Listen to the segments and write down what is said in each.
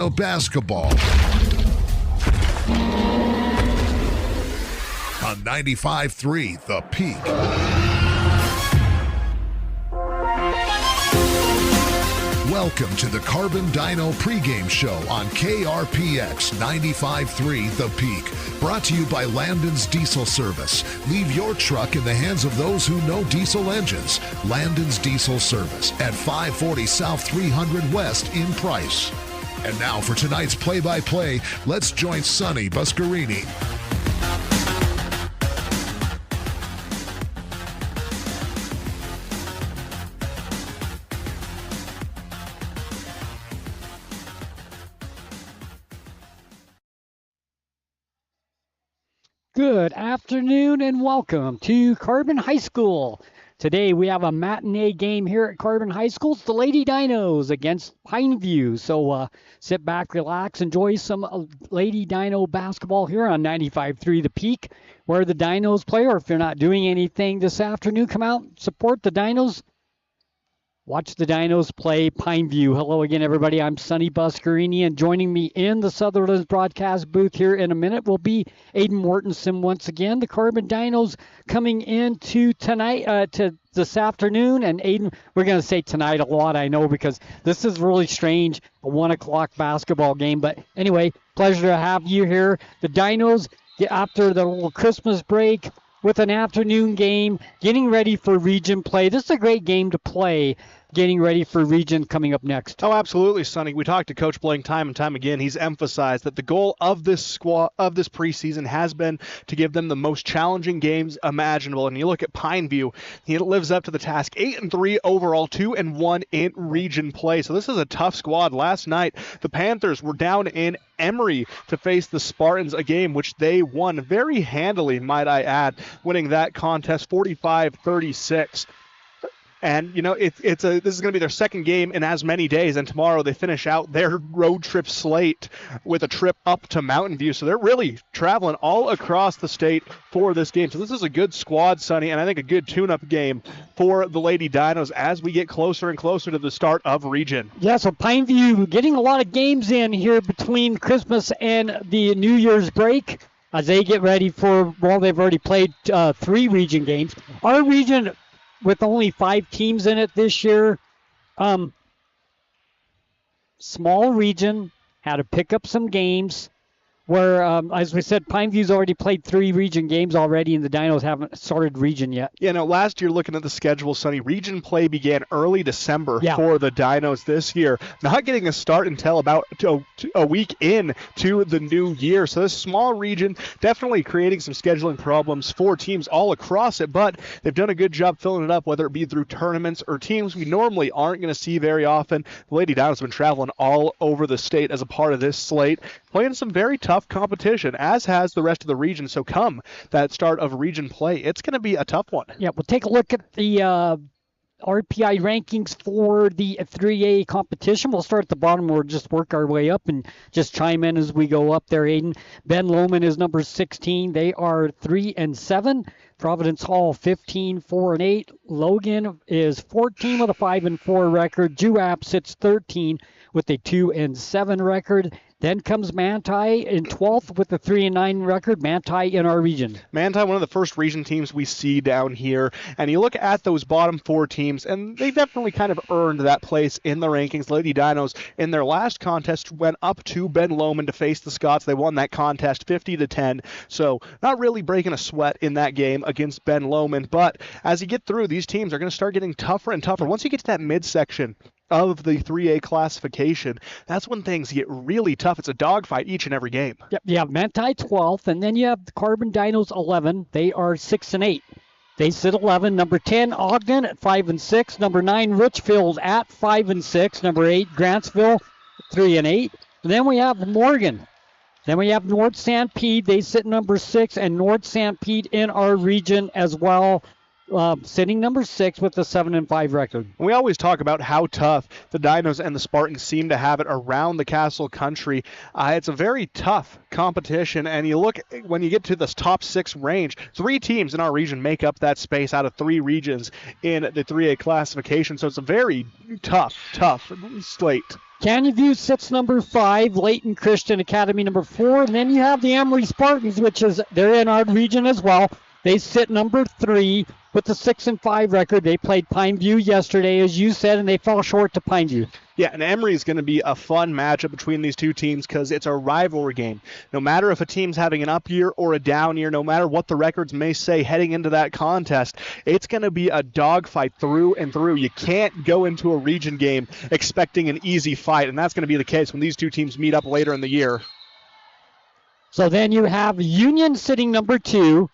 Basketball on 95.3 The Peak. Welcome to the Carbon Dino pregame show on KRPX 95.3 The Peak. Brought to you by Landon's Diesel Service. Leave your truck in the hands of those who know diesel engines. Landon's Diesel Service at 540 South 300 West in Price. And now for tonight's play-by-play, let's join Sonny Buscarini. Good afternoon and welcome to Carbon High School. Today we have a matinee game here at Carbon High School. It's the Lady Dinos against Pineview. So sit back, relax, enjoy some Lady Dino basketball here on 95.3 The Peak, where the Dinos play. Or if you're not doing anything this afternoon, come out, support the Dinos. Watch the Dinos play Pineview. Hello again, everybody. I'm Sonny Buscarini, and joining me in the Sutherland's broadcast booth here in a minute will be Aiden Mortensen once again. The Carbon Dinos coming into tonight, to this afternoon, and Aiden, we're going to say tonight a lot, I know, because this is really strange, a 1 o'clock basketball game. But anyway, pleasure to have you here. The Dinos, after the little Christmas break, with an afternoon game, getting ready for region play. This is a great game to play, getting ready for region coming up next. Oh, absolutely, Sonny. We talked to Coach Blank time and time again. He's emphasized that the goal of this squad, of this preseason, has been to give them the most challenging games imaginable. And you look at Pineview, he lives up to the task. 8-3 overall, 2-1 in region play. So this is a tough squad. Last night, the Panthers were down in Emory to face the Spartans, a game which they won very handily, might I add, winning that contest 45-36. And, you know, this is going to be their second game in as many days, and tomorrow they finish out their road trip slate with a trip up to Mountain View. So they're really traveling all across the state for this game. So this is a good squad, Sonny, and I think a good tune-up game for the Lady Dinos as we get closer and closer to the start of region. Yeah, so Pineview getting a lot of games in here between Christmas and the New Year's break as they get ready for, well, they've already played 3 region games. Our region, with only 5 teams in it this year, small region, had to pick up some games where, as we said, Pineview's already played 3 region games already, and the Dinos haven't started region yet. You know, last year, looking at the schedule, Sonny, region play began early December for the Dinos this year, not getting a start until about a week in to the new year. So this small region definitely creating some scheduling problems for teams all across it, but they've done a good job filling it up, whether it be through tournaments or teams we normally aren't going to see very often. The Lady Dinos have been traveling all over the state as a part of this slate, playing some very tough competition, as has the rest of the region. So come that start of region play, it's going to be a tough one. Yeah, we'll take a look at the RPI rankings for the 3A competition. We'll start at the bottom. We'll just work our way up and just chime in as we go up there, Aiden. Ben Lomond is number 16. They are 3-7. Providence Hall 15, 4-8. Logan is 14 with a 5-4 record. Juap sits 13 with a 2-7 record. Then comes Manti in 12th with a 3-9 record. Manti in our region. Manti, one of the first region teams we see down here. And you look at those bottom 4 teams, and they definitely kind of earned that place in the rankings. Lady Dinos, in their last contest, went up to Ben Lomond to face the Scots. They won that contest 50-10. So not really breaking a sweat in that game against Ben Lomond. But as you get through, these teams are going to start getting tougher and tougher. Once you get to that midsection of the 3A classification, that's when things get really tough. It's a dogfight each and every game. Yep, you have Manti 12th, and then you have the Carbon Dinos 11. They are 6-8. They sit 11. Number 10, Ogden at 5-6. Number 9, Richfield at 5-6. Number 8, Grantsville 3-8. And then we have Morgan. Then we have North Sanpete. They sit number 6, and North Sanpete in our region as well sitting number 6 with a 7-5 record. We always talk about how tough the Dinos and the Spartans seem to have it around the Castle Country. It's a very tough competition, and you look when you get to this top 6 range, 3 teams in our region make up that space out of 3 regions in the 3A classification, so it's a very tough slate. Pineview sits number 5, Layton Christian Academy number 4, and then you have the Emory Spartans, they're in our region as well. They sit number 3 with the 6-5 record. They played Pineview yesterday, as you said, and they fell short to Pineview. Yeah, and Emory is going to be a fun matchup between these two teams because it's a rivalry game. No matter if a team's having an up year or a down year, no matter what the records may say heading into that contest, it's going to be a dogfight through and through. You can't go into a region game expecting an easy fight, and that's going to be the case when these two teams meet up later in the year. So then you have Union sitting number 2.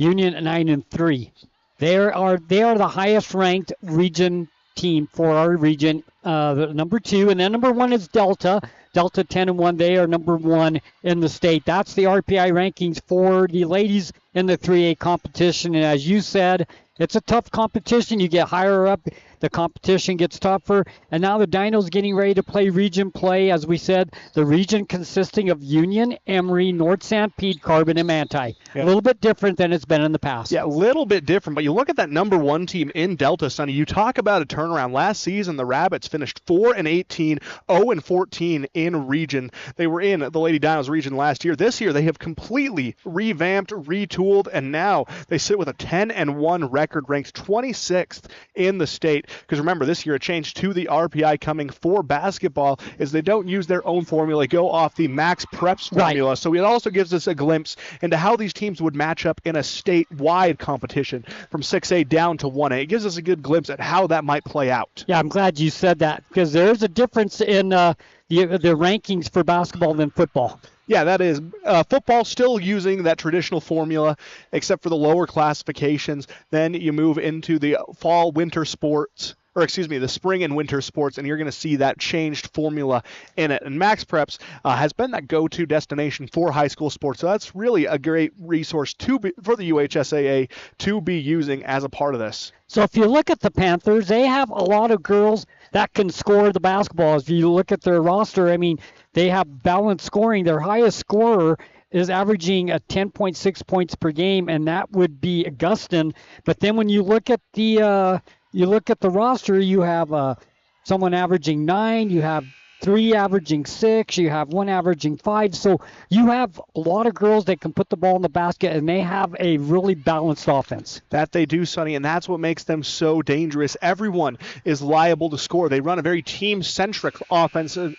Union 9-3. They are the highest ranked region team for our region, the number 2, and then number 1 is Delta. Delta 10-1. They are number 1 in the state. That's the RPI rankings for the ladies in the 3A competition. And as you said, it's a tough competition. You get higher up, the competition gets tougher. And now the Dinos getting ready to play region play. As we said, the region consisting of Union, Emory, North Sanpete, Carbon, and Manti. Yeah. A little bit different than it's been in the past. Yeah, a little bit different. But you look at that number 1 team in Delta, Sonny. You talk about a turnaround. Last season, the Rabbits finished 4-18, 0-14 in region. They were in the Lady Dinos region last year. This year, they have completely revamped, retooled, and now they sit with a 10-1 record, ranked 26th in the state. Because remember, this year it changed to the RPI coming for basketball, is they don't use their own formula, go off the Max Preps formula. Right. So it also gives us a glimpse into how these teams would match up in a statewide competition from 6A down to 1A. It gives us a good glimpse at how that might play out. Yeah, I'm glad you said that, because there's a difference in the rankings for basketball than football. Yeah, that is. Football still using that traditional formula, except for the lower classifications. Then you move into the fall-winter sports, the spring and winter sports, and you're going to see that changed formula in it. And Max Preps has been that go-to destination for high school sports, so that's really a great resource for the UHSAA to be using as a part of this. So if you look at the Panthers, they have a lot of girls that can score the basketball. If you look at their roster, I mean, they have balanced scoring. Their highest scorer is averaging 10.6 points per game, and that would be Augustin. But then when you look at the roster, you have someone averaging 9, you have 3 averaging 6, you have 1 averaging 5. So you have a lot of girls that can put the ball in the basket, and they have a really balanced offense. That they do, Sonny, and that's what makes them so dangerous. Everyone is liable to score. They run a very team-centric offensive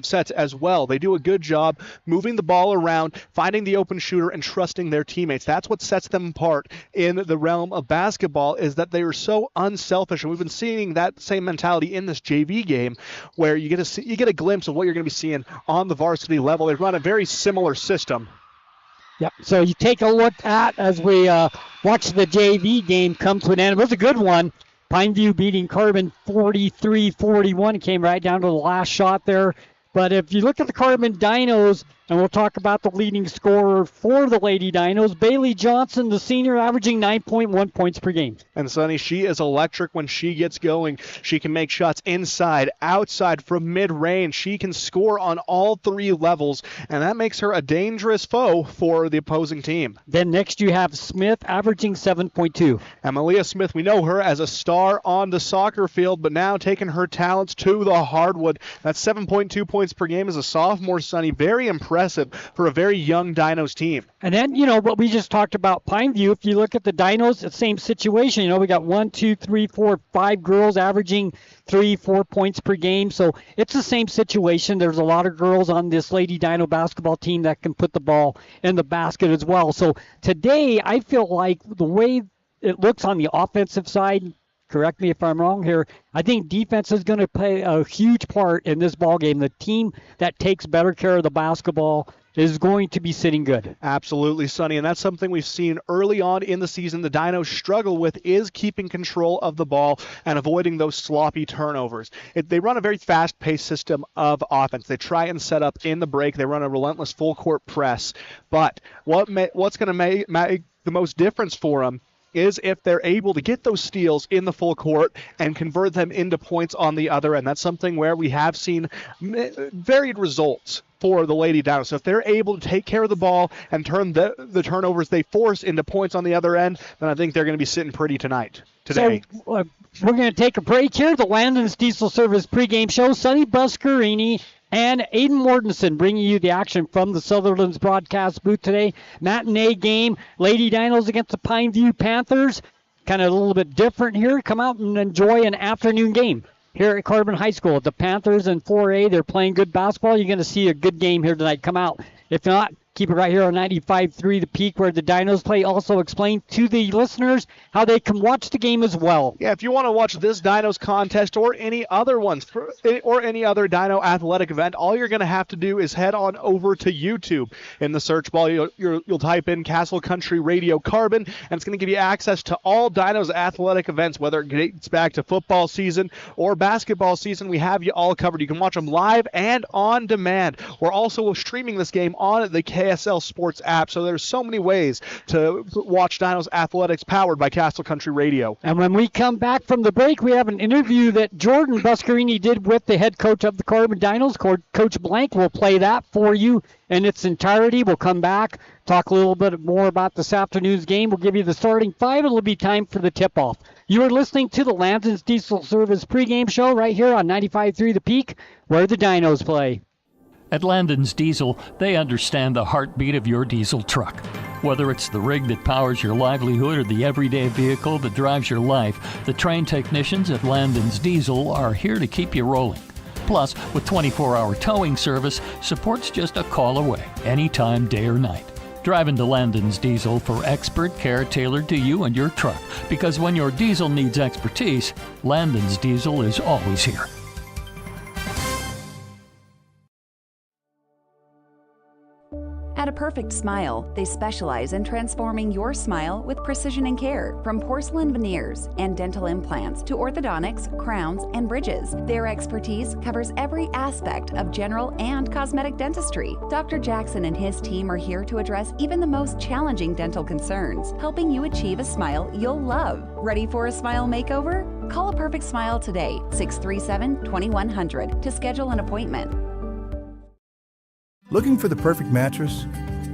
sets as well. They do a good job moving the ball around, finding the open shooter, and trusting their teammates. That's what sets them apart in the realm of basketball, is that they are so unselfish, and we've been seeing that same mentality in this JV game, where you get a glimpse of what you're going to be seeing on the varsity level. They run a very similar system. Yep. So you take a look at, as we watch the JV game come to an end. It was a good one. Pineview beating Carbon 43-41. It came right down to the last shot there. But if you look at the Carbon Dinos, and we'll talk about the leading scorer for the Lady Dinos, Bailey Johnson, the senior, averaging 9.1 points per game. And Sonny, she is electric when she gets going. She can make shots inside, outside, from mid-range. She can score on all 3 levels, and that makes her a dangerous foe for the opposing team. Then next you have Smith, averaging 7.2. Amalia Smith, we know her as a star on the soccer field, but now taking her talents to the hardwood. That's 7.2 points per game as a sophomore, Sonny. Very impressive for a very young Dinos team. And then, what we just talked about, Pineview, if you look at the Dinos, it's the same situation. We got 1, 2, 3, 4, 5 girls averaging 3, 4 points per game. So it's the same situation. There's a lot of girls on this Lady Dino basketball team that can put the ball in the basket as well. So today, I feel like the way it looks on the offensive side, correct me if I'm wrong here, I think defense is going to play a huge part in this ball game. The team that takes better care of the basketball is going to be sitting good. Absolutely, Sonny, and that's something we've seen early on in the season the Dinos struggle with is keeping control of the ball and avoiding those sloppy turnovers. They run a very fast-paced system of offense. They try and set up in the break. They run a relentless full-court press. But what's going to make the most difference for them is if they're able to get those steals in the full court and convert them into points on the other end. That's something where we have seen varied results for the Lady Dinos. So if they're able to take care of the ball and turn the turnovers they force into points on the other end, then I think they're going to be sitting pretty today. So we're going to take a break here. The Landon's Diesel Service pregame show. Sonny Buscarini and Aiden Mortensen bringing you the action from the Sutherland's broadcast booth today. Matinee game, Lady Dinos against the Pineview Panthers. Kind of a little bit different here. Come out and enjoy an afternoon game here at Carbon High School. The Panthers in 4A, they're playing good basketball. You're going to see a good game here tonight. Come out. If not, keep it right here on 95.3 The Peak where the Dinos play. Also explain to the listeners how they can watch the game as well. Yeah, if you want to watch this Dinos contest or any other ones or any other Dino athletic event, all you're going to have to do is head on over to YouTube. In the search bar, you'll type in Castle Country Radio Carbon, and it's going to give you access to all Dinos athletic events, whether it dates back to football season or basketball season. We have you all covered. You can watch them live and on demand. We're also streaming this game on the KSL Sports app, so there's so many ways to watch Dinos Athletics powered by Castle Country Radio. And when we come back from the break, we have an interview that Jordan Buscarini did with the head coach of the Carbon Dinos, Coach Blank. We'll play that for you in its entirety. We'll come back, talk a little bit more about this afternoon's game. We'll give you the starting five. It'll be time for the tip-off. You are listening to the Landon's Diesel Service pregame show right here on 95.3 The Peak, where the Dinos play. At Landon's Diesel, they understand the heartbeat of your diesel truck. Whether it's the rig that powers your livelihood or the everyday vehicle that drives your life, the trained technicians at Landon's Diesel are here to keep you rolling. Plus, with 24-hour towing service, support's just a call away, anytime, day or night. Drive into Landon's Diesel for expert care tailored to you and your truck, because when your diesel needs expertise, Landon's Diesel is always here. At A Perfect Smile, they specialize in transforming your smile with precision and care. From porcelain veneers and dental implants to orthodontics, crowns, and bridges, their expertise covers every aspect of general and cosmetic dentistry. Dr. Jackson and his team are here to address even the most challenging dental concerns, helping you achieve a smile you'll love. Ready for a smile makeover? Call A Perfect Smile today, 637-2100, to schedule an appointment. Looking for the perfect mattress?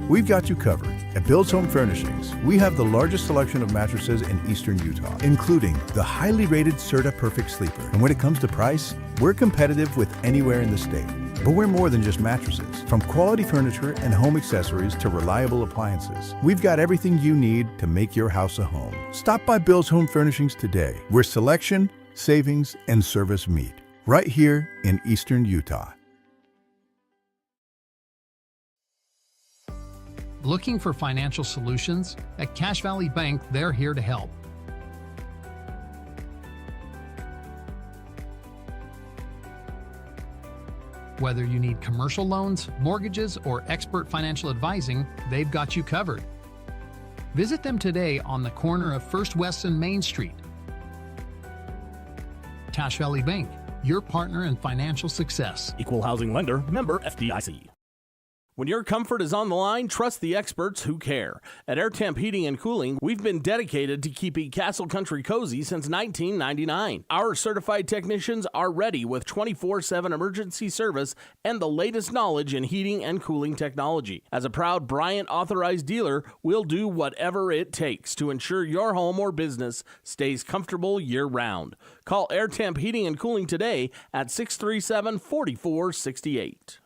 We've got you covered. At Bill's Home Furnishings, we have the largest selection of mattresses in eastern Utah, including the highly rated Serta Perfect Sleeper. And when it comes to price, we're competitive with anywhere in the state. But we're more than just mattresses. From quality furniture and home accessories to reliable appliances, we've got everything you need to make your house a home. Stop by Bill's Home Furnishings today, where selection, savings, and service meet. Right here in eastern Utah. Looking for financial solutions? At Cache Valley Bank, they're here to help. Whether you need commercial loans, mortgages, or expert financial advising, they've got you covered. Visit them today on the corner of First West and Main Street. Cache Valley Bank, your partner in financial success. Equal housing lender, member FDIC. When your comfort is on the line, trust the experts who care. At Air Temp Heating and Cooling, we've been dedicated to keeping Castle Country cozy since 1999. Our certified technicians are ready with 24/7 emergency service and the latest knowledge in heating and cooling technology. As a proud Bryant authorized dealer, we'll do whatever it takes to ensure your home or business stays comfortable year-round. Call Air Temp Heating and Cooling today at 637-4468.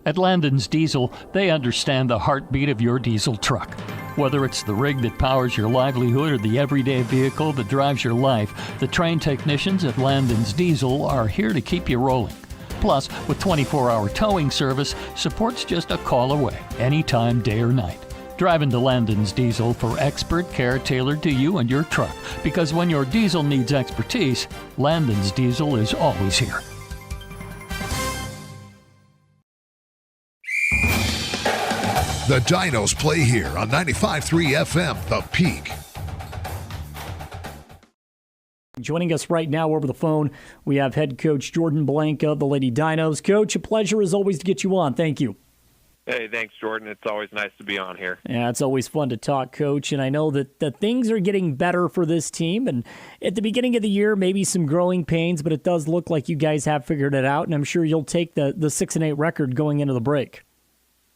At Landon's Diesel, they understand the heartbeat of your diesel truck. Whether it's the rig that powers your livelihood or the everyday vehicle that drives your life, the trained technicians at Landon's Diesel are here to keep you rolling. Plus, with 24-hour towing service, support's just a call away, anytime, day or night. Drive into Landon's Diesel for expert care tailored to you and your truck, because when your diesel needs expertise, Landon's Diesel is always here. The Dinos play here on 95.3 FM, The Peak. Joining us right now over the phone, we have head coach Jordan Blank of the Lady Dinos. Coach, a pleasure as always to get you on. Thank you. Hey, thanks, Jordan. It's always nice to be on here. Yeah, it's always fun to talk, Coach, and I know that things are getting better for this team, and at the beginning of the year, maybe some growing pains, but it does look like you guys have figured it out, and I'm sure you'll take the 6-8 record going into the break.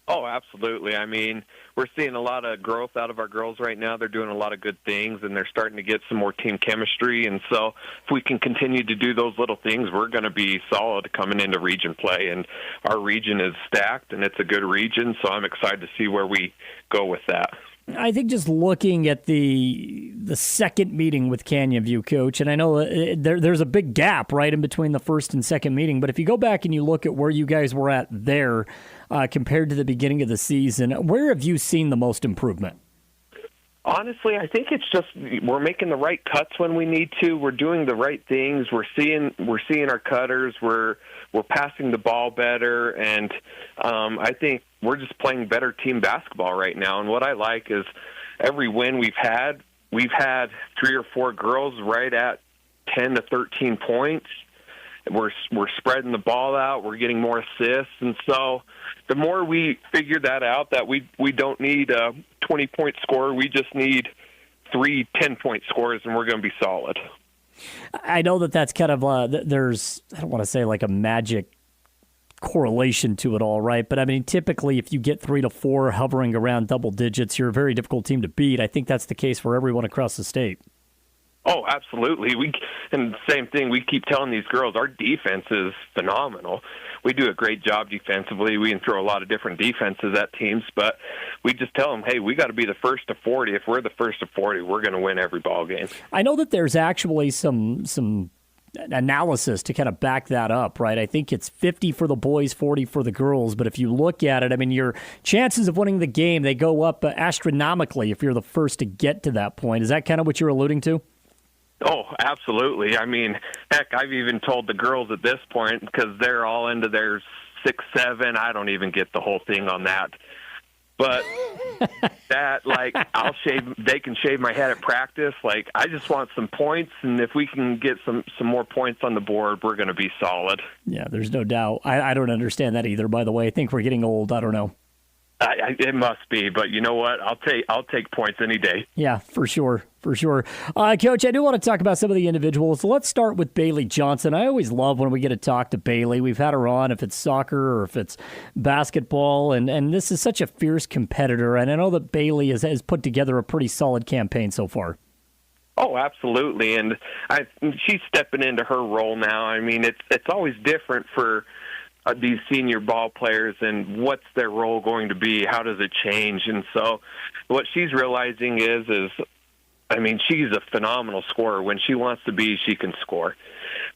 Oh, absolutely. I mean, we're seeing a lot of growth out of our girls right now. They're doing a lot of good things, and they're starting to get some more team chemistry. And so if we can continue to do those little things, we're going to be solid coming into region play. And our region is stacked, and it's a good region, so I'm excited to see where we go with that. I think just looking at the second meeting with Canyon View, Coach, and I know there's a big gap right in between the first and second meeting, but if you go back and you look at where you guys were at there compared to the beginning of the season, where have you seen the most improvement? Honestly, I think it's just we're making the right cuts when we need to. We're doing the right things. We're seeing our cutters. We're passing the ball better, and I think we're just playing better team basketball right now. And what I like is every win we've had 3 or 4 girls right at 10 to 13 points. We're spreading the ball out. We're getting more assists, and so the more we figure that out, that we don't need a 20-point score, we just need 3 10-point scores, and we're going to be solid. I know that's kind of there's, I don't want to say like a magic correlation to it all, right? But I mean, typically, if you get 3 to 4 hovering around double digits, you're a very difficult team to beat. I think that's the case for everyone across the state. Oh, absolutely. And the same thing, we keep telling these girls, our defense is phenomenal. We do a great job defensively. We can throw a lot of different defenses at teams, but we just tell them, hey, we got to be the first to 40. If we're the first to 40, we're going to win every ball game. I know that there's actually some analysis to kind of back that up, right? I think it's 50 for the boys, 40 for the girls, but if you look at it, I mean, your chances of winning the game, they go up astronomically if you're the first to get to that point. Is that kind of what you're alluding to? Oh, absolutely. I mean, heck, I've even told the girls at this point, because they're all into their 6, 7, I don't even get the whole thing on that. But that, like, they can shave my head at practice. Like, I just want some points, and if we can get some more points on the board, we're going to be solid. Yeah, there's no doubt. I don't understand that either, by the way. I think we're getting old. I don't know. It must be, but you know what? I'll take points any day. Yeah, for sure. Coach, I do want to talk about some of the individuals. So let's start with Bailey Johnson. I always love when we get to talk to Bailey. We've had her on if it's soccer or if it's basketball, and this is such a fierce competitor, and I know that Bailey has put together a pretty solid campaign so far. Oh, absolutely, and she's stepping into her role now. I mean, it's always different for these senior ball players, and what's their role going to be? How does it change? And so what she's realizing is I mean, she's a phenomenal scorer. When she wants to be, she can score.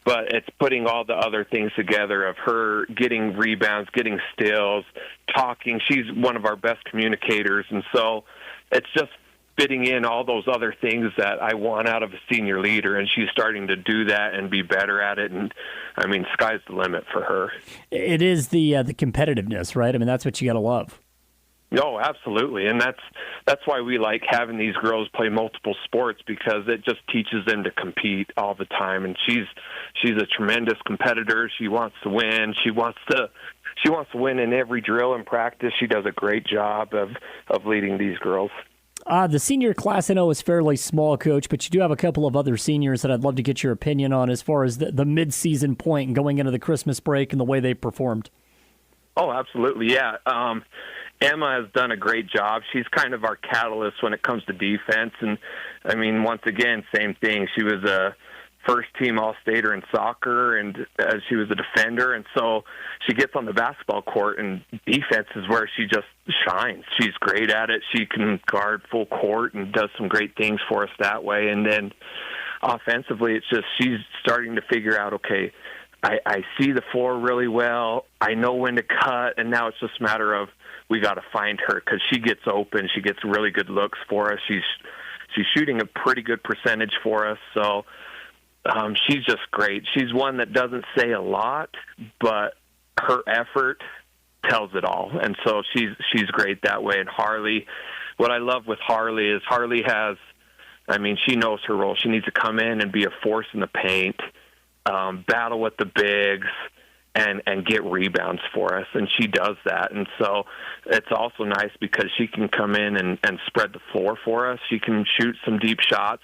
But it's putting all the other things together of her getting rebounds, getting steals, talking. She's one of our best communicators, and so it's just fitting in all those other things that I want out of a senior leader, and she's starting to do that and be better at it. And I mean, sky's the limit for her. It is the competitiveness, right? I mean, that's what you got to love. Oh, absolutely, and that's why we like having these girls play multiple sports, because it just teaches them to compete all the time. And she's a tremendous competitor. She wants to win. She wants to win in every drill and practice. She does a great job of leading these girls. The senior class, I know, is fairly small, Coach, but you do have a couple of other seniors that I'd love to get your opinion on as far as the mid-season point and going into the Christmas break and the way they performed. Oh, absolutely, yeah. Emma has done a great job. She's kind of our catalyst when it comes to defense. And, I mean, once again, same thing. She was a first-team All-Stater in soccer, and she was a defender. And so she gets on the basketball court, and defense is where she just shines. She's great at it. She can guard full court and does some great things for us that way. And then offensively, it's just she's starting to figure out, okay, I see the floor really well. I know when to cut, and now it's just a matter of we got to find her, because she gets open. She gets really good looks for us. She's shooting a pretty good percentage for us. So she's just great. She's one that doesn't say a lot, but her effort tells it all. And so she's great that way. And Harley, what I love with Harley is Harley has, I mean, she knows her role. She needs to come in and be a force in the paint, battle with the bigs, and get rebounds for us, and she does that. And so it's also nice because she can come in and spread the floor for us. She can shoot some deep shots,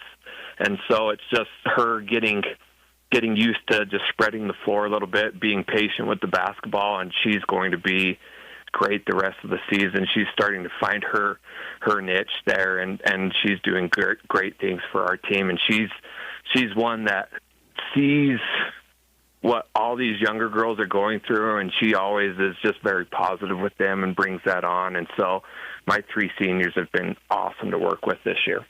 and so it's just her getting used to just spreading the floor a little bit, being patient with the basketball, and she's going to be great the rest of the season. She's starting to find her niche there, and she's doing great things for our team, and she's one that sees what all these younger girls are going through, and she always is just very positive with them and brings that on. And so my 3 seniors have been awesome to work with this year.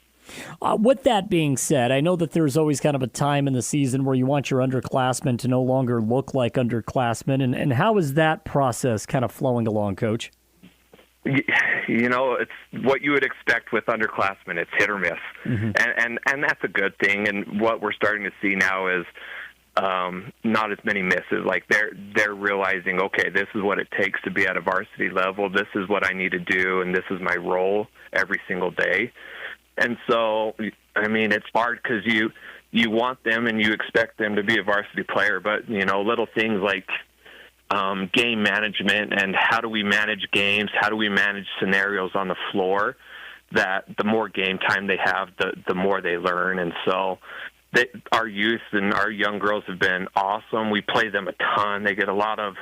With that being said, I know that there's always kind of a time in the season where you want your underclassmen to no longer look like underclassmen, and how is that process kind of flowing along, Coach? You know, it's what you would expect with underclassmen. It's hit or miss, and that's a good thing. And what we're starting to see now is not as many misses. Like they're realizing, okay, this is what it takes to be at a varsity level. This is what I need to do, and this is my role every single day. And so, I mean, it's hard because you want them and you expect them to be a varsity player, but you know, little things like game management and how do we manage games, how do we manage scenarios on the floor, that the more game time they have, the more they learn. And so our youth and our young girls have been awesome. We play them a ton. They get a lot of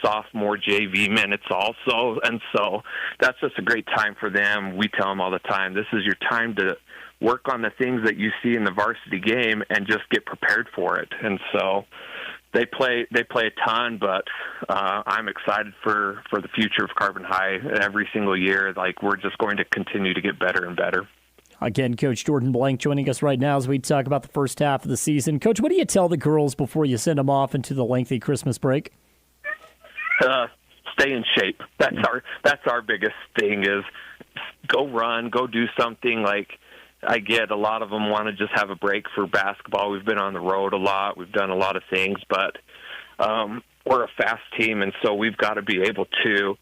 sophomore JV minutes also, and so that's just a great time for them. We tell them all the time, this is your time to work on the things that you see in the varsity game and just get prepared for it. And so they play a ton, but I'm excited for the future of Carbon High every single year. Like, we're just going to continue to get better and better. Again, Coach Jordan Blank joining us right now as we talk about the first half of the season. Coach, what do you tell the girls before you send them off into the lengthy Christmas break? Stay in shape. That's our biggest thing is go run, go do something. Like, I get a lot of them want to just have a break for basketball. We've been on the road a lot. We've done a lot of things, but we're a fast team, and so we've got to be able to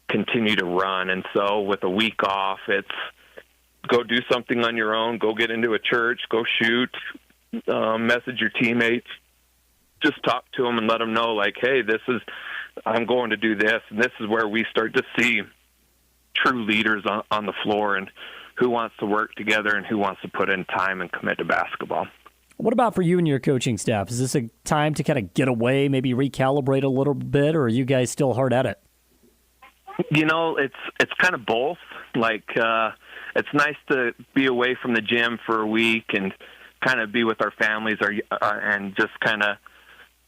continue to run. And so with a week off, it's go do something on your own, go get into a church, go shoot, message your teammates, just talk to them and let them know, like, hey, I'm going to do this, and this is where we start to see true leaders on the floor and who wants to work together and who wants to put in time and commit to basketball. What about for you and your coaching staff? Is this a time to kind of get away, maybe recalibrate a little bit, or are you guys still hard at it? You know, it's kind of both. Like, it's nice to be away from the gym for a week and kind of be with our families and just kind of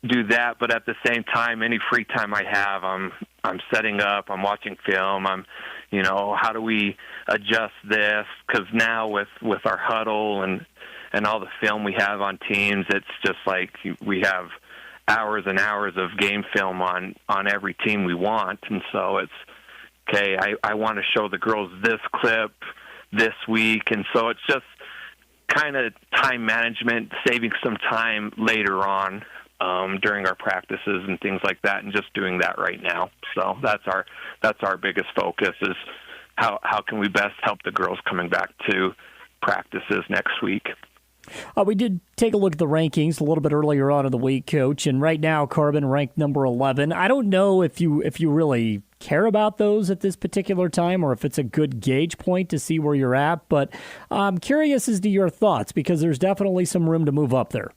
do that. But at the same time, any free time I have, I'm setting up, I'm watching film, how do we adjust this? Because now with our huddle and all the film we have on teams, it's just like we have hours and hours of game film on every team we want. And so it's, okay, I want to show the girls this clip this week. And so it's just kind of time management, saving some time later on during our practices and things like that, and just doing that right now. So that's our biggest focus is how can we best help the girls coming back to practices next week. We did take a look at the rankings a little bit earlier on in the week, Coach, and right now Carbon ranked number 11. I don't know if you really care about those at this particular time or if it's a good gauge point to see where you're at, but I'm curious as to your thoughts because there's definitely some room to move up there.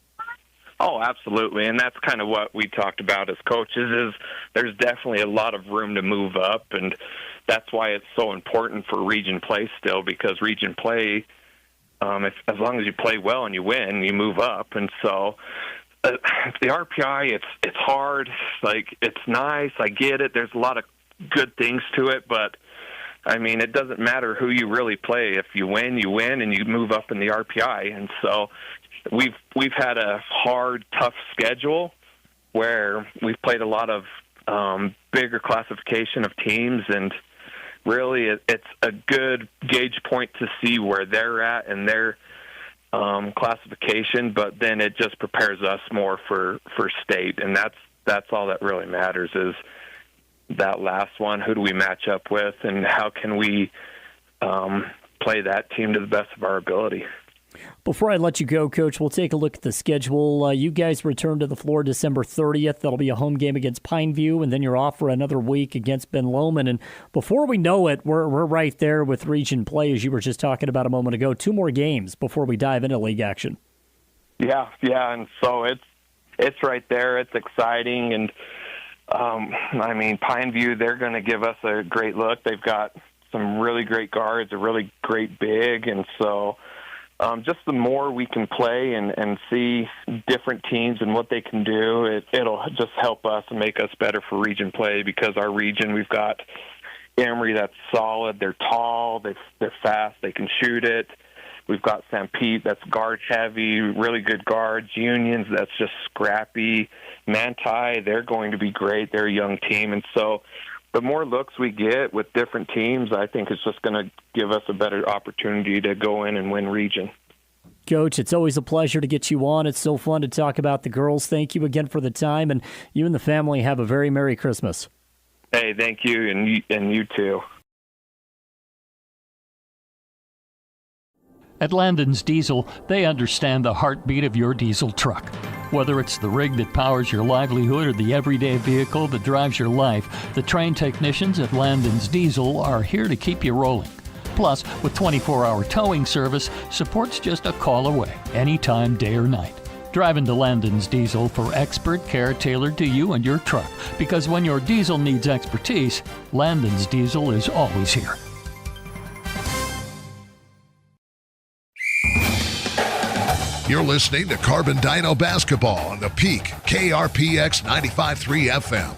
Oh, absolutely, and that's kind of what we talked about as coaches is there's definitely a lot of room to move up, and that's why it's so important for region play still, because region play, as long as you play well and you win, you move up. And so the RPI, it's hard. Like, it's nice. I get it. There's a lot of good things to it, but I mean, it doesn't matter who you really play. If you win, and you move up in the RPI. And so we've had a hard, tough schedule where we've played a lot of bigger classification of teams, and really it's a good gauge point to see where they're at in their classification, but then it just prepares us more for state, and that's all that really matters is that last one. Who do we match up with, and how can we play that team to the best of our ability? Before I let you go, Coach, we'll take a look at the schedule. You guys return to the floor December 30th. That'll be a home game against Pineview, and then you're off for another week against Ben Lomond. And before we know it, we're right there with region play, as you were just talking about a moment ago. 2 more games before we dive into league action. Yeah, and so it's right there. It's exciting, and Pineview, they're going to give us a great look. They've got some really great guards, a really great big, and so just the more we can play and see different teams and what they can do, it'll just help us and make us better for region play, because our region, we've got Emory that's solid. They're tall. They're fast. They can shoot it. We've got St. Pete that's guard heavy, really good guards. Unions that's just scrappy. Manti, they're going to be great. They're a young team. And so the more looks we get with different teams, I think it's just going to give us a better opportunity to go in and win region. Coach, it's always a pleasure to get you on. It's so fun to talk about the girls. Thank you again for the time, and you and the family have a very Merry Christmas. Hey, thank you, and you too. At Landon's Diesel, they understand the heartbeat of your diesel truck. Whether it's the rig that powers your livelihood or the everyday vehicle that drives your life, the trained technicians at Landon's Diesel are here to keep you rolling. Plus, with 24-hour towing service, support's just a call away, anytime, day or night. Drive into Landon's Diesel for expert care tailored to you and your truck, because when your diesel needs expertise, Landon's Diesel is always here. You're listening to Carbon Dino Basketball on the Peak, KRPX 95.3 FM.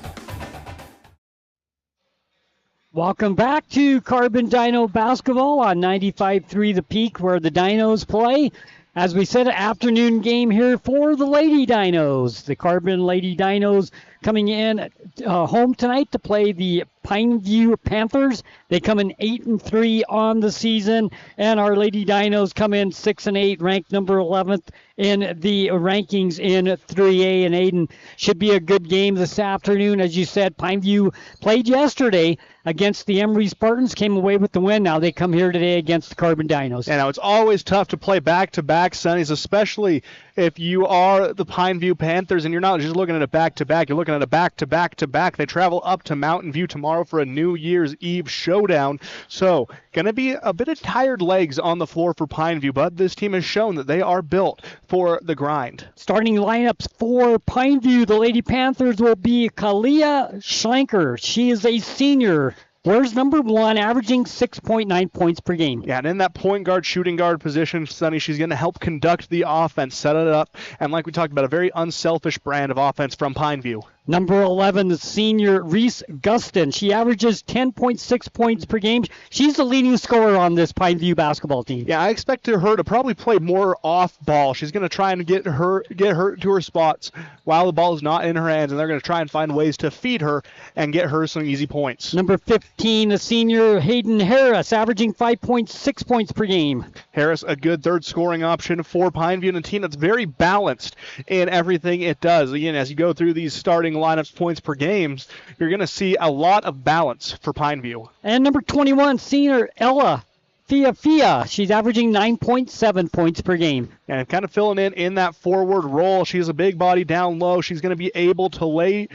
Welcome back to Carbon Dino Basketball on 95.3 The Peak, where the Dinos play. As we said, an afternoon game here for the Lady Dinos. The Carbon Lady Dinos coming in home tonight to play the Pineview Panthers. They come in 8-3 on the season, and our Lady Dinos come in 6-8, ranked number 11th in the rankings in 3A. And Aiden, should be a good game this afternoon. As you said, Pineview played yesterday against the Emory Spartans, came away with the win. Now they come here today against the Carbon Dinos. And now it's always tough to play back-to-back Sundays, especially if you are the Pineview Panthers and you're not just looking at a back-to-back, you're looking at a back-to-back-to-back. They travel up to Mountain View tomorrow for a New Year's Eve showdown. So going to be a bit of tired legs on the floor for Pineview, but this team has shown that they are built for the grind. Starting lineups for Pineview, the Lady Panthers will be Kalia Schlenker. She is a senior. Wears number 1, averaging 6.9 points per game. Yeah, and in that point guard, shooting guard position, Sonny, she's going to help conduct the offense, set it up, and like we talked about, a very unselfish brand of offense from Pineview. Number 11, the senior Reese Gustin. She averages 10.6 points per game. She's the leading scorer on this Pineview basketball team. Yeah, I expect her to probably play more off ball. She's going to try and get her to her spots while the ball is not in her hands, and they're going to try and find ways to feed her and get her some easy points. Number 15, the senior Hayden Harris, averaging 5.6 points per game. Harris, a good third scoring option for Pineview, and a team that's very balanced in everything it does. Again, as you go through these starting lineups, points per games, you're going to see a lot of balance for Pineview. And number 21, senior Ella Fia. She's averaging 9.7 points per game. And kind of filling in that forward role. She's a big body down low. She's going to be able to lay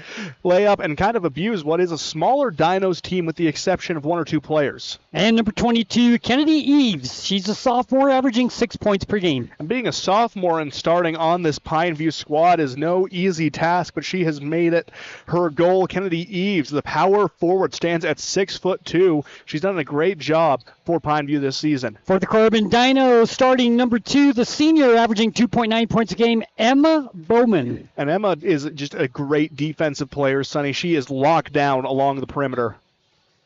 up and kind of abuse what is a smaller Dinos team with the exception of 1 or 2 players. And number 22, Kennedy Eves. She's a sophomore, averaging 6 points per game. And being a sophomore and starting on this Pineview squad is no easy task, but she has made it her goal. Kennedy Eves, the power forward, stands at 6'2". She's done a great job for Pineview this season. For the Carbon Dinos, starting number 2, the senior, averaging 2.9 points a game, Emma Bowman. And Emma is just a great defensive player, Sonny. She is locked down along the perimeter.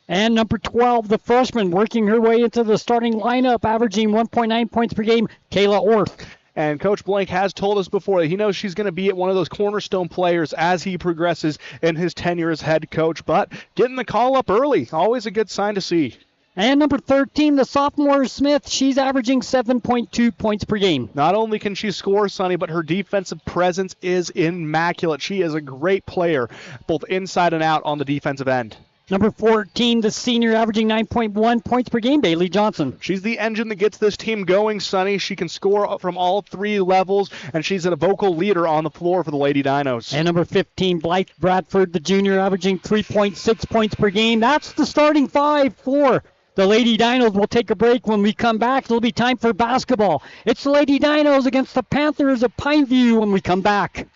And number 12, the freshman, working her way into the starting lineup, averaging 1.9 points per game, Kayla Orth. And Coach Blank has told us before that he knows she's going to be one of those cornerstone players as he progresses in his tenure as head coach. But getting the call up early, always a good sign to see. And number 13, the sophomore Smith, she's averaging 7.2 points per game. Not only can she score, Sonny, but her defensive presence is immaculate. She is a great player, both inside and out on the defensive end. Number 14, the senior, averaging 9.1 points per game, Bailey Johnson. She's the engine that gets this team going, Sonny. She can score from all three levels, and she's a vocal leader on the floor for the Lady Dinos. And number 15, Blythe Bradford, the junior, averaging 3.6 points per game. That's the starting five for the Lady Dinos. We'll take a break. When we come back, it'll be time for basketball. It's the Lady Dinos against the Panthers of Pineview when we come back.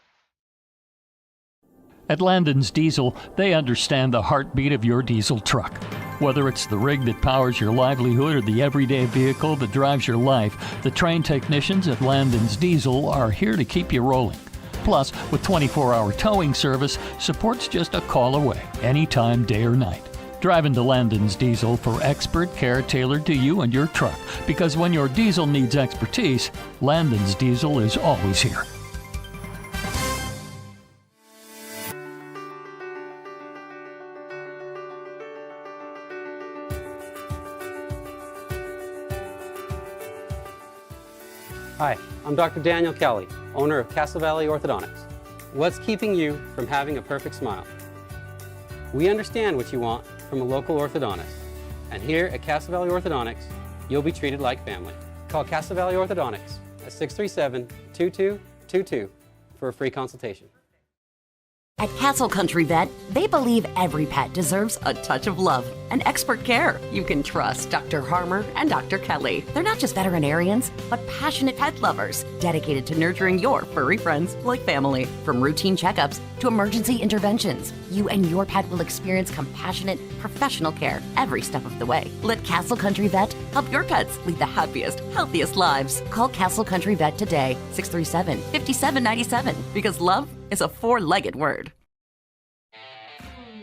At Landon's Diesel, they understand the heartbeat of your diesel truck. Whether it's the rig that powers your livelihood or the everyday vehicle that drives your life, the trained technicians at Landon's Diesel are here to keep you rolling. Plus, with 24-hour towing service, support's just a call away, anytime, day or night. Drive into Landon's Diesel for expert care tailored to you and your truck, because when your diesel needs expertise, Landon's Diesel is always here. Hi, I'm Dr. Daniel Kelly, owner of Castle Valley Orthodontics. What's keeping you from having a perfect smile? We understand what you want from a local orthodontist, and here at Castle Valley Orthodontics, you'll be treated like family. Call Castle Valley Orthodontics at 637-2222 for a free consultation. At Castle Country Vet, they believe every pet deserves a touch of love and expert care. You can trust Dr. Harmer and Dr. Kelly. They're not just veterinarians, but passionate pet lovers, dedicated to nurturing your furry friends like family. From routine checkups to emergency interventions, you and your pet will experience compassionate, professional care every step of the way. Let Castle Country Vet help your pets lead the happiest, healthiest lives. Call Castle Country Vet today, 637-5797, because love is a four-legged word.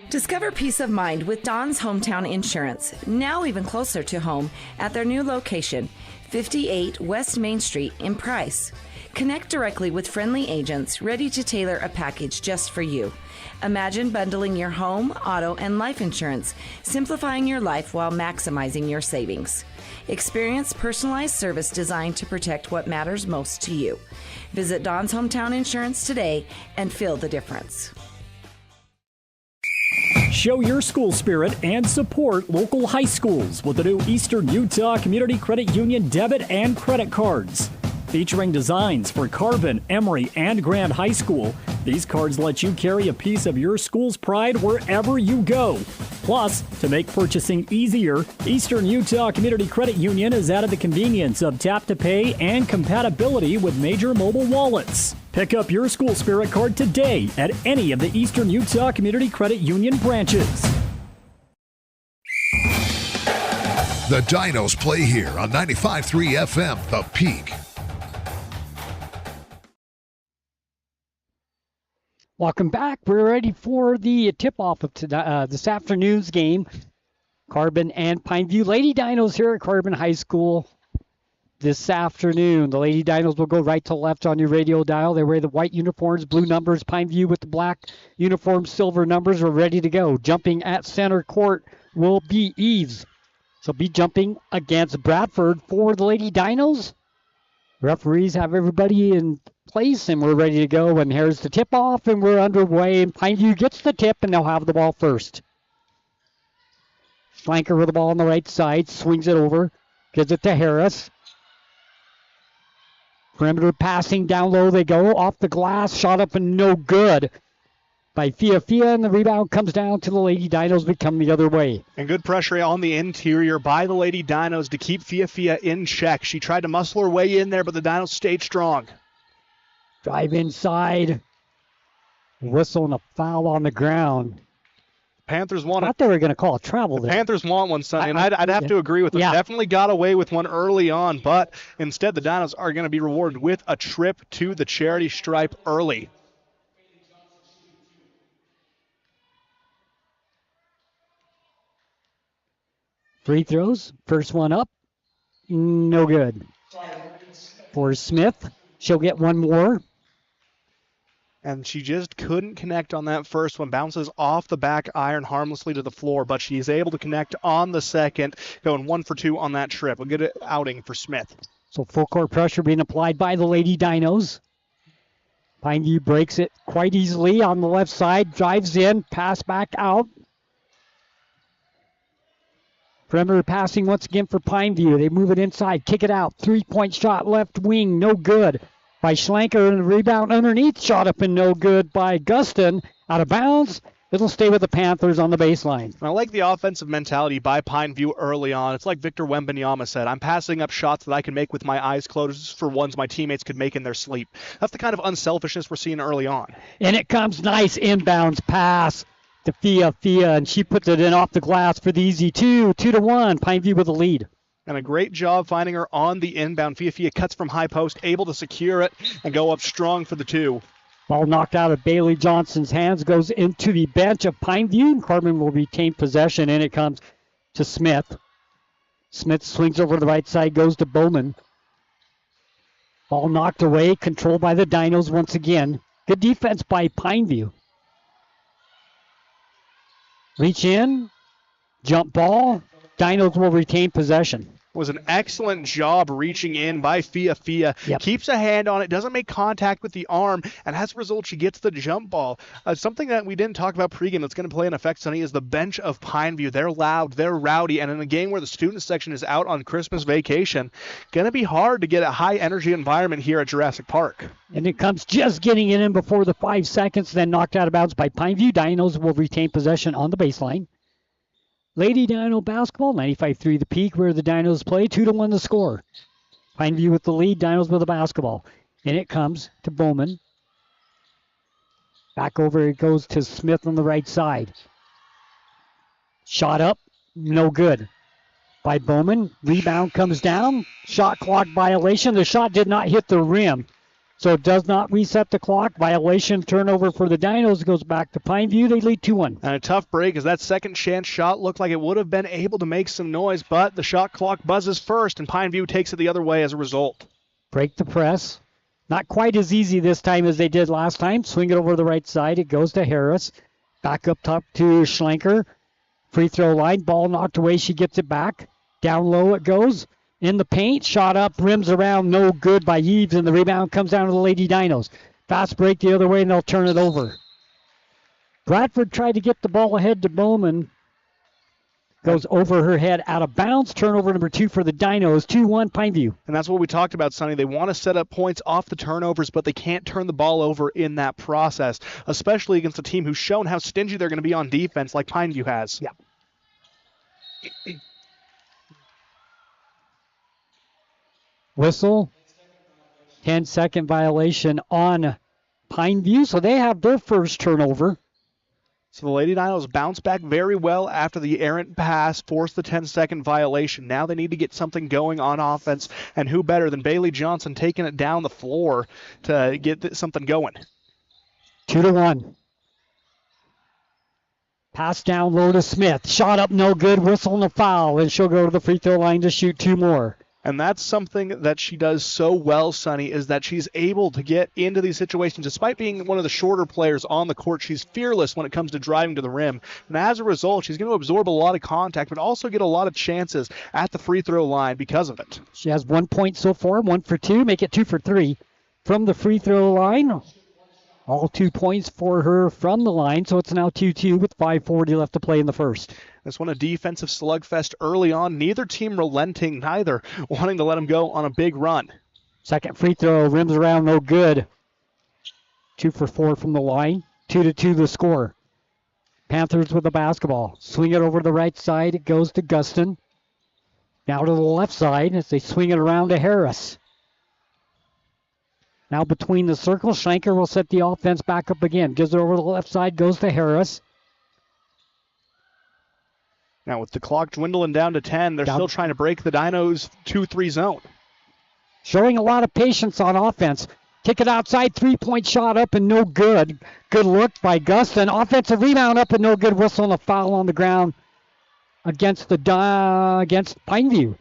Discover peace of mind with Don's Hometown Insurance, now even closer to home at their new location, 58 West Main Street in Price. Connect directly with friendly agents ready to tailor a package just for you. Imagine bundling your home, auto, and life insurance, simplifying your life while maximizing your savings. Experience personalized service designed to protect what matters most to you. Visit Don's Hometown Insurance today and feel the difference. Show your school spirit and support local high schools with the new Eastern Utah Community Credit Union debit and credit cards. Featuring designs for Carbon, Emory, and Grand High School, these cards let you carry a piece of your school's pride wherever you go. Plus, to make purchasing easier, Eastern Utah Community Credit Union has added the convenience of tap-to-pay and compatibility with major mobile wallets. Pick up your school spirit card today at any of the Eastern Utah Community Credit Union branches. The Dinos play here on 95.3 FM, The Peak. Welcome back. We're ready for the tip-off of this afternoon's game. Carbon and Pineview. Lady Dinos here at Carbon High School this afternoon. The Lady Dinos will go right to left on your radio dial. They wear the white uniforms, blue numbers. Pineview with the black uniforms, silver numbers. We're ready to go. Jumping at center court will be Eves. So be jumping against Bradford for the Lady Dinos. Referees have everybody in place, and we're ready to go. And here's the tip-off, and we're underway. And Pineview gets the tip, and they'll have the ball first. Flanker with the ball on the right side, swings it over, gives it to Harris. Perimeter passing, down low they go, off the glass, shot up and no good by Fia, and the rebound comes down to the Lady Dinos. We come the other way. And good pressure on the interior by the Lady Dinos to keep Fia in check. She tried to muscle her way in there, but the Dinos stayed strong. Drive inside. Whistle and a foul on the ground. Panthers want I thought they were going to call a travel there. Panthers want one, Sonny, and I'd have to agree with them. Yeah. Definitely got away with one early on, but instead the Dinos are going to be rewarded with a trip to the charity stripe early. Free throws. First one up. No good. For Smith, she'll get one more. And she just couldn't connect on that first one. Bounces off the back iron harmlessly to the floor, but she is able to connect on the second, going 1 for 2 on that trip. A good outing for Smith. So full court pressure being applied by the Lady Dinos. Pineview breaks it quite easily on the left side, drives in, pass back out. Perimeter passing once again for Pineview. They move it inside, kick it out. 3-point shot left wing, no good by Schlenker, and the rebound underneath, shot up and no good by Gustin. Out of bounds. It'll stay with the Panthers on the baseline. And I like the offensive mentality by Pineview early on. It's like Victor Wembanyama said, I'm passing up shots that I can make with my eyes closed for ones my teammates could make in their sleep. That's the kind of unselfishness we're seeing early on. And it comes nice inbounds pass to Fia, and she puts it in off the glass for the easy 2. 2-1, Pineview with the lead. And a great job finding her on the inbound. Fia cuts from high post, able to secure it and go up strong for the 2. Ball knocked out of Bailey Johnson's hands, goes into the bench of Pineview. Carbon will retain possession, and it comes to Smith. Smith swings over to the right side, goes to Bowman. Ball knocked away, controlled by the Dinos once again. Good defense by Pineview. Reach in, jump ball. Dinos will retain possession. Was an excellent job reaching in by Fia. Yep. Keeps a hand on it, doesn't make contact with the arm, and as a result, she gets the jump ball. Something that we didn't talk about pregame that's going to play an effect, Sonny, is the bench of Pineview. They're loud, they're rowdy, and in a game where the student section is out on Christmas vacation, going to be hard to get a high-energy environment here at Jurassic Park. And it comes just getting it in before the 5 seconds, then knocked out of bounds by Pineview. Dinos will retain possession on the baseline. Lady Dino basketball, 95-3 the Peak, where the Dinos play. 2-1 the score. Pineview with the lead, Dinos with the basketball. And it comes to Bowman. Back over it goes to Smith on the right side. Shot up, no good by Bowman. Rebound comes down. Shot clock violation. The shot did not hit the rim, so it does not reset the clock. Violation, turnover for the Dinos, goes back to Pineview. They lead 2-1. And a tough break as that second chance shot looked like it would have been able to make some noise, but the shot clock buzzes first, and Pineview takes it the other way as a result. Break the press. Not quite as easy this time as they did last time. Swing it over the right side. It goes to Harris. Back up top to Schlenker. Free throw line. Ball knocked away. She gets it back. Down low it goes. In the paint, shot up, rims around, no good by Eves, and the rebound comes down to the Lady Dinos. Fast break the other way, and they'll turn it over. Bradford tried to get the ball ahead to Bowman. Goes over her head, out of bounds. Turnover number 2 for the Dinos. 2-1 Pineview. And that's what we talked about, Sonny. They want to set up points off the turnovers, but they can't turn the ball over in that process, especially against a team who's shown how stingy they're going to be on defense like Pineview has. Yeah. Whistle. 10-second violation on Pineview, so they have their first turnover. So the Lady Dinos bounce back very well after the errant pass, forced the 10-second violation. Now they need to get something going on offense, and who better than Bailey Johnson taking it down the floor to get something going. 2-1. Pass down low to Smith. Shot up, no good. Whistle and a foul, and she'll go to the free throw line to shoot 2 more. And that's something that she does so well, Sonny, is that she's able to get into these situations. Despite being one of the shorter players on the court, she's fearless when it comes to driving to the rim. And as a result, she's going to absorb a lot of contact, but also get a lot of chances at the free throw line because of it. She has 1 point so far, 1 for 2, make it 2 for 3 from the free throw line. All 2 points for her from the line, so it's now 2-2 with 5:40 left to play in the first. This one a defensive slugfest early on. Neither team relenting, neither wanting to let them go on a big run. Second free throw, rims around, no good. 2 for 4 from the line. 2-2 the score. Panthers with the basketball. Swing it over to the right side. It goes to Gustin. Now to the left side as they swing it around to Harris. Now between the circles, Schlenker will set the offense back up again. Gives it over to the left side, goes to Harris. Now with the clock dwindling down to 10, they're still trying to break the Dinos' 2-3 zone. Showing a lot of patience on offense. Kick it outside, 3-point shot up and no good. Good look by Gustin. Offensive rebound up and no good. Whistle and a foul on the ground against Pineview.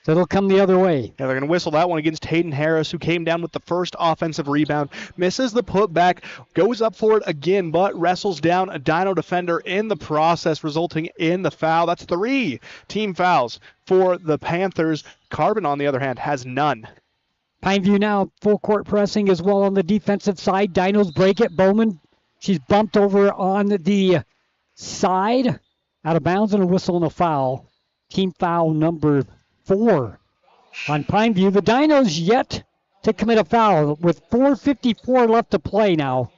So it'll come the other way. Yeah, they're going to whistle that one against Hayden Harris, who came down with the first offensive rebound, misses the putback, goes up for it again, but wrestles down a Dino defender in the process, resulting in the foul. That's 3 team fouls for the Panthers. Carbon, on the other hand, has none. Pineview now full court pressing as well on the defensive side. Dinos break it. Bowman, she's bumped over on the side. Out of bounds and a whistle and a foul. Team foul number 4 on Pineview. The Dinos yet to commit a foul. With 4:54 left to play now,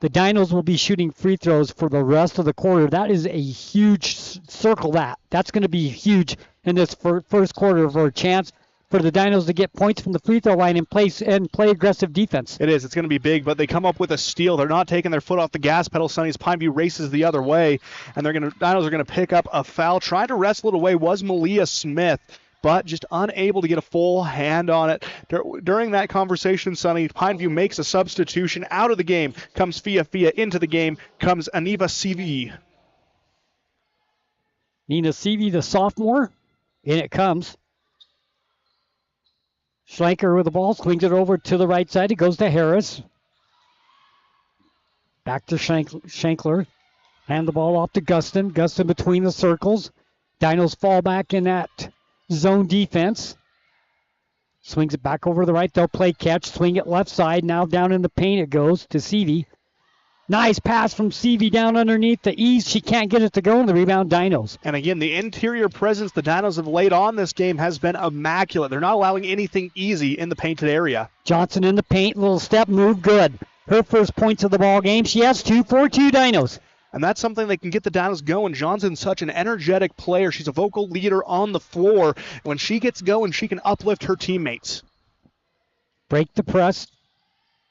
the Dinos will be shooting free throws for the rest of the quarter. That is a huge circle. That's going to be huge in this first quarter for a chance for the Dinos to get points from the free throw line and play aggressive defense. It is. It's going to be big, but they come up with a steal. They're not taking their foot off the gas pedal. Sonny's Pineview races the other way, and Dinos are going to pick up a foul. Trying to wrestle it away was Malia Smith, but just unable to get a full hand on it. During that conversation, Sonny, Pineview makes a substitution. Out of the game comes Fia. Into the game comes Aniva Sivi. Nina Sivi, the sophomore. In it comes. Schlenker with the ball, swings it over to the right side. It goes to Harris. Back to Shankler. Hand the ball off to Gustin. Gustin between the circles. Dinos fall back in that zone defense. Swings it back over the right. They'll play catch. Swing it left side. Now down in the paint it goes to Sivi. Nice pass from Sivi down underneath the ease. She can't get it to go, and the rebound Dinos. And again, the interior presence the Dinos have laid on this game has been immaculate. They're not allowing anything easy in the painted area. Johnson in the paint, little step move, good. Her first points of the ball game. She has 2 4-2 Dinos. And that's something that can get the Dinos going. Johnson's such an energetic player. She's a vocal leader on the floor. When she gets going, she can uplift her teammates. Break the press.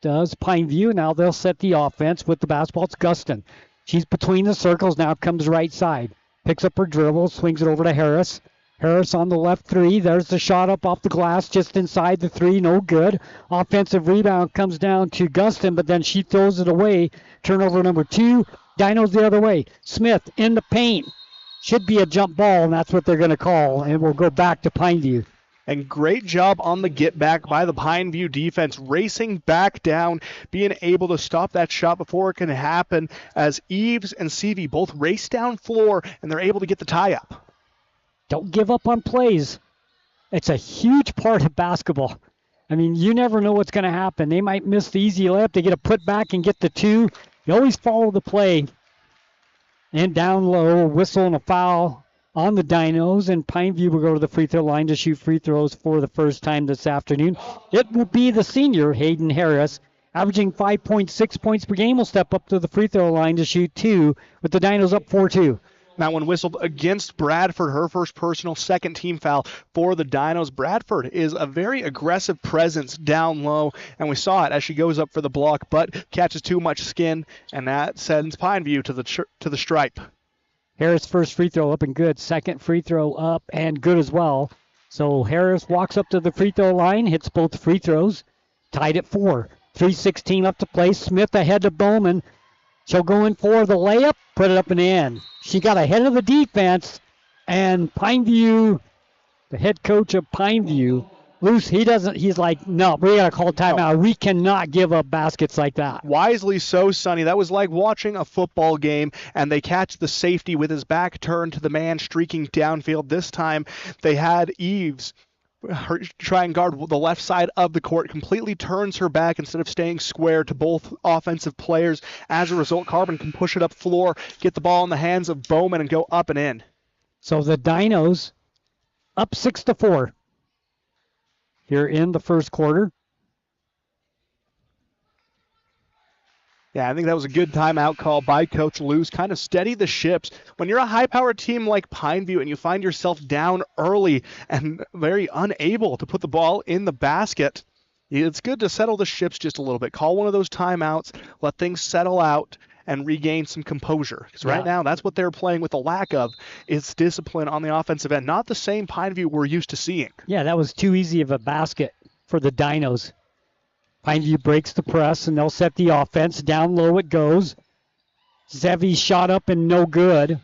Does Pineview. Now they'll set the offense with the basketball. It's Gustin. She's between the circles. Now comes right side. Picks up her dribble. Swings it over to Harris. Harris on the left 3. There's the shot up off the glass just inside the 3. No good. Offensive rebound comes down to Gustin, but then she throws it away. Turnover number 2. Dinos the other way. Smith in the paint. Should be a jump ball, and that's what they're going to call. And we'll go back to Pineview. And great job on the get back by the Pineview defense, racing back down, being able to stop that shot before it can happen as Eves and Sivi both race down floor, and they're able to get the tie up. Don't give up on plays. It's a huge part of basketball. I mean, you never know what's going to happen. They might miss the easy layup. They get a put back and get the 2. You always follow the play. And down low, a whistle and a foul on the Dinos, and Pineview will go to the free throw line to shoot free throws for the first time this afternoon. It will be the senior, Hayden Harris, averaging 5.6 points per game, will step up to the free throw line to shoot 2, with the Dinos up 4-2. That one whistled against Bradford, her first personal, second team foul for the Dinos. Bradford is a very aggressive presence down low, and we saw it as she goes up for the block, but catches too much skin, and that sends Pineview to the stripe. Harris first free throw up and good. Second free throw up and good as well. So Harris walks up to the free throw line, hits both free throws, tied at 4. 3:16 left to play. Smith ahead to Bowman. She'll go in for the layup, put it up and in. She got ahead of the defense, and Pineview, the head coach of Pineview, he's like, no, we got to call timeout. We cannot give up baskets like that. Wisely so, Sonny. That was like watching a football game, and they catch the safety with his back turned to the man streaking downfield. This time they had Eves try and guard the left side of the court, completely turns her back instead of staying square to both offensive players. As a result, Carbon can push it up floor, get the ball in the hands of Bowman, and go up and in. So the Dinos up 6-4. Here in the first quarter. Yeah, I think that was a good timeout call by Coach Luce. Kind of steady the ships. When you're a high-powered team like Pineview and you find yourself down early and very unable to put the ball in the basket, it's good to settle the ships just a little bit. Call one of those timeouts, let things settle out, and regain some composure. Because right now, that's what they're playing with a lack of, is discipline on the offensive end. Not the same Pineview we're used to seeing. Yeah, that was too easy of a basket for the Dinos. Pineview breaks the press, and they'll set the offense. Down low it goes. Zevi shot up and no good.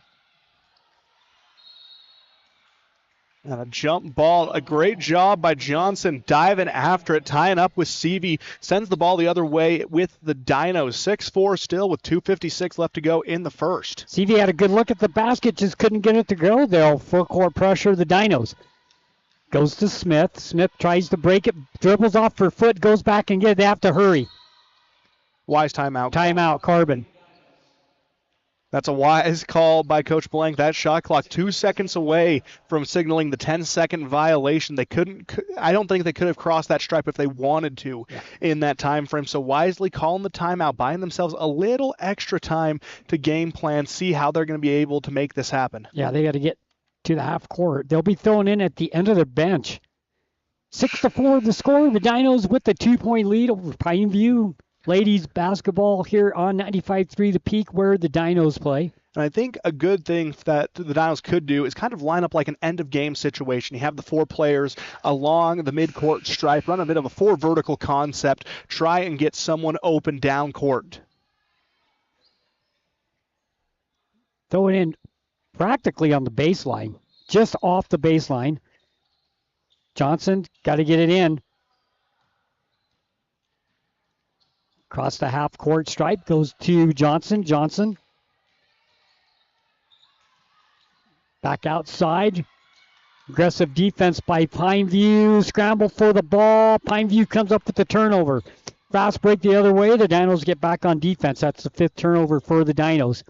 And a jump ball, a great job by Johnson diving after it, tying up with Seavey, sends the ball the other way with the Dinos. 6-4 still with 2:56 left to go in the first. Seavey had a good look at the basket, just couldn't get it to go. They'll full court pressure the Dinos. Goes to Smith. Smith tries to break it, dribbles off her foot, goes back and get it. They have to hurry. Wise timeout. Timeout, Carbon. That's a wise call by Coach Blank. That shot clock 2 seconds away from signaling the 10-second violation. I don't think they could have crossed that stripe if they wanted to in that time frame. So wisely calling the timeout, buying themselves a little extra time to game plan, see how they're going to be able to make this happen. Yeah, they got to get to the half court. They'll be thrown in at the end of the bench. 6-4 the score. The Dinos with the 2-point lead over Pineview. Ladies basketball here on 95.3 The Peak, where the Dinos play. And I think a good thing that the Dinos could do is kind of line up like an end-of-game situation. You have the 4 players along the mid-court stripe, run a bit of a 4 vertical concept, try and get someone open down court. Throw it in practically on the baseline, just off the baseline. Johnson got to get it in. Across the half-court stripe, goes to Johnson. Johnson. Back outside. Aggressive defense by Pineview. Scramble for the ball. Pineview comes up with the turnover. Fast break the other way. The Dinos get back on defense. That's the 5th turnover for the Dinos.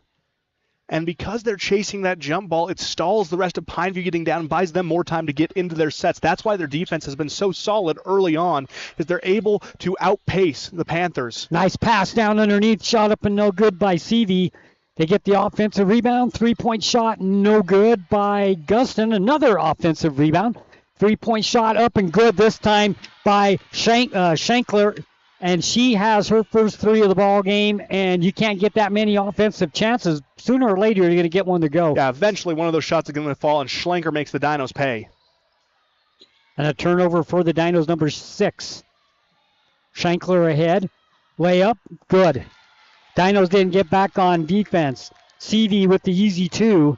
And because they're chasing that jump ball, it stalls the rest of Pineview getting down and buys them more time to get into their sets. That's why their defense has been so solid early on, is they're able to outpace the Panthers. Nice pass down underneath, shot up and no good by Seavey. They get the offensive rebound, 3-point shot, no good by Guston. Another offensive rebound, 3-point shot up and good this time by Shankler. And she has her first 3 of the ball game, and you can't get that many offensive chances. Sooner or later, you're going to get one to go. Yeah, eventually one of those shots is going to fall, and Schlenker makes the Dinos pay. And a turnover for the Dinos, number 6. Shankler ahead. Layup, good. Dinos didn't get back on defense. Seavey with the easy 2.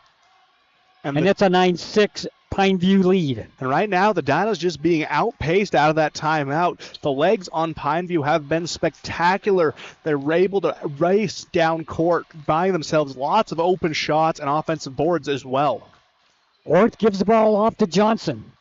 And it's a 9-6 Pineview lead. And right now, the Dinos just being outpaced out of that timeout. The legs on Pineview have been spectacular. They're able to race down court, buying themselves lots of open shots and offensive boards as well. Orth gives the ball off to Johnson.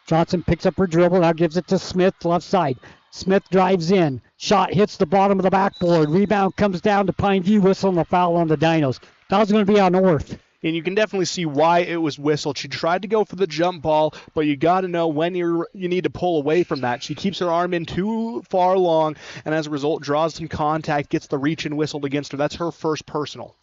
Johnson picks up her dribble, now gives it to Smith, left side. Smith drives in. Shot hits the bottom of the backboard. Rebound comes down to Pineview, whistling the foul on the Dinos. Foul's going to be on Orth. And you can definitely see why it was whistled. She tried to go for the jump ball, but you got to know when you need to pull away from that. She keeps her arm in too far long, and as a result, draws some contact, gets the reach and whistled against her. That's her first personal.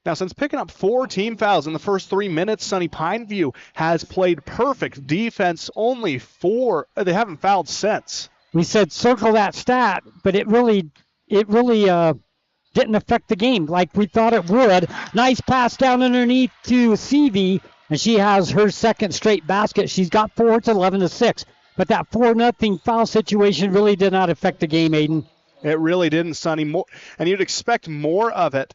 Now, since picking up 4 team fouls in the first 3 minutes, Sunny Pineview has played perfect defense. Only 4. They haven't fouled since. We said circle that stat, but it really didn't affect the game like we thought it would. Nice pass down underneath to Seavey, and she has her second straight basket. She's got 4. It's 11-6. But that 4-0 foul situation really did not affect the game, Aiden. It really didn't, Sonny. And you'd expect more of it.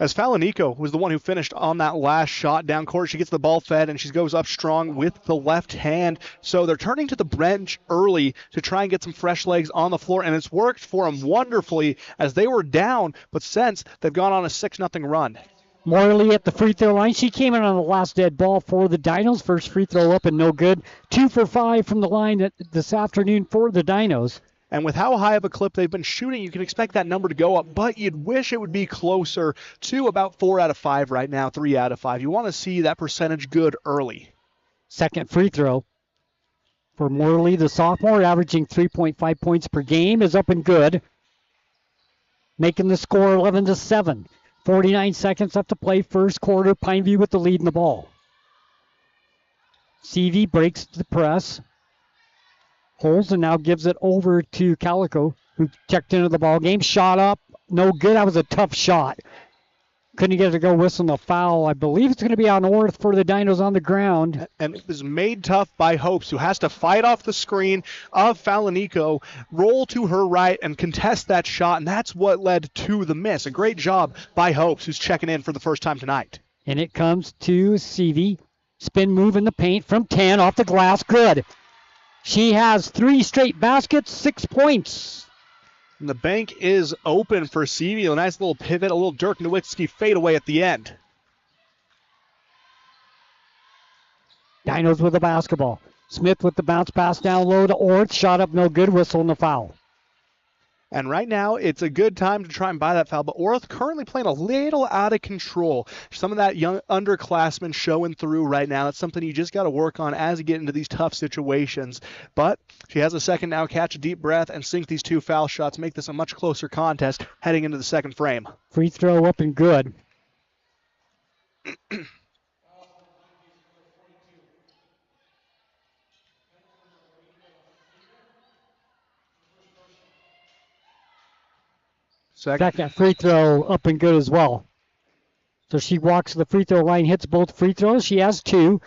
As Falanico was the one who finished on that last shot down court, she gets the ball fed and she goes up strong with the left hand. So they're turning to the bench early to try and get some fresh legs on the floor, and it's worked for them wonderfully as they were down, but since they've gone on a 6-0 run. Morley at the free throw line. She came in on the last dead ball for the Dinos. First free throw up and no good. 2 for 5 from the line this afternoon for the Dinos. And with how high of a clip they've been shooting, you can expect that number to go up, but you'd wish it would be closer to about 4 out of 5 right now, 3 out of 5. You want to see that percentage good early. Second free throw for Morley, the sophomore, averaging 3.5 points per game, is up and good. Making the score 11-7. 49 seconds left to play, first quarter. Pineview with the lead in the ball. Seavey breaks the press. Holds and now gives it over to Calico, who checked into the ball game. Shot up, no good. That was a tough shot. Couldn't get it to go, whistling the foul. I believe it's going to be on Orth for the Dinos on the ground. And it was made tough by Hopes, who has to fight off the screen of Falanico, roll to her right, and contest that shot, and that's what led to the miss. A great job by Hopes, who's checking in for the first time tonight. And it comes to Seavey. Spin move in the paint from 10 off the glass. Good. She has 3 straight baskets, 6 points. And the bank is open for Seavey. A nice little pivot, a little Dirk Nowitzki fadeaway at the end. Dinos with the basketball. Smith with the bounce pass down low to Orth. Shot up no good. Whistle and the foul. And right now, it's a good time to try and buy that foul. But Orth currently playing a little out of control. Some of that young underclassmen showing through right now. That's something you just got to work on as you get into these tough situations. But she has a second now. Catch a deep breath and sink these 2 foul shots. Make this a much closer contest heading into the second frame. Free throw up and good. Second free throw up and good as well. So she walks to the free throw line, hits both free throws. She has 2.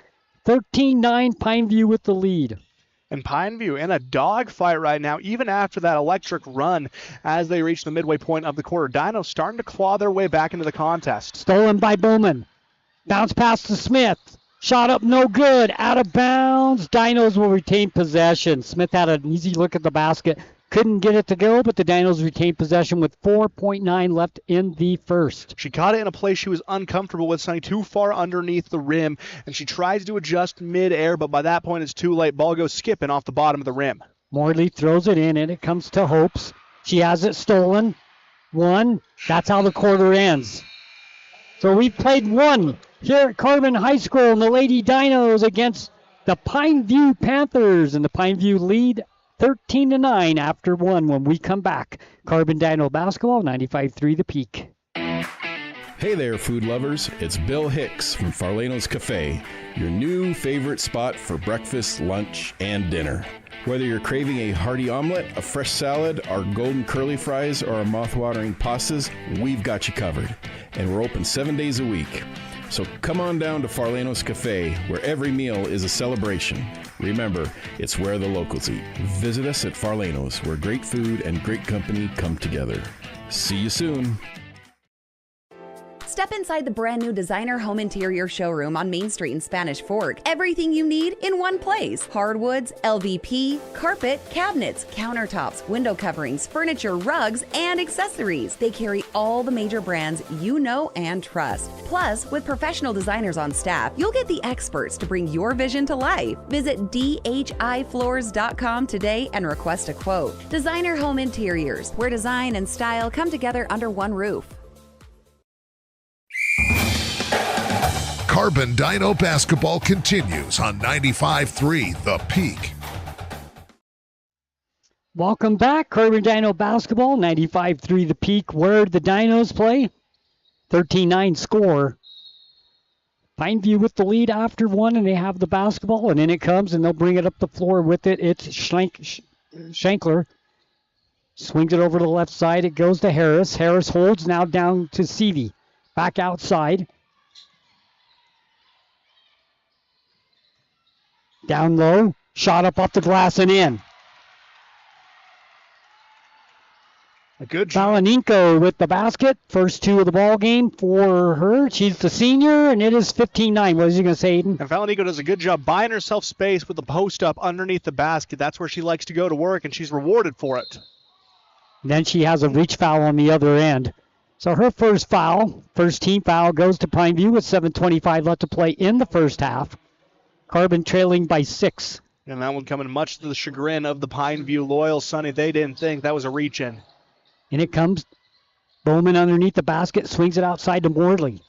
13-9, Pineview with the lead. And Pineview in a dogfight right now, even after that electric run as they reach the midway point of the quarter. Dinos starting to claw their way back into the contest. Stolen by Bowman. Bounce pass to Smith. Shot up no good. Out of bounds. Dinos will retain possession. Smith had an easy look at the basket. Couldn't get it to go, but the Dinos retained possession with 4.9 left in the first. She caught it in a place she was uncomfortable with, Sonny, too far underneath the rim, and she tries to adjust mid-air, but by that point it's too late. Ball goes skipping off the bottom of the rim. Morley throws it in, and it comes to Hopes. She has it stolen. 1. That's how the quarter ends. So we've played 1 here at Carbon High School, and the Lady Dinos against the Pineview Panthers, and the Pineview lead 13-9 after 1 when we come back. Carbon Dino Basketball, 95.3 The Peak. Hey there, food lovers. It's Bill Hicks from Farlano's Cafe, your new favorite spot for breakfast, lunch, and dinner. Whether you're craving a hearty omelet, a fresh salad, our golden curly fries, or our mouth-watering pastas, we've got you covered. And we're open 7 days a week. So come on down to Farlano's Cafe, where every meal is a celebration. Remember, it's where the locals eat. Visit us at Farlano's, where great food and great company come together. See you soon. Step inside the brand new designer home interior showroom on Main Street in Spanish Fork. Everything you need in one place. Hardwoods, LVP, carpet, cabinets, countertops, window coverings, furniture, rugs, and accessories. They carry all the major brands you know and trust. Plus, with professional designers on staff, you'll get the experts to bring your vision to life. Visit dhifloors.com today and request a quote. Designer Home Interiors, where design and style come together under one roof. Carbon Dino Basketball continues on 95.3 The Peak. Welcome back. Carbon Dino Basketball, 95.3 The Peak. Where the Dinos play? 13-9 score. Pineview with the lead after 1, and they have the basketball, and in it comes, and they'll bring it up the floor with it. It's Shankler. Swings it over to the left side. It goes to Harris. Harris holds now down to Seavey. Back outside. Down low, shot up off the glass and in. A good job. Balaninko with the basket. First 2 of the ball game for her. She's the senior, and it is 15-9. What was you going to say, Aiden? And Balaninko does a good job buying herself space with the post up underneath the basket. That's where she likes to go to work, and she's rewarded for it. And then she has a reach foul on the other end. So her first foul, first team foul, goes to Pineview with 7:25 left to play in the first half. Carbon trailing by 6. And that one coming much to the chagrin of the Pineview loyal, Sonny. They didn't think that was a reach-in. And it comes. Bowman underneath the basket, swings it outside to Morley.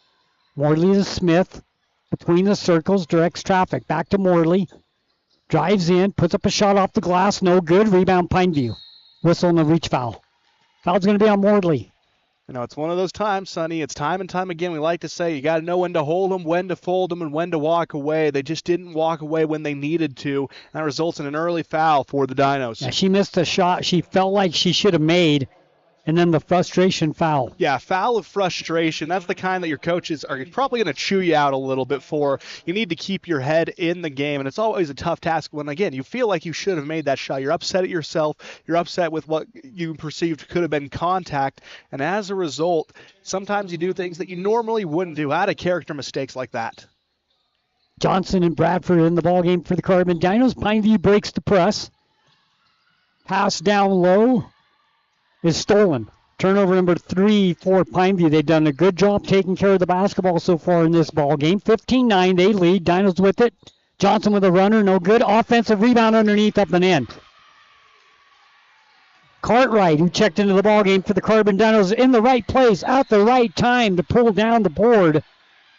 Morley to Smith. Between the circles, directs traffic. Back to Morley. Drives in, puts up a shot off the glass. No good. Rebound Pineview. Whistle and a reach foul. Foul's going to be on Morley. You know, it's one of those times, Sonny. It's time and time again. We like to say you got to know when to hold them, when to fold them, and when to walk away. They just didn't walk away when they needed to. And that results in an early foul for the Dinos. Yeah, she missed a shot she felt like she should have made. And then the frustration foul. Yeah, foul of frustration. That's the kind that your coaches are probably going to chew you out a little bit for. You need to keep your head in the game, and it's always a tough task when, again, you feel like you should have made that shot. You're upset at yourself. You're upset with what you perceived could have been contact, and as a result, sometimes you do things that you normally wouldn't do. Out of character mistakes like that. Johnson and Bradford in the ballgame for the Carbon Dinos. Pineview breaks the press. Pass down low is stolen. Turnover number 3 for Pineview. They've done a good job taking care of the basketball so far in this ball game. 15-9, they lead. Dinos with it. Johnson with a runner, no good. Offensive rebound underneath, up and in. Cartwright, who checked into the ball game for the Carbon Dinos, in the right place at the right time to pull down the board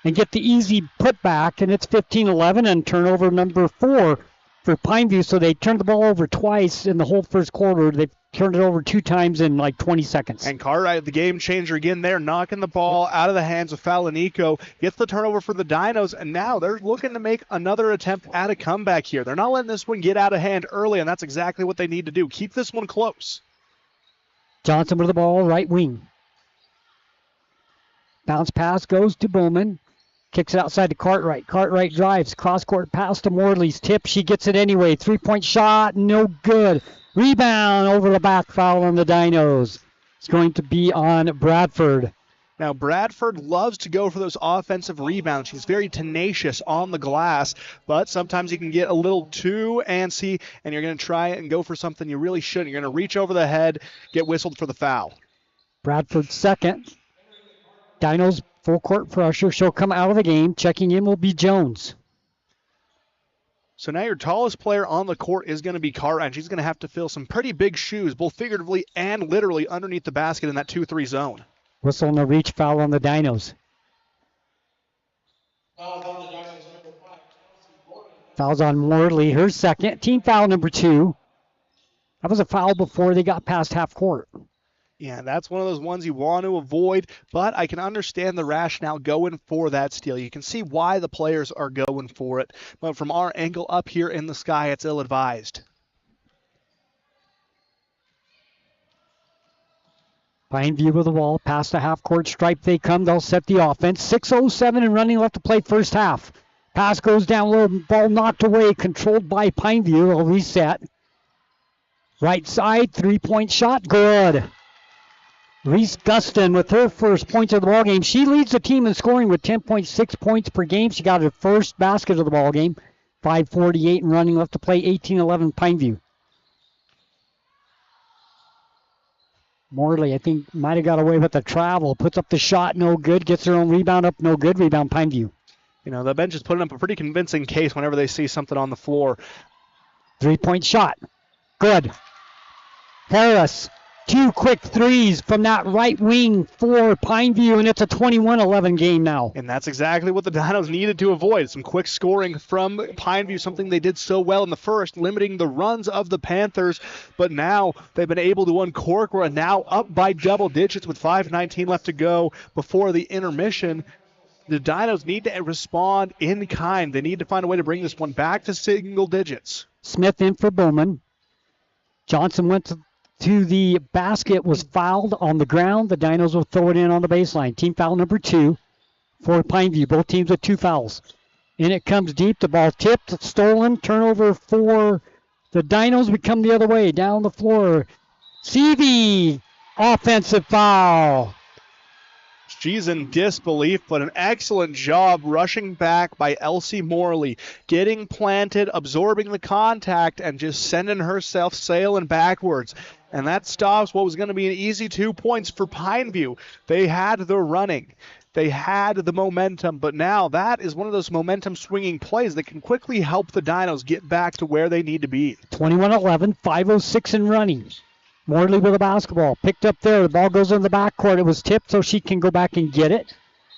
and get the easy putback, and it's 15-11 and turnover number 4 for Pineview. So they turned the ball over twice in the whole first quarter. They've turned it over 2 times in like 20 seconds. And Cartwright, the game changer again there, knocking the ball out of the hands of Falanico, gets the turnover for the Dinos, and now they're looking to make another attempt at a comeback here. They're not letting this one get out of hand early, and that's exactly what they need to do. Keep this one close. Johnson with the ball, right wing. Bounce pass goes to Bowman. Kicks it outside to Cartwright. Cartwright drives. Cross-court pass to Morley's tip. She gets it anyway. 3-point shot, no good. Rebound over the back, foul on the Dinos. It's going to be on Bradford. Now, Bradford loves to go for those offensive rebounds. She's very tenacious on the glass, but sometimes you can get a little too antsy, and you're going to try and go for something you really shouldn't. You're going to reach over the head, get whistled for the foul. Bradford second. Dinos full court pressure. She'll come out of the game. Checking in will be Jones. So now your tallest player on the court is going to be Cartwright, and she's going to have to fill some pretty big shoes, both figuratively and literally, underneath the basket in that 2-3 zone. Whistle and a reach, foul on the Dinos. Fouls on Morley, her second. Team foul number 2. That was a foul before they got past half court. Yeah, that's one of those ones you want to avoid, but I can understand the rationale going for that steal. You can see why the players are going for it, but from our angle up here in the sky, it's ill-advised. Pineview with the ball, past the half-court stripe they come. They'll set the offense. 6:07 and running left to play first half. Pass goes down low, ball knocked away, controlled by Pineview. They'll reset. Right side, 3-point shot, good. Reese Gustin with her first points of the ballgame. She leads the team in scoring with 10.6 points per game. She got her first basket of the ballgame. 5:48 and running left to play, 18-11 Pineview. Morley, I think, might have got away with the travel. Puts up the shot, no good. Gets her own rebound up, no good. Rebound Pineview. You know, the bench is putting up a pretty convincing case whenever they see something on the floor. 3-point shot. Good. Harris. 2 quick threes from that right wing for Pineview, and it's a 21-11 game now. And that's exactly what the Dinos needed to avoid. Some quick scoring from Pineview, something they did so well in the first, limiting the runs of the Panthers. But now they've been able to uncork. We're now up by double digits with 5:19 left to go before the intermission. The Dinos need to respond in kind. They need to find a way to bring this one back to single digits. Smith in for Bowman. Johnson went to the basket, was fouled on the ground. The Dinos will throw it in on the baseline. Team foul number 2 for Pineview. Both teams with 2 fouls. In it comes deep. The ball tipped. It's stolen. Turnover for the Dinos. We come the other way. Down the floor. Seavey. Offensive foul. She's in disbelief, but an excellent job rushing back by Elsie Morley, getting planted, absorbing the contact, and just sending herself sailing backwards. And that stops what was going to be an easy 2 points for Pineview. They had the running. They had the momentum, but now that is one of those momentum swinging plays that can quickly help the Dinos get back to where they need to be. 21-11, 5:06 and running. Morley with the basketball. Picked up there. The ball goes in the backcourt. It was tipped so she can go back and get it.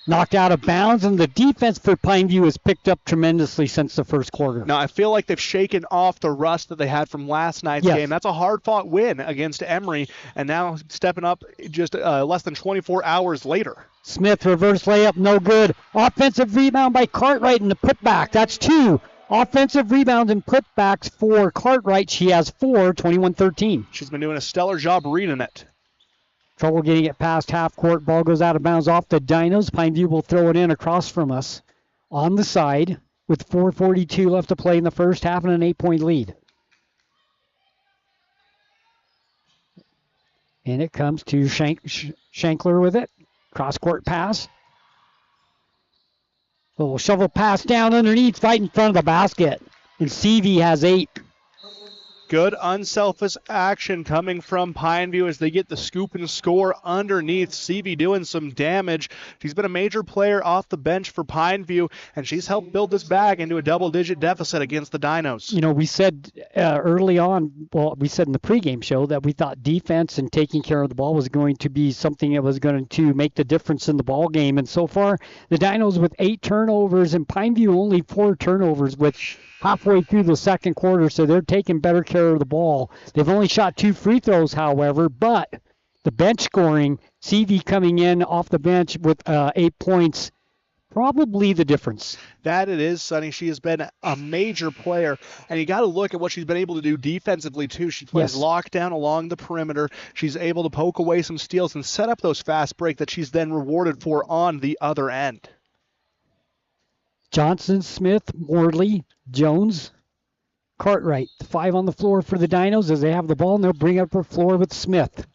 Knocked out of bounds, and the defense for Pineview has picked up tremendously since the first quarter. Now, I feel like they've shaken off the rust that they had from last night's game. That's a hard-fought win against Emory, and now stepping up just less than 24 hours later. Smith, reverse layup, no good. Offensive rebound by Cartwright and the putback. That's 2. Offensive rebounds and putbacks for Cartwright. She has 4, 21-13. She's been doing a stellar job reading it. Trouble getting it past half court. Ball goes out of bounds off the Dinos. Pineview will throw it in across from us on the side with 4:42 left to play in the first half and an 8-point lead. And it comes to Shankler with it. Cross-court pass. Little shovel pass down underneath, right in front of the basket. And CV has 8. Good unselfish action coming from Pineview as they get the scoop and score underneath. CV doing some damage. She's been a major player off the bench for Pineview, and she's helped build this bag into a double-digit deficit against the Dinos. You know, we said early on, we said in the pregame show that we thought defense and taking care of the ball was going to be something that was going to make the difference in the ball game. And so far, the Dinos with 8 turnovers and Pineview only 4 turnovers with halfway through the second quarter, so they're taking better care of the ball. They've only shot 2 free throws, however, but the bench scoring, CV coming in off the bench with 8 points, probably the difference. That it is, Sonny. She has been a major player, and you got to look at what she's been able to do defensively, too. She plays lockdown along the perimeter. She's able to poke away some steals and set up those fast break that she's then rewarded for on the other end. Johnson, Smith, Morley, Jones, Cartwright. 5 on the floor for the Dinos as they have the ball, and they'll bring up the floor with Smith.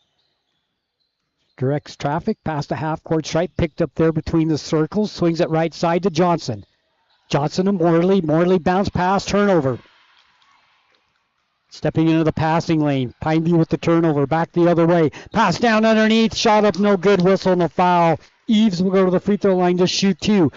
Directs traffic past the half-court stripe, picked up there between the circles, swings it right side to Johnson. Johnson to Morley. Morley bounce pass, turnover. Stepping into the passing lane. Pineview with the turnover, back the other way. Pass down underneath, shot up, no good, whistle and a foul. Eves will go to the free throw line to shoot 2.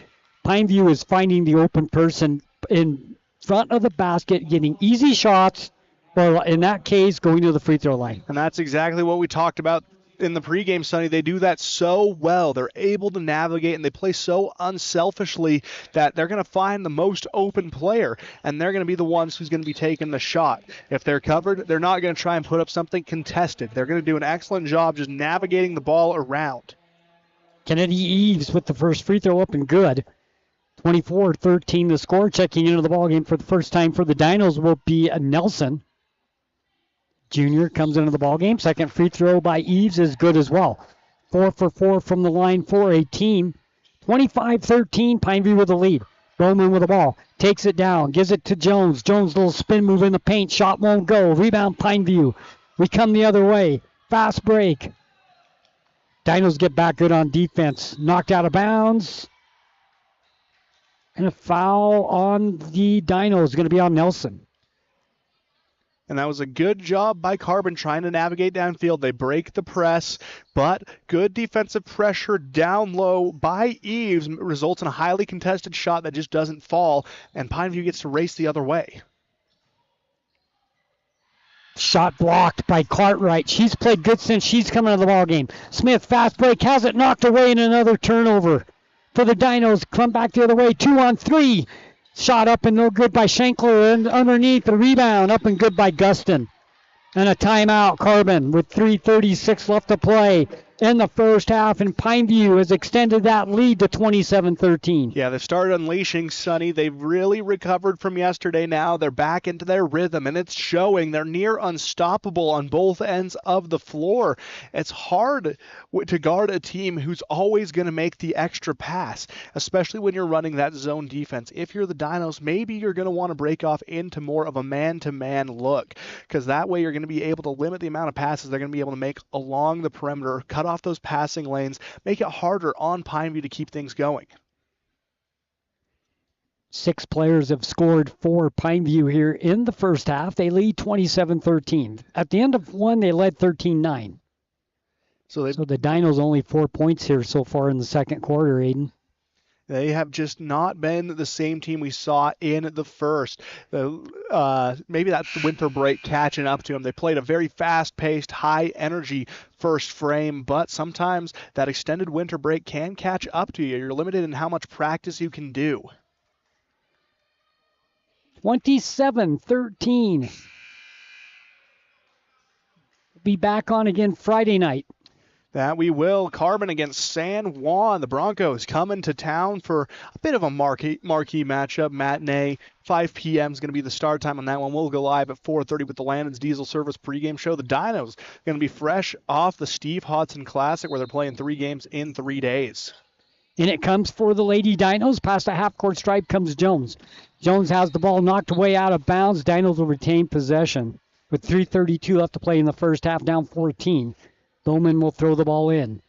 Pineview is finding the open person in front of the basket, getting easy shots, or in that case, going to the free throw line. And that's exactly what we talked about in the pregame, Sonny. They do that so well. They're able to navigate, and they play so unselfishly that they're going to find the most open player, and they're going to be the ones who's going to be taking the shot. If they're covered, they're not going to try and put up something contested. They're going to do an excellent job just navigating the ball around. Kennedy Eves with the first free throw up and good. 24-13 the score. Checking into the ballgame for the first time for the Dinos will be Nelson. Junior comes into the ballgame. Second free throw by Eves is good as well. 4 for 4 from the line for a team. 25-13, Pineview with the lead. Bowman with the ball. Takes it down. Gives it to Jones. Jones, little spin move in the paint. Shot won't go. Rebound Pineview. We come the other way. Fast break. Dinos get back good on defense. Knocked out of bounds. And a foul on the Dinos. Going to be on Nelson. And that was a good job by Carbon trying to navigate downfield. They break the press, but good defensive pressure down low by Eves results in a highly contested shot that just doesn't fall, and Pineview gets to race the other way. Shot blocked by Cartwright. She's played good since she's come into the ballgame. Smith, fast break, has it knocked away in another turnover. For the Dinos, come back the other way. 2-on-3. Shot up and no good by Shankler. And underneath the rebound, up and good by Gustin. And a timeout, Carbon, with 3:36 left to play in the first half, and Pineview has extended that lead to 27-13. Yeah, they've started unleashing, Sonny. They've really recovered from yesterday now. They're back into their rhythm, and it's showing. They're near unstoppable on both ends of the floor. It's hard to guard a team who's always going to make the extra pass, especially when you're running that zone defense. If you're the Dinos, maybe you're going to want to break off into more of a man-to-man look, because that way you're going to be able to limit the amount of passes they're going to be able to make along the perimeter, cut off those passing lanes, make it harder on Pineview to keep things going. 6 players have scored for Pineview here in the first half. They lead 27-13. At the end of one, they led 13-9. So the Dinos only 4 points here so far in the second quarter, Aiden. They have just not been the same team we saw in the first. Maybe that's the winter break catching up to them. They played a very fast-paced, high-energy first frame, but sometimes that extended winter break can catch up to you. You're limited in how much practice you can do. 27-13. Be back on again Friday night. That we will. Carbon against San Juan. The Broncos coming to town for a bit of a marquee matchup. Matinee, 5 p.m. is going to be the start time on that one. We'll go live at 4:30 with the Landon's Diesel Service pregame show. The Dinos going to be fresh off the Steve Hodson Classic where they're playing 3 games in 3 days. In it comes for the Lady Dinos. Past the half-court stripe comes Jones. Jones has the ball knocked away out of bounds. Dinos will retain possession with 3:32 left to play in the first half, down 14. Bowman will throw the ball in.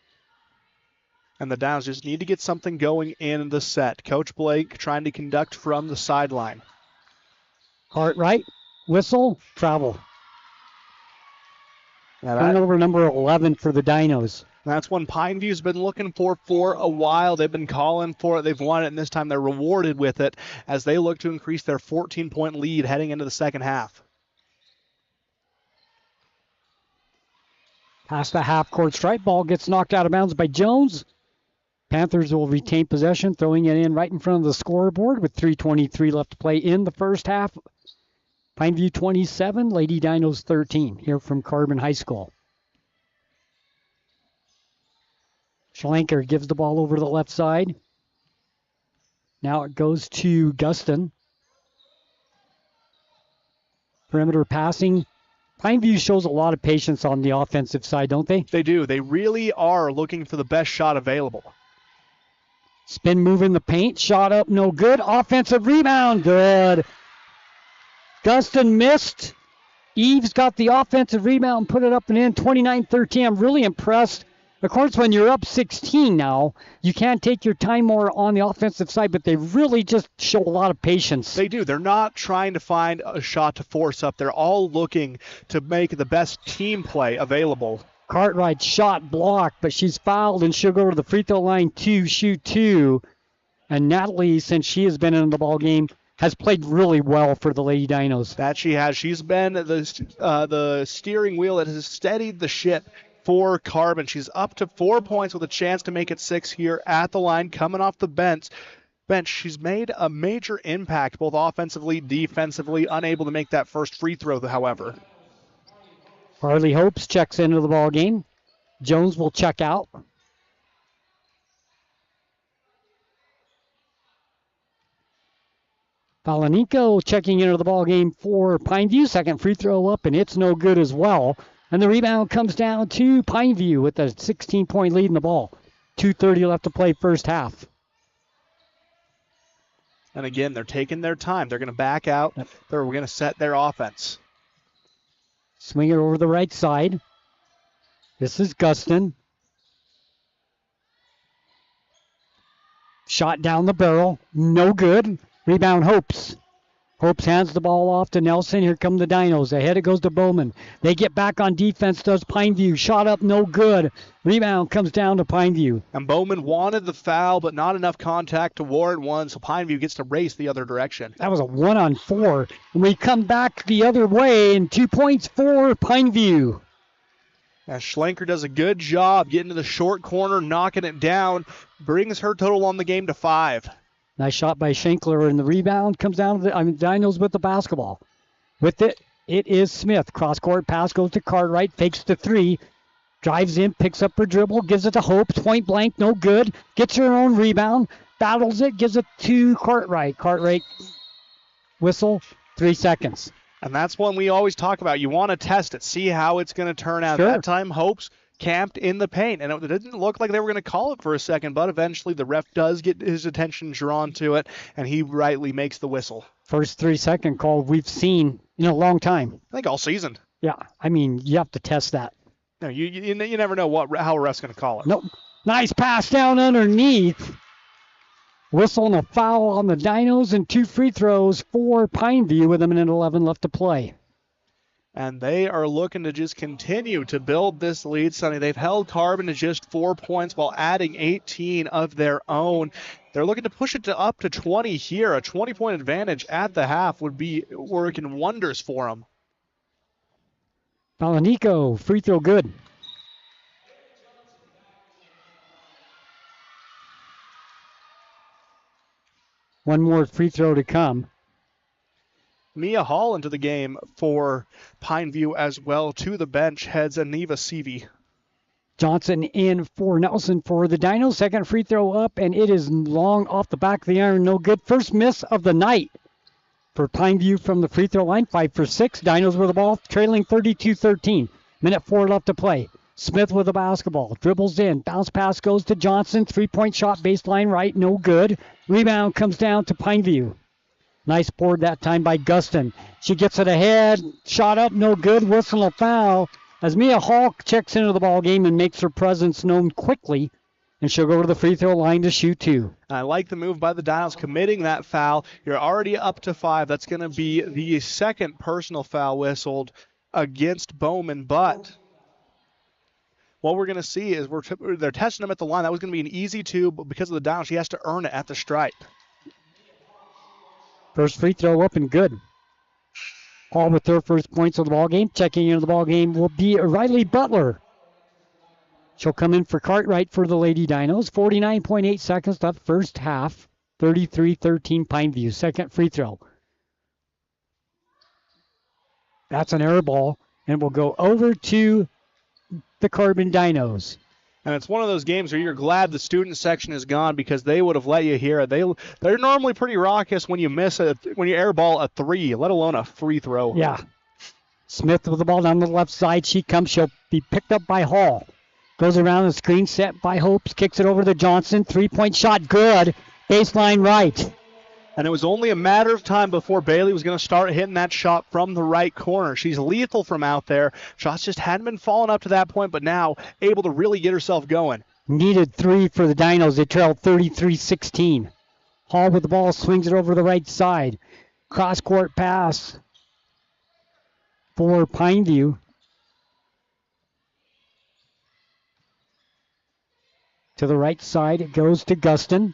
And the Dinos just need to get something going in the set. Coach Blake trying to conduct from the sideline. Cartwright, whistle, travel. Turnover number 11 for the Dinos. That's one Pineview's been looking for a while. They've been calling for it. They've won it, and this time they're rewarded with it as they look to increase their 14-point lead heading into the second half. Past the half-court stripe, ball gets knocked out of bounds by Jones. Panthers will retain possession, throwing it in right in front of the scoreboard with 3:23 left to play in the first half. Pineview 27, Lady Dinos 13, here from Carbon High School. Schlenker gives the ball over to the left side. Now it goes to Guston. Perimeter passing. Pineview shows a lot of patience on the offensive side, don't they? They do. They really are looking for the best shot available. Spin move in the paint. Shot up, no good. Offensive rebound, good. Guston missed. Eves got the offensive rebound and put it up and in. 29-13. I'm really impressed. Of course, when you're up 16 now, you can't take your time more on the offensive side, but they really just show a lot of patience. They do. They're not trying to find a shot to force up. They're all looking to make the best team play available. Cartwright shot blocked, but she's fouled, and she'll go to the free throw line to shoot 2. And Natalie, since she has been in the ball game, has played really well for the Lady Dinos. That she has. She's been the steering wheel that has steadied the ship for Carbon. She's up to 4 points with a chance to make it 6 here at the line, coming off the bench. She's made a major impact, both offensively, defensively, unable to make that first free throw, however. Harley Hopes checks into the ball game. Jones will check out. Palanico checking into the ball game for Pineview. Second free throw up, and it's no good as well. And the rebound comes down to Pineview with a 16-point lead in the ball. 2:30 left to play first half. And again, they're taking their time. They're going to back out. They're going to set their offense. Swing it over the right side. This is Guston. Shot down the barrel. No good. Rebound Hopes. Hopes hands the ball off to Nelson. Here come the Dinos. Ahead it goes to Bowman. They get back on defense, does Pineview. Shot up, no good. Rebound comes down to Pineview. And Bowman wanted the foul, but not enough contact to warrant one, so Pineview gets to race the other direction. That was a 1-on-4. And we come back the other way, and 2 points for Pineview. As Schlenker does a good job getting to the short corner, knocking it down, brings her total on the game to 5. Nice shot by Schenkler, and the rebound comes down to the Dinos with the basketball. With it, it is Smith. Cross-court pass goes to Cartwright, fakes the 3, drives in, picks up her dribble, gives it to Hope, point blank, no good. Gets her own rebound, battles it, gives it to Cartwright. Cartwright, whistle, 3 seconds. And that's one we always talk about. You want to test it, see how it's going to turn out. Sure. That time, Hope's camped in the paint, and it didn't look like they were going to call it for a second, but eventually the ref does get his attention drawn to it, and he rightly makes the whistle. First 3-second call we've seen in a long time. I think all season. Yeah, I mean, you have to test that. No, you never know how a ref's going to call it. Nope. Nice pass down underneath. Whistle and a foul on the Dinos, and 2 free throws for Pineview with a minute 11 left to play. And they are looking to just continue to build this lead, Sonny. They've held Carbon to just 4 points while adding 18 of their own. They're looking to push it up to 20 here. A 20-point advantage at the half would be working wonders for them. Palanico, free throw good. One more free throw to come. Mia Hall into the game for Pineview as well. To the bench heads Aniva Seavey. Johnson in for Nelson for the Dinos. Second free throw up, and it is long off the back of the iron. No good. First miss of the night for Pineview from the free throw line. 5 for 6. Dinos with the ball, trailing 32-13. Minute 4 left to play. Smith with the basketball. Dribbles in. Bounce pass goes to Johnson. Three-point shot, baseline right. No good. Rebound comes down to Pineview. Nice board that time by Gustin. She gets it ahead. Shot up, no good. Whistle a foul as Mia Hall checks into the ball game and makes her presence known quickly. And she'll go to the free throw line to shoot 2. I like the move by the Dinos committing that foul. You're already up to 5. That's going to be the second personal foul whistled against Bowman. But what we're going to see is they're testing him at the line. That was going to be an easy 2, but because of the Dinos, he has to earn it at the stripe. First free throw up and good. Hall with her first points of the ball game. Checking into the ball game will be Riley Butler. She'll come in for Cartwright for the Lady Dinos. 49.8 seconds left first half. 33-13 Pineview. Second free throw. That's an air ball, and will go over to the Carbon Dinos. And it's one of those games where you're glad the student section is gone because they would have let you hear it. They're normally pretty raucous when you airball a 3, let alone a free throw. Yeah. Smith with the ball down the left side. She comes. She'll be picked up by Hall. Goes around the screen set by Hopes. Kicks it over to Johnson. Three-point shot good. Baseline right. And it was only a matter of time before Bailey was going to start hitting that shot from the right corner. She's lethal from out there. Shots just hadn't been falling up to that point, but now able to really get herself going. Needed 3 for the Dinos. They trailed 33-16. Hall with the ball, swings it over the right side. Cross-court pass for Pineview. To the right side, it goes to Gustin.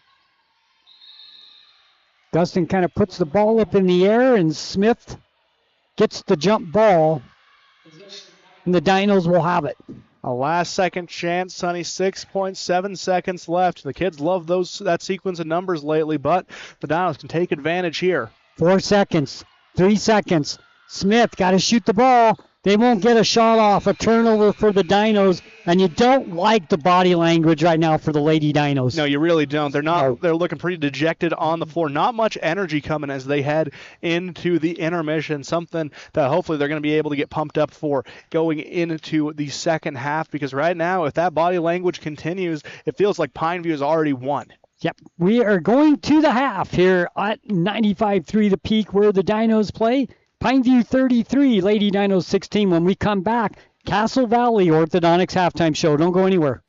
Gustin kind of puts the ball up in the air, and Smith gets the jump ball, and the Dinos will have it. A last-second chance, Sonny. 6.7 seconds left. The kids love that sequence of numbers lately, but the Dinos can take advantage here. 4 seconds, 3 seconds. Smith got to shoot the ball. They won't get a shot off. A turnover for the Dinos, and you don't like the body language right now for the Lady Dinos. No, you really don't. They're looking pretty dejected on the floor. Not much energy coming as they head into the intermission, something that hopefully they're going to be able to get pumped up for going into the second half, because right now, if that body language continues, it feels like Pineview has already won. Yep, we are going to the half here at 95-3 The Peak, where the Dinos play. Pineview 33, Lady Dinos 16. When we come back, Castle Valley Orthodontics halftime show. Don't go anywhere.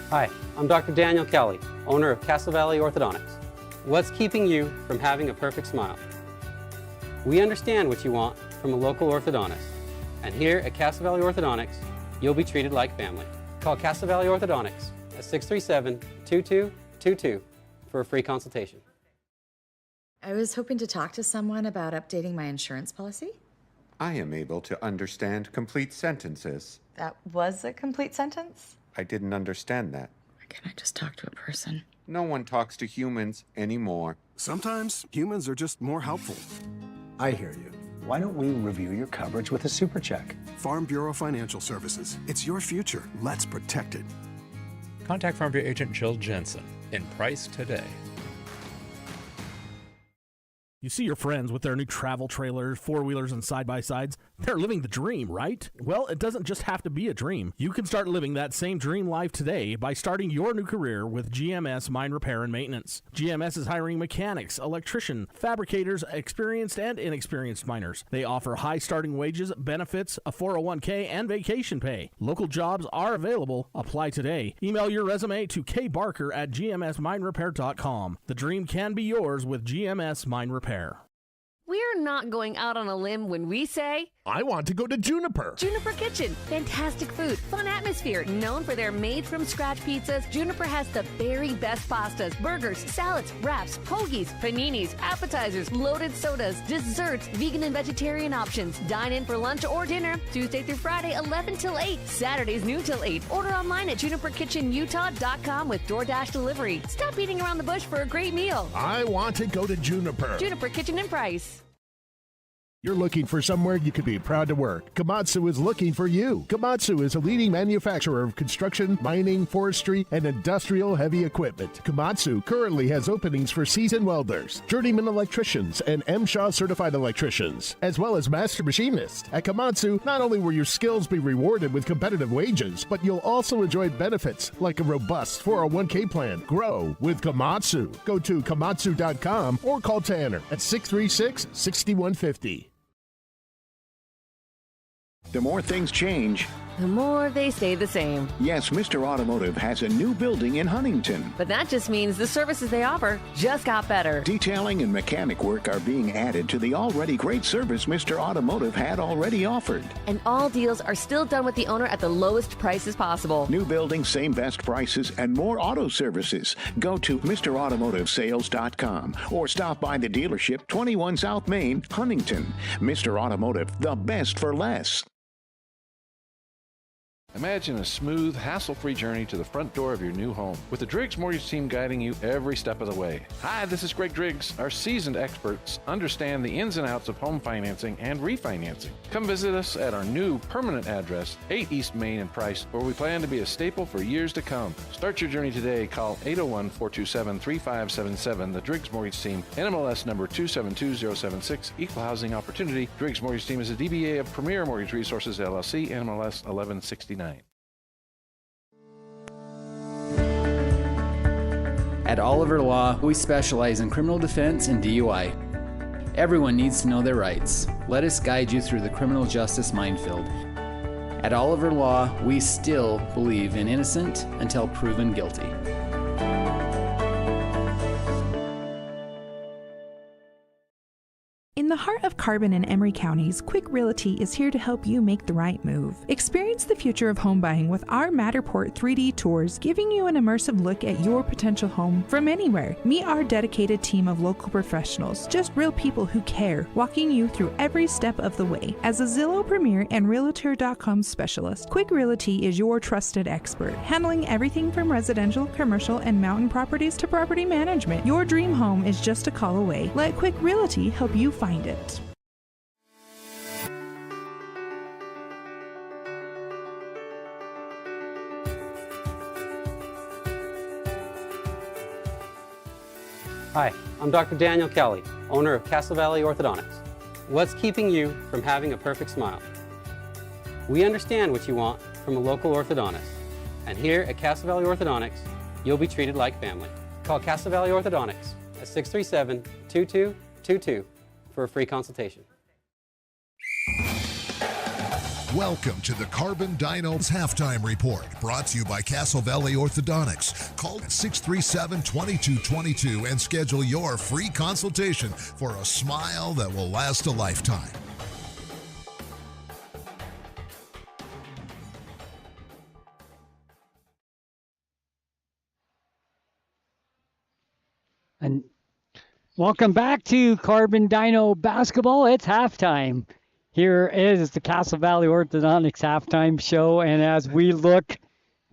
Hi, I'm Dr. Daniel Kelly, owner of Castle Valley Orthodontics. What's keeping you from having a perfect smile? We understand what you want from a local orthodontist. And here at Castle Valley Orthodontics, you'll be treated like family. Call Castle Valley Orthodontics at 637-2222 for a free consultation. I was hoping to talk to someone about updating my insurance policy. I am able to understand complete sentences. That was a complete sentence? I didn't understand that. Can I just talk to a person? No one talks to humans anymore. Sometimes humans are just more helpful. I hear you. Why don't we review your coverage with a super check? Farm Bureau Financial Services. It's your future. Let's protect it. Contact Farm Bureau agent Jill Jensen in Price today. You see your friends with their new travel trailers, four-wheelers, and side-by-sides. They're living the dream, right? Well, it doesn't just have to be a dream. You can start living that same dream life today by starting your new career with GMS Mine Repair and Maintenance. GMS is hiring mechanics, electricians, fabricators, experienced and inexperienced miners. They offer high starting wages, benefits, a 401k, and vacation pay. Local jobs are available. Apply today. Email your resume to kbarker@gmsminerepair.com. The dream can be yours with GMS Mine Repair. We're we're not going out on a limb when we say... I want to go to Juniper. Juniper Kitchen. Fantastic food, fun atmosphere. Known for their made-from-scratch pizzas, Juniper has the very best pastas, burgers, salads, wraps, hoagies, paninis, appetizers, loaded sodas, desserts, vegan and vegetarian options. Dine in for lunch or dinner, Tuesday through Friday, 11 till 8. Saturdays, noon till 8. Order online at juniperkitchenutah.com with DoorDash delivery. Stop beating around the bush for a great meal. I want to go to Juniper. Juniper Kitchen and Price. You're looking for somewhere you could be proud to work. Komatsu is looking for you. Komatsu is a leading manufacturer of construction, mining, forestry, and industrial heavy equipment. Komatsu currently has openings for seasoned welders, journeyman electricians, and MSHA certified electricians, as well as master machinists. At Komatsu, not only will your skills be rewarded with competitive wages, but you'll also enjoy benefits like a robust 401k plan. Grow with Komatsu. Go to komatsu.com or call Tanner at 636-6150. The more things change, the more they stay the same. Yes, Mr. Automotive has a new building in Huntington. But that just means the services they offer just got better. Detailing and mechanic work are being added to the already great service Mr. Automotive had already offered. And all deals are still done with the owner at the lowest prices possible. New building, same best prices, and more auto services. Go to MrAutomotiveSales.com or stop by the dealership, 21 South Main, Huntington. Mr. Automotive, the best for less. Imagine a smooth, hassle-free journey to the front door of your new home with the Driggs Mortgage Team guiding you every step of the way. Hi, this is Greg Driggs. Our seasoned experts understand the ins and outs of home financing and refinancing. Come visit us at our new permanent address, 8 East Main in Price, where we plan to be a staple for years to come. Start your journey today. Call 801-427-3577. The Driggs Mortgage Team, NMLS number 272076, Equal Housing Opportunity. Driggs Mortgage Team is a DBA of Premier Mortgage Resources, LLC, NMLS 1169. At Oliver Law, we specialize in criminal defense and DUI. Everyone needs to know their rights. Let us guide you through the criminal justice minefield. At Oliver Law, we still believe in innocent until proven guilty. In the heart of Carbon and Emery counties, Quick Realty is here to help you make the right move. Experience the future of home buying with our Matterport 3D tours, giving you an immersive look at your potential home from anywhere. Meet our dedicated team of local professionals, just real people who care, walking you through every step of the way. As a Zillow Premier and Realtor.com specialist, Quick Realty is your trusted expert, handling everything from residential, commercial, and mountain properties to property management. Your dream home is just a call away. Let Quick Realty help you find it. Hi, I'm Dr. Daniel Kelly, owner of Castle Valley Orthodontics. What's keeping you from having a perfect smile? We understand what you want from a local orthodontist. And here at Castle Valley Orthodontics, you'll be treated like family. Call Castle Valley Orthodontics at 637-2222 for a free consultation. Welcome to the Carbon Dinos Halftime Report, brought to you by Castle Valley Orthodontics. Call 637-2222 and schedule your free consultation for a smile that will last a lifetime. And welcome back to Carbon Dino Basketball. It's halftime. Here is the Castle Valley Orthodontics halftime show, and as we look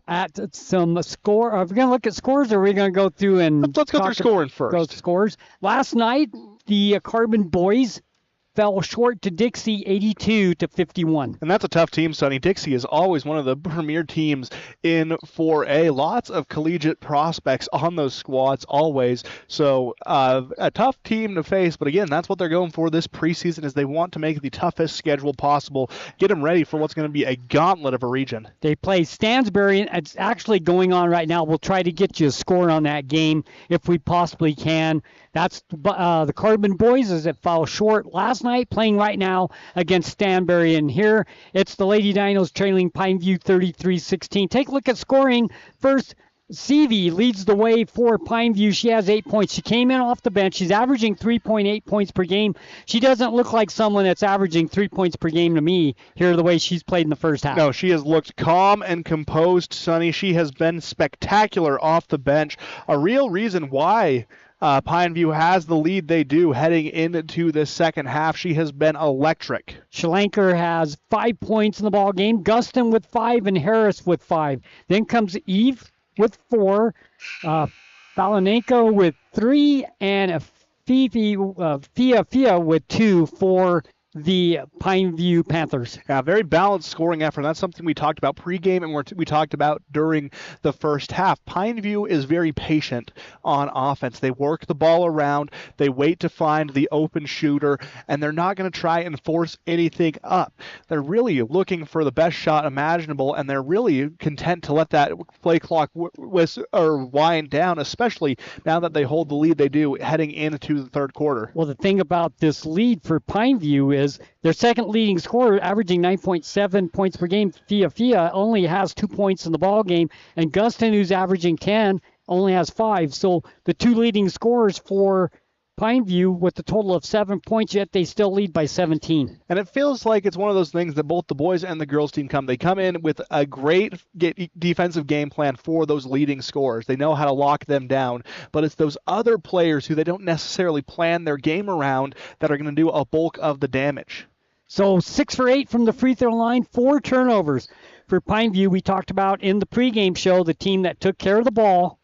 at some score, are we going to look at scores, or are we going to go through and let's go through scoring first? Go scores. Last night, the Carbon boys fell short to Dixie 82-51. And that's a tough team, Sonny. Dixie is always one of the premier teams in 4A. Lots of collegiate prospects on those squads always. So a tough team to face, but again, that's what they're going for this preseason, is they want to make the toughest schedule possible, get them ready for what's going to be a gauntlet of a region. They play Stansbury, and it's actually going on right now. We'll try to get you a score on that game if we possibly can. That's the Carbon boys as it fell short last night, playing right now against Stanbury. And here it's the Lady Dinos trailing Pineview 33-16. Take a look at scoring. First, Seavey leads the way for Pineview. She has 8 points. She came in off the bench. She's averaging 3.8 points per game. She doesn't look like someone that's averaging 3 points per game to me here the way she's played in the first half. No, she has looked calm and composed, Sonny. She has been spectacular off the bench. A real reason why Pineview has the lead they do heading into this second half. She has been electric. Schlenker has 5 points in the ball game. Gustin with 5 and Harris with 5. Then comes Eve with 4, Balanenko with 3, and Fia with 2 for the Pineview Panthers. Yeah, very balanced scoring effort. That's something we talked about pregame and we talked about during the first half. Pineview is very patient on offense. They work the ball around, they wait to find the open shooter, and they're not going to try and force anything up. They're really looking for the best shot imaginable, and they're really content to let that play clock wind down, especially now that they hold the lead they do heading into the third quarter. Well, the thing about this lead for Pineview is their second leading scorer, averaging 9.7 points per game, Fia only has 2 points in the ball game, and Gustin, who's averaging 10, only has 5. So the two leading scorers for Pineview with a total of 7 points, yet they still lead by 17. And it feels like it's one of those things that both the boys and the girls team they come in with a great defensive game plan for those leading scorers. They know how to lock them down, but it's those other players who they don't necessarily plan their game around that are going to do a bulk of the damage. So 6 for 8 from the free throw line, 4 turnovers for Pineview. We talked about in the pregame show the team that took care of the ball,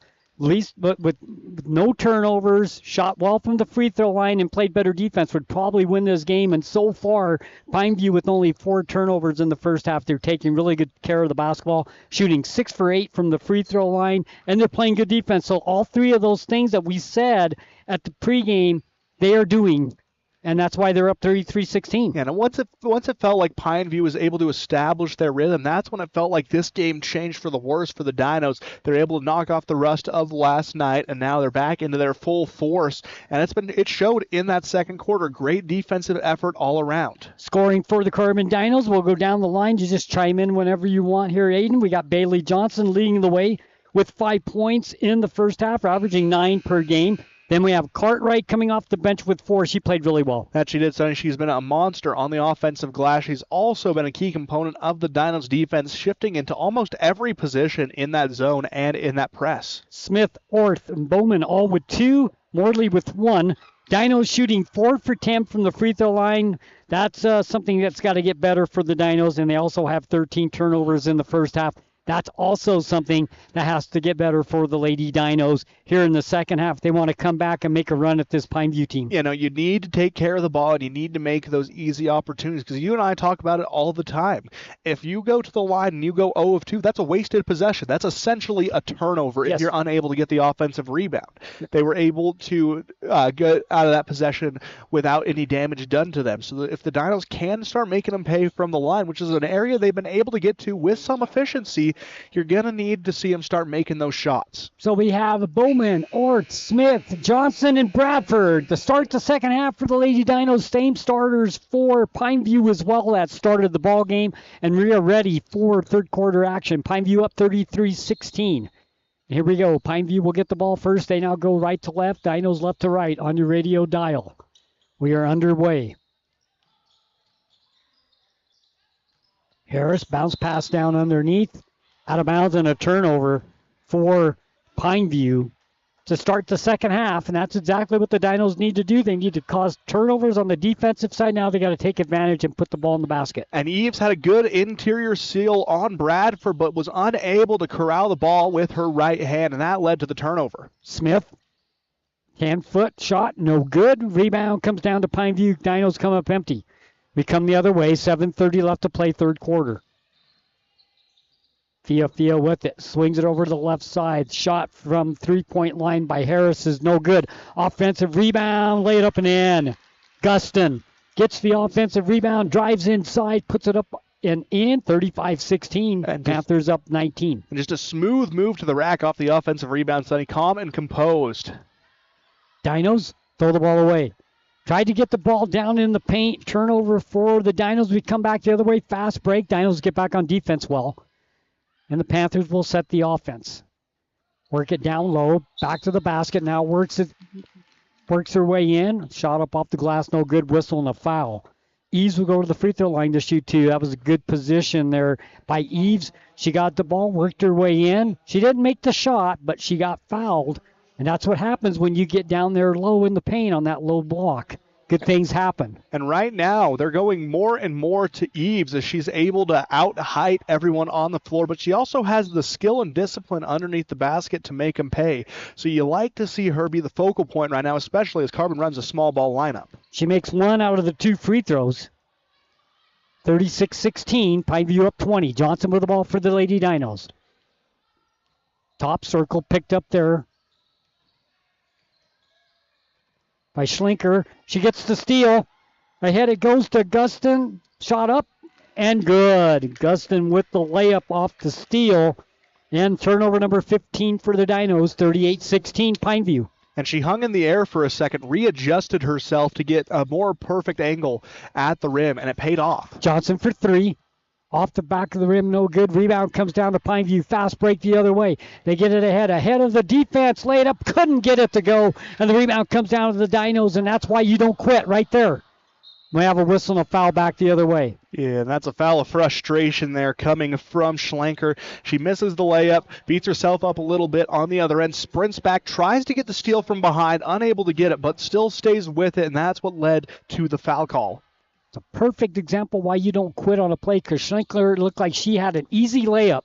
but with no turnovers, shot well from the free throw line, and played better defense would probably win this game. And so far, Pineview with only 4 turnovers in the first half. They're taking really good care of the basketball, shooting 6 for 8 from the free throw line, and they're playing good defense. So all 3 of those things that we said at the pregame, they are doing. And that's why they're up 33-16. Yeah, and once it felt like Pineview was able to establish their rhythm, that's when it felt like this game changed for the worse for the Dinos. They're able to knock off the rust of last night, and now they're back into their full force. And it showed in that second quarter. Great defensive effort all around. Scoring for the Carbon Dinos. We'll go down the line. You just chime in whenever you want here, Aiden. We got Bailey Johnson leading the way with 5 points in the first half, averaging 9 per game. Then we have Cartwright coming off the bench with 4. She played really well. That she did, Sonny. She's been a monster on the offensive glass. She's also been a key component of the Dinos' defense, shifting into almost every position in that zone and in that press. Smith, Orth, and Bowman all with 2. Morley with 1. Dinos shooting 4 for 10 from the free throw line. That's something that's got to get better for the Dinos, and they also have 13 turnovers in the first half. That's also something that has to get better for the Lady Dinos here in the second half. They want to come back and make a run at this Pineview team. You know, you need to take care of the ball, and you need to make those easy opportunities, because you and I talk about it all the time. If you go to the line and you go 0 of 2, that's a wasted possession. That's essentially a turnover if you're unable to get the offensive rebound. They were able to get out of that possession without any damage done to them. So if the Dinos can start making them pay from the line, which is an area they've been able to get to with some efficiency, you're going to need to see them start making those shots. So we have Bowman, Ort, Smith, Johnson, and Bradford to start the second half for the Lady Dinos. Same starters for Pineview as well that started the ball game, and we are ready for third quarter action. Pineview up 33-16. Here we go. Pineview will get the ball first. They now go right to left. Dinos left to right on your radio dial. We are underway. Harris bounce pass down underneath. Out of bounds and a turnover for Pineview to start the second half, and that's exactly what the Dinos need to do. They need to cause turnovers on the defensive side. Now they got to take advantage and put the ball in the basket. And Eves had a good interior seal on Bradford, but was unable to corral the ball with her right hand, and that led to the turnover. Smith, hand-foot shot, no good. Rebound comes down to Pineview. Dinos come up empty. We come the other way. 7:30 left to play third quarter. Fia with it. Swings it over to the left side. Shot from three-point line by Harris is no good. Offensive rebound. Lay it up and in. Gustin gets the offensive rebound. Drives inside. Puts it up and in. 35-16. And Panthers up 19. And just a smooth move to the rack off the offensive rebound, Sonny. Calm and composed. Dinos throw the ball away. Tried to get the ball down in the paint. Turnover for the Dinos. We come back the other way. Fast break. Dinos get back on defense well. And the Panthers will set the offense. Work it down low. Back to the basket. Now works her way in. Shot up off the glass. No good. Whistle and a foul. Eves will go to the free throw line to shoot 2. That was a good position there by Eves. She got the ball, worked her way in. She didn't make the shot, but she got fouled. And that's what happens when you get down there low in the paint on that low block. Good things happen. And right now, they're going more and more to Eves as she's able to out-height everyone on the floor, but she also has the skill and discipline underneath the basket to make them pay. So you like to see her be the focal point right now, especially as Carbon runs a small ball lineup. She makes 1 out of the 2 free throws. 36-16, Pineview up 20. Johnson with the ball for the Lady Dinos. Top circle picked up there by Schlinker. She gets the steal. Ahead it goes to Gustin. Shot up and good. Gustin with the layup off the steal. And turnover number 15 for the Dinos. 38-16 Pineview. And she hung in the air for a second, readjusted herself to get a more perfect angle at the rim, and it paid off. Johnson for 3. Off the back of the rim, no good. Rebound comes down to Pineview. Fast break the other way. They get it ahead of the defense. Laid up, couldn't get it to go. And the rebound comes down to the Dinos, and that's why you don't quit right there. We have a whistle and a foul back the other way. Yeah, and that's a foul of frustration there coming from Schlenker. She misses the layup, beats herself up a little bit on the other end, sprints back, tries to get the steal from behind, unable to get it, but still stays with it, and that's what led to the foul call. It's a perfect example why you don't quit on a play, because Schlenkler looked like she had an easy layup.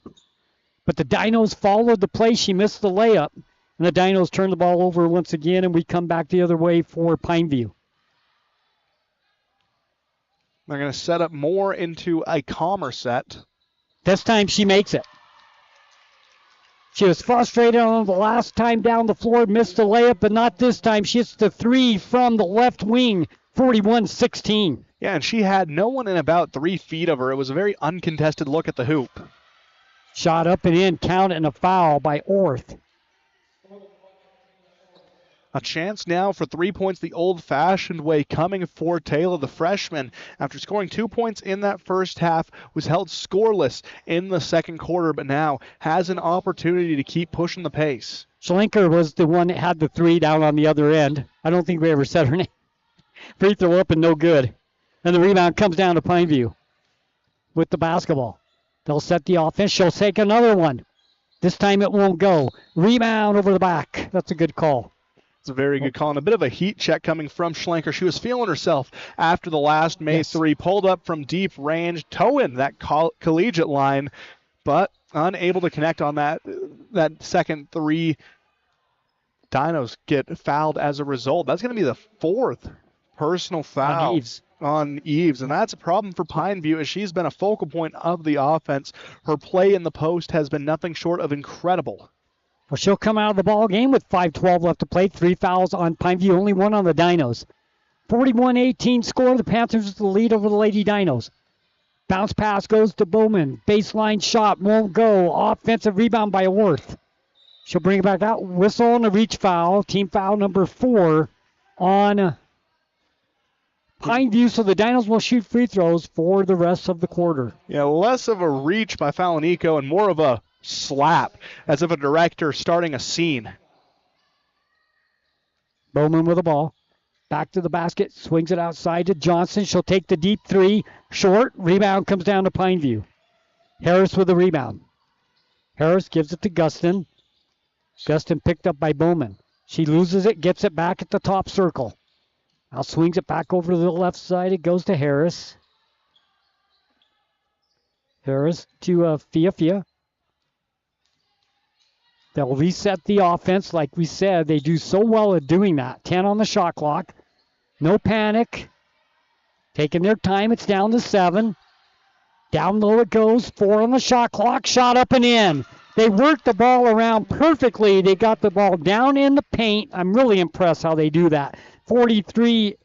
But the Dinos followed the play. She missed the layup. And the Dinos turn the ball over once again, and we come back the other way for Pineview. They're going to set up more into a calmer set. This time she makes it. She was frustrated on the last time down the floor, missed the layup, but not this time. She hits the 3 from the left wing, 41-16. Yeah, and she had no one in about 3 feet of her. It was a very uncontested look at the hoop. Shot up and in, count, and a foul by Orth. A chance now for 3 points the old-fashioned way coming for Taylor, the freshman. After scoring 2 points in that first half, was held scoreless in the second quarter, but now has an opportunity to keep pushing the pace. Schlenker was the one that had the 3 down on the other end. I don't think we ever said her name. Free throw up and no good. And the rebound comes down to Pineview with the basketball. They'll set the offense. She'll take another one. This time it won't go. Rebound over the back. That's a good call. It's a very good call, and a bit of a heat check coming from Schlenker. She was feeling herself after the last May 3, pulled up from deep range, towing that collegiate line, but unable to connect on that second 3. Dinos get fouled as a result. That's going to be the 4th personal foul on Eves, and that's a problem for Pineview as she's been a focal point of the offense. Her play in the post has been nothing short of incredible. Well, she'll come out of the ball game with 5:12 left to play. 3 fouls on Pineview, only 1 on the Dinos. 41-18 score. The Panthers with the lead over the Lady Dinos. Bounce pass goes to Bowman. Baseline shot won't go. Offensive rebound by Worth. She'll bring it back out. Whistle and a reach foul. Team foul number 4 on Pineview, so the Dinos will shoot free throws for the rest of the quarter. Yeah, less of a reach by Falanico and more of a slap, as if a director starting a scene. Bowman with the ball. Back to the basket. Swings it outside to Johnson. She'll take the deep 3. Short. Rebound comes down to Pineview. Harris with the rebound. Harris gives it to Gustin. Gustin picked up by Bowman. She loses it, gets it back at the top circle. Now swings it back over to the left side. It goes to Harris. Harris to Fia. They'll reset the offense like we said. They do so well at doing that. 10 on the shot clock. No panic. Taking their time. It's down to 7. Down low it goes. 4 on the shot clock. Shot up and in. They worked the ball around perfectly. They got the ball down in the paint. I'm really impressed how they do that. 43-18.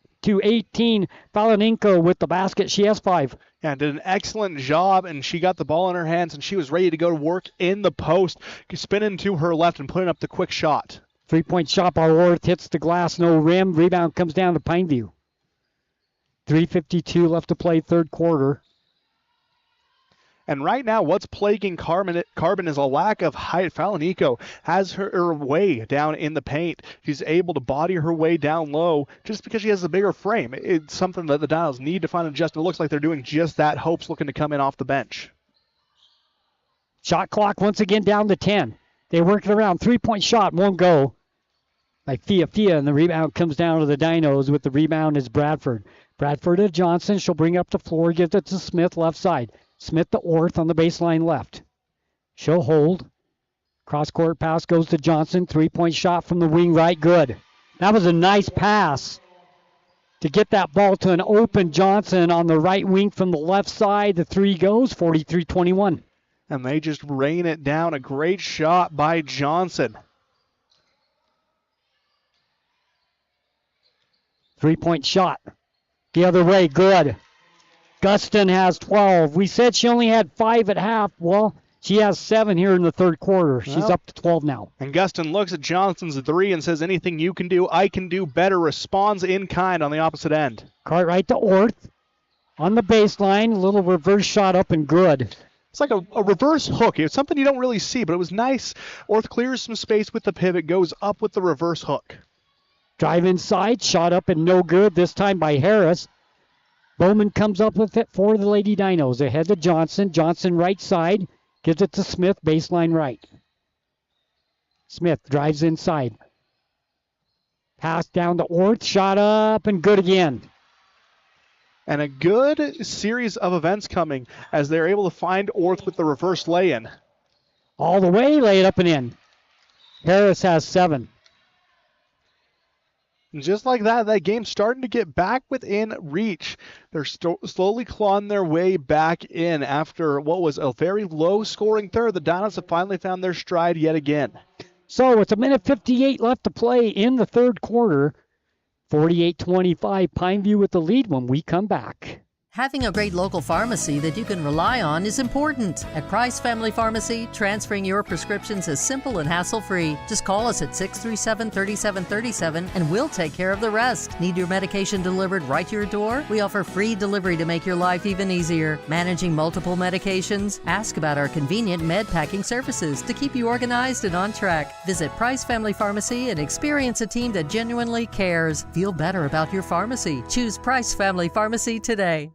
Falanenko with the basket. She has 5. Yeah, did an excellent job, and she got the ball in her hands, and she was ready to go to work in the post, spinning to her left and putting up the quick shot. 3-point shot by Worth. Hits the glass, no rim. Rebound comes down to Pineview. 3:52 left to play, third quarter. And right now, what's plaguing Carbon is a lack of height. Falanico has her way down in the paint. She's able to body her way down low just because she has a bigger frame. It's something that the Dinos need to find an adjustment. It looks like they're doing just that. Hope's looking to come in off the bench. Shot clock once again down to 10. They work it around. 3-point shot won't go by Fia, and the rebound comes down to the Dinos. With the rebound is Bradford. Bradford to Johnson. She'll bring it up the floor, gives it to Smith left side. Smith to Orth on the baseline left. She'll hold. Cross-court pass goes to Johnson. 3-point shot from the wing right, good. That was a nice pass to get that ball to an open Johnson on the right wing from the left side. The three goes, 43-21. And they just rain it down. A great shot by Johnson. 3-point shot. The other way, good. Guston has 12. We said she only had 5 at half. Well, she has 7 here in the third quarter. She's up to 12 now. And Guston looks at Johnson's three and says, anything you can do, I can do better. Responds in kind on the opposite end. Cartwright to Orth. On the baseline, a little reverse shot up and good. It's like a reverse hook. It's something you don't really see, but it was nice. Orth clears some space with the pivot, goes up with the reverse hook. Drive inside, shot up and no good, this time by Harris. Bowman comes up with it for the Lady Dinos. Ahead to Johnson. Johnson right side, gives it to Smith, baseline right. Smith drives inside. Pass down to Orth, shot up and good again. And a good series of events coming as they're able to find Orth with the reverse lay-in. All the way, lay it up and in. Harris has 7. And just like that, that game's starting to get back within reach. They're slowly clawing their way back in after what was a very low-scoring third. The Dinos have finally found their stride yet again. So it's 1:58 left to play in the third quarter. 48-25, Pineview with the lead when we come back. Having a great local pharmacy that you can rely on is important. At Price Family Pharmacy, transferring your prescriptions is simple and hassle-free. Just call us at 637-3737 and we'll take care of the rest. Need your medication delivered right to your door? We offer free delivery to make your life even easier. Managing multiple medications? Ask about our convenient med packing services to keep you organized and on track. Visit Price Family Pharmacy and experience a team that genuinely cares. Feel better about your pharmacy. Choose Price Family Pharmacy today.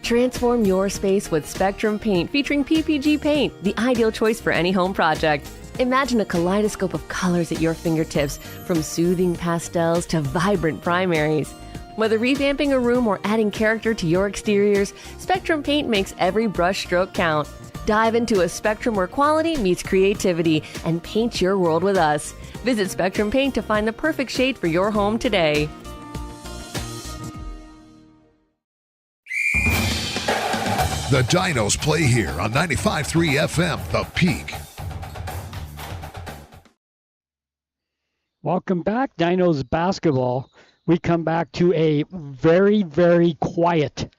Transform your space with Spectrum Paint featuring PPG paint, the ideal choice for any home project. Imagine a kaleidoscope of colors at your fingertips, from soothing pastels to vibrant primaries. Whether revamping a room or adding character to your exteriors, Spectrum Paint makes every brush stroke count. Dive into a spectrum where quality meets creativity and paint your world with us. Visit Spectrum Paint to find the perfect shade for your home today. The Dinos play here on 95.3 FM, The Peak. Welcome back, Dinos basketball. We come back to a very, very quiet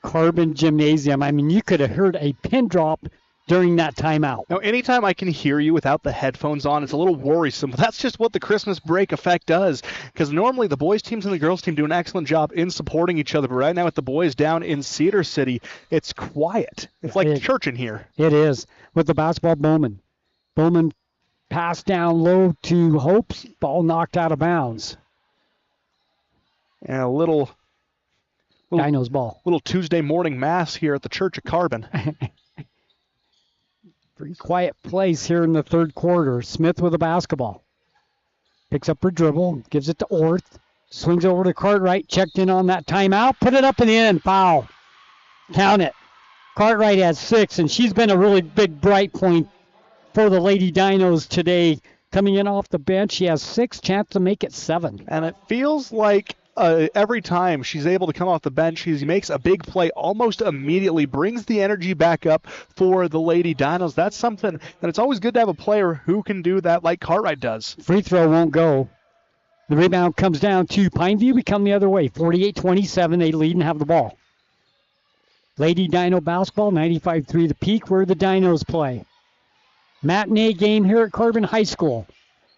Carbon Gymnasium. I mean, you could have heard a pin drop during that timeout. Now, anytime I can hear you without the headphones on, it's a little worrisome. But that's just what the Christmas break effect does. Because normally the boys' teams and the girls' team do an excellent job in supporting each other. But right now with the boys down in Cedar City, it's quiet. It's like church in here. It is. With the basketball, Bowman. Bowman passed down low to Hopes. Ball knocked out of bounds. And a little Dinos ball. Little Tuesday morning mass here at the Church of Carbon. Pretty quiet place here in the third quarter. Smith with a basketball. Picks up her dribble, gives it to Orth. Swings over to Cartwright, checked in on that timeout. Put it up and in, foul. Count it. Cartwright has 6, and she's been a really big bright point for the Lady Dinos today. Coming in off the bench, she has 6, chance to make it 7. And it feels like every time she's able to come off the bench, she makes a big play almost immediately, brings the energy back up for the Lady Dinos. That's something that it's always good to have a player who can do that like Cartwright does. Free throw won't go. The rebound comes down to Pineview. We come the other way. 48-27, they lead and have the ball. Lady Dino basketball, 95-3 The Peak, where the Dinos play. Matinee game here at Carbon High School.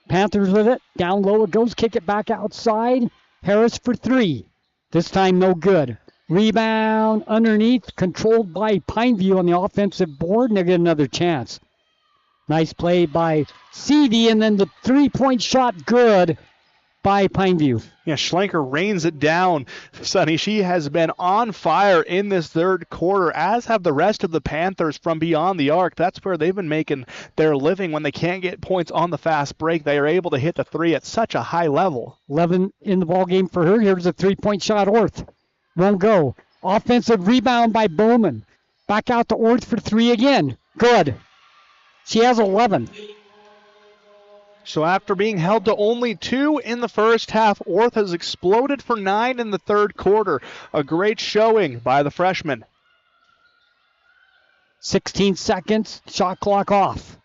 Panthers with it. Down low it goes. Kick it back outside. Harris for 3. This time no good. Rebound underneath, controlled by Pineview on the offensive board, and they get another chance. Nice play by Seavey, and then the three-point shot good by Pineview. Yeah, Schlenker rains it down, Sonny. She has been on fire in this third quarter, as have the rest of the Panthers from beyond the arc. That's where they've been making their living. When they can't get points on the fast break, they are able to hit the three at such a high level. 11 in the ball game for her. Here's a three-point shot. Orth won't go. Offensive rebound by Bowman. Back out to Orth for three again. Good. She has 11. So after being held to only 2 in the first half, Orth has exploded for 9 in the third quarter. A great showing by the freshman. 16 seconds, shot clock off.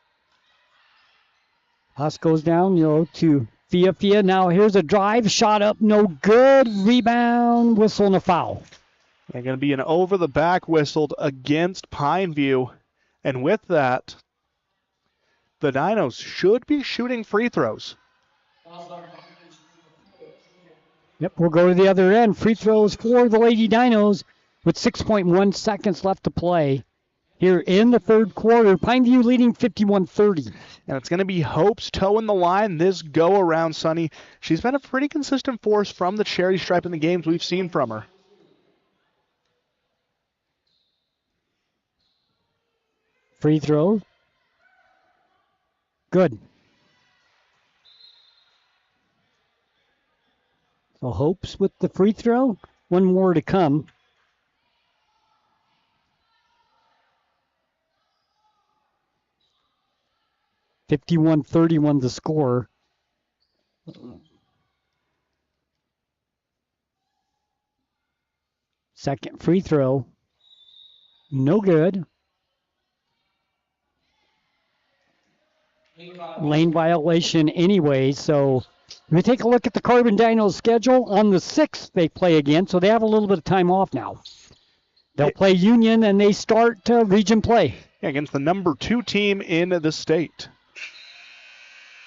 Pass goes down, to Fia. Now here's a drive, shot up, no good. Rebound, whistle, and a foul. They're going to be an over-the-back whistled against Pineview. And with that, the Dinos should be shooting free throws. Yep, we'll go to the other end. Free throws for the Lady Dinos with 6.1 seconds left to play here in the third quarter. Pineview leading 51-30. And it's going to be Hope's toeing the line this go-around, Sonny. She's been a pretty consistent force from the charity stripe in the games we've seen from her. Free throw. Good. So Hopes with the free throw. One more to come. (51-31) the score. Second free throw. No good. Lane violation anyway, so we take a look at the Carbon Dinos schedule. On the 6th, they play again, so they have a little bit of time off now. They'll play Union, and they start region play. Yeah, against the number 2 team in the state.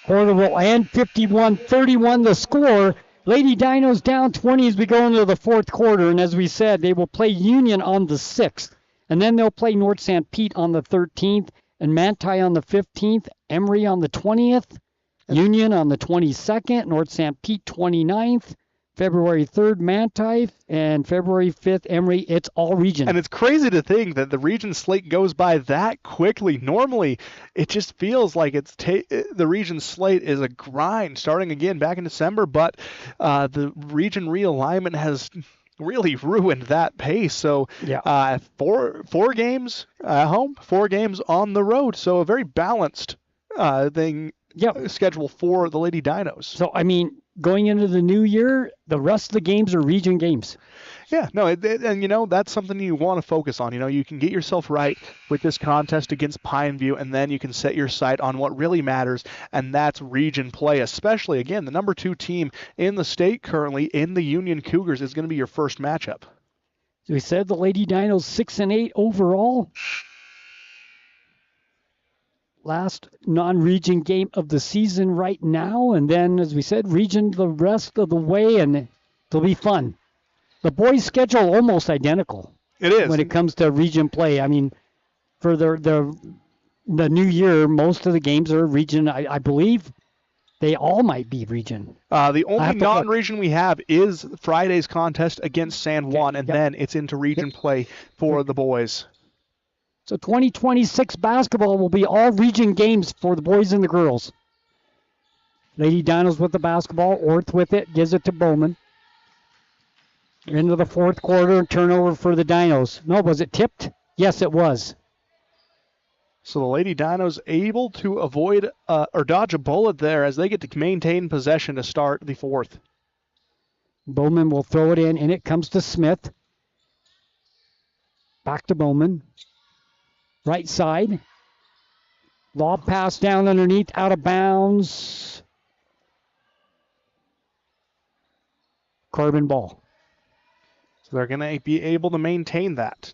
Quarter will end 51-31 the score. Lady Dinos down 20 as we go into the fourth quarter, and as we said, they will play Union on the 6th, and then they'll play North St. Pete on the 13th, and Manti on the 15th, Emory on the 20th, Union on the 22nd, North St. Pete 29th, February 3rd, Manti, and February 5th, Emory. It's all region. And it's crazy to think that the region slate goes by that quickly. Normally, it just feels like the region slate is a grind starting again back in December, but the region realignment has really ruined that pace. So yeah. Four games at home, 4 games on the road. So a very balanced schedule for the Lady Dinos. So, I mean, going into the new year, the rest of the games are region games. Yeah, no, and that's something you want to focus on. You can get yourself right with this contest against Pineview, and then you can set your sight on what really matters, and that's region play. Especially, again, the number 2 team in the state currently in the Union Cougars is going to be your first matchup. So we said the Lady Dinos 6-8 overall. Last non-region game of the season right now, and then, as we said, region the rest of the way, and it'll be fun. The boys' schedule almost identical. It is. When it comes to region play. I mean, for the new year, most of the games are region. I believe they all might be region. The only non-region we have is Friday's contest against San Juan, and then it's into region play for the boys. So 2026 basketball will be all region games for the boys and the girls. Lady Dinos with the basketball. Orth with it. Gives it to Bowman. Into the fourth quarter. Turnover for the Dinos. No, was it tipped? Yes, it was. So the Lady Dinos able to avoid or dodge a bullet there as they get to maintain possession to start the fourth. Bowman will throw it in, and it comes to Smith. Back to Bowman. Right side. Lob pass down underneath, out of bounds. Carbon ball. So they're going to be able to maintain that.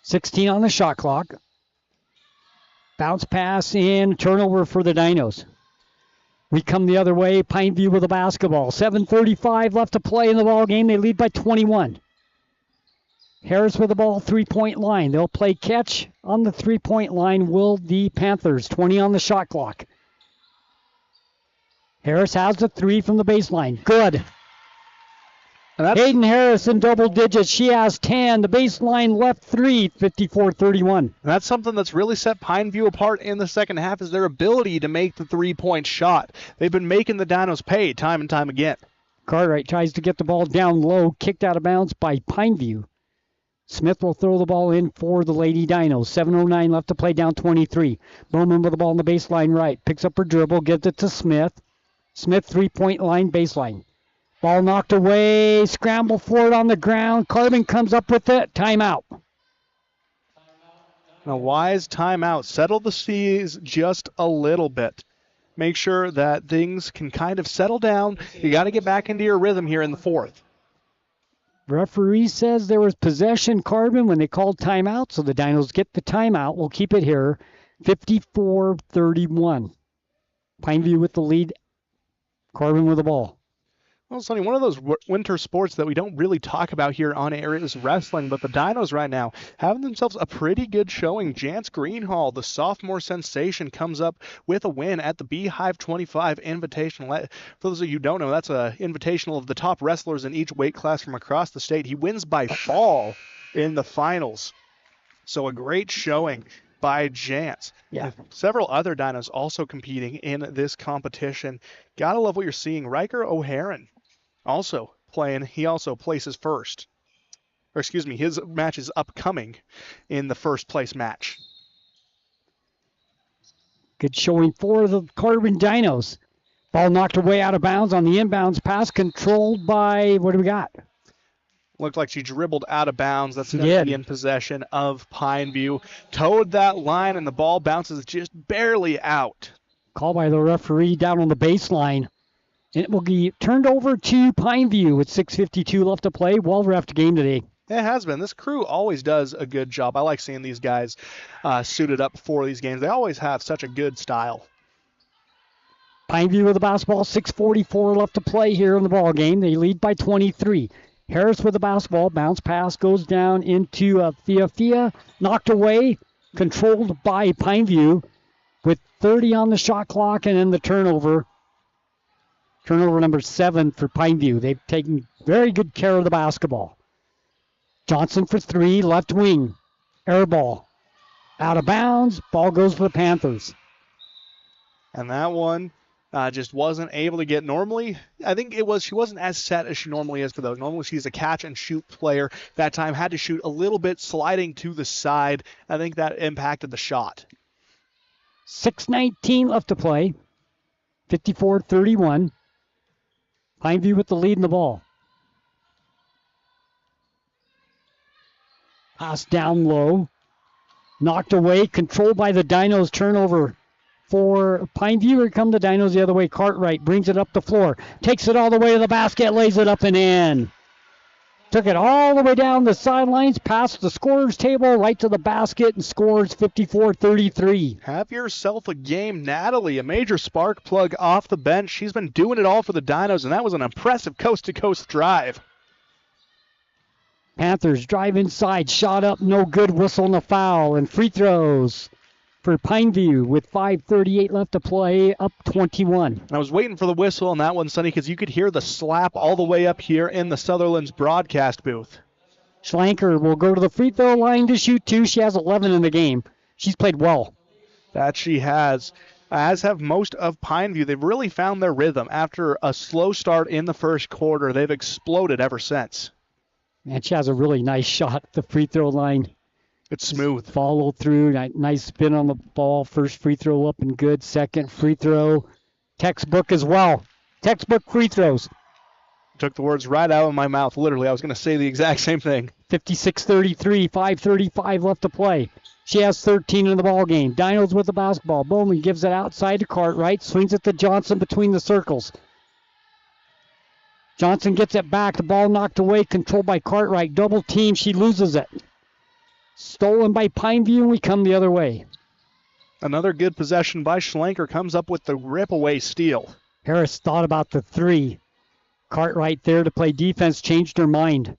16 on the shot clock. Bounce pass in, turnover for the Dinos. We come the other way. Pineview with the basketball. 7:35 left to play in the ball game. They lead by 21. Harris with the ball, three-point line. They'll play catch on the three-point line. Will the Panthers, 20 on the shot clock. Harris has the three from the baseline. Good. Hayden Harris in double digits. She has 10. The baseline left three, 54-31. That's something that's really set Pineview apart in the second half is their ability to make the three-point shot. They've been making the Dinos pay time and time again. Cartwright tries to get the ball down low, kicked out of bounds by Pineview. Smith will throw the ball in for the Lady Dinos. 7:09 left to play, down 23. Bowman with the ball on the baseline right. Picks up her dribble, gives it to Smith. Smith, three-point line, baseline. Ball knocked away. Scramble for it on the ground. Carbon comes up with it. Timeout. A wise timeout. Settle the seas just a little bit. Make sure that things can kind of settle down. You got to get back into your rhythm here in the fourth. Referee says there was possession, Carbon, when they called timeout, so the Dinos get the timeout. We'll keep it here. 54-31. Pineview with the lead. Carbon with the ball. Well, Sonny, one of those winter sports that we don't really talk about here on air is wrestling, but the Dinos right now having themselves a pretty good showing. Jance Greenhall, the sophomore sensation, comes up with a win at the Beehive 25 Invitational. For those of you who don't know, that's an invitational of the top wrestlers in each weight class from across the state. He wins by fall in the finals. So a great showing by Jance. Yeah. Several other Dinos also competing in this competition. Gotta love what you're seeing. Riker O'Haron also playing. He also places first. Or excuse me, his match is upcoming in the first place match. Good showing for the Carbon Dinos. Ball knocked away out of bounds on the inbounds pass, controlled by, what do we got? Looked like she dribbled out of bounds. That's going to be in possession of Pineview. Towed that line, and the ball bounces just barely out. Call by the referee down on the baseline. And it will be turned over to Pineview with 6:52 left to play. Well-reffed game today. It has been. This crew always does a good job. I like seeing these guys suited up for these games. They always have such a good style. Pineview with the basketball. 6:44 left to play here in the ball game. They lead by 23. Harris with the basketball. Bounce pass goes down into Fia. Knocked away. Controlled by Pineview with 30 on the shot clock, and then the turnover. Turnover number 7 for Pineview. They've taken very good care of the basketball. Johnson for 3, left wing. Air ball. Out of bounds. Ball goes for the Panthers. And that one just wasn't able to get. Normally, I think she wasn't as set as she normally is for those. Normally she's a catch and shoot player. That time had to shoot a little bit, sliding to the side. I think that impacted the shot. 6:19 left to play. 54-31. Pineview with the lead in the ball. Pass down low. Knocked away. Controlled by the Dinos. Turnover for Pineview. Here come the Dinos the other way. Cartwright brings it up the floor. Takes it all the way to the basket. Lays it up and in. Took it all the way down the sidelines. Past the scorer's table. Right to the basket and scores 54-33. Have yourself a game, Natalie. A major spark plug off the bench. She's been doing it all for the Dinos, and that was an impressive coast-to-coast drive. Panthers drive inside. Shot up. No good. Whistle and a foul. And free throws for Pineview with 5:38 left to play, up 21. I was waiting for the whistle on that one, Sonny, because you could hear the slap all the way up here in the Sutherland's broadcast booth. Schlenker will go to the free throw line to shoot 2. She has 11 in the game. She's played well. That she has, as have most of Pineview. They've really found their rhythm. After a slow start in the first quarter, they've exploded ever since. And she has a really nice shot at the free throw line. It's smooth. Follow through. Nice spin on the ball. First free throw up and good. Second free throw. Textbook as well. Textbook free throws. Took the words right out of my mouth. Literally, I was going to say the exact same thing. 56-33. 5:35 left to play. She has 13 in the ball game. Dinos with the basketball. Bowman gives it outside to Cartwright. Swings it to Johnson between the circles. Johnson gets it back. The ball knocked away. Controlled by Cartwright. Double team. She loses it. Stolen by Pineview, and we come the other way. Another good possession by Schlenker. Comes up with the rip-away steal. Harris thought about the 3. Cartwright there to play defense, changed her mind.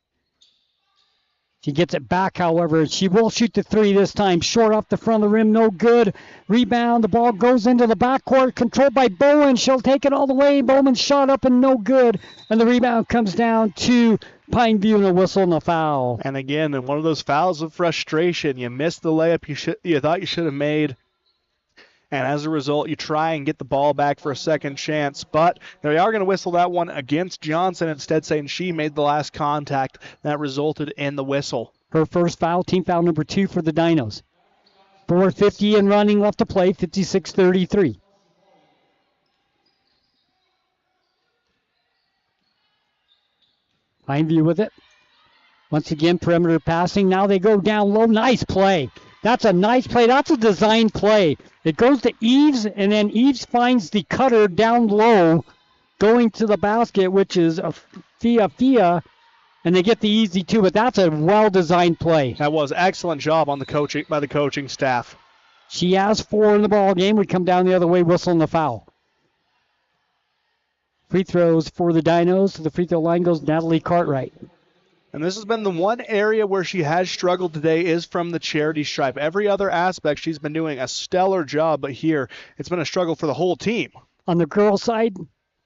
She gets it back, however. She will shoot the 3 this time. Short off the front of the rim, no good. Rebound, the ball goes into the backcourt, controlled by Bowen. She'll take it all the way. Bowman's shot up and no good. And the rebound comes down to Pineview and a whistle and a foul. And again, in one of those fouls of frustration, you missed the layup you thought you should have made. And as a result, you try and get the ball back for a second chance. But they are going to whistle that one against Johnson, instead saying she made the last contact. That resulted in the whistle. Her first foul, team foul number 2 for the Dinos. 4:50 and running left to play, 56-33. Pineview with it. Once again, perimeter passing. Now they go down low. Nice play. That's a nice play. That's a design play. It goes to Eves, and then Eves finds the cutter down low going to the basket, which is a Fia, and they get the easy 2, but that's a well-designed play. That was excellent job on the coaching by the coaching staff. She has 4 in the ball game. We come down the other way, whistling the foul. Free throws for the Dinos. To the free throw line goes Natalie Cartwright. And this has been the one area where she has struggled today is from the charity stripe. Every other aspect, she's been doing a stellar job, but here it's been a struggle for the whole team. On the girls' side,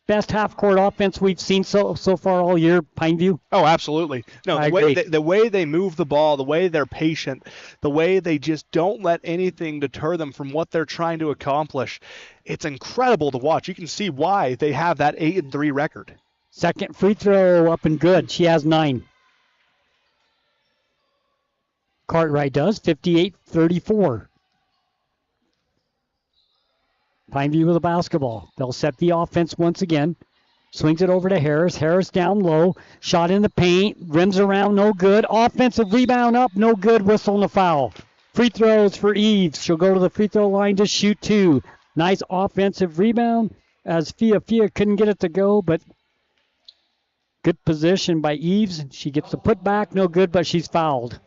best half-court offense we've seen so far all year, Pineview. Oh, absolutely. No, the way they move the ball, the way they're patient, the way they just don't let anything deter them from what they're trying to accomplish. It's incredible to watch. You can see why they have that 8-3 record. Second free throw up and good. She has 9. Cartwright does, 58-34. Pineview with the basketball. They'll set the offense once again. Swings it over to Harris. Harris down low. Shot in the paint. Rims around, no good. Offensive rebound up, no good. Whistle and a foul. Free throws for Eves. She'll go to the free throw line to shoot 2. Nice offensive rebound as Fia couldn't get it to go, but good position by Eves. She gets the putback, no good, but she's fouled.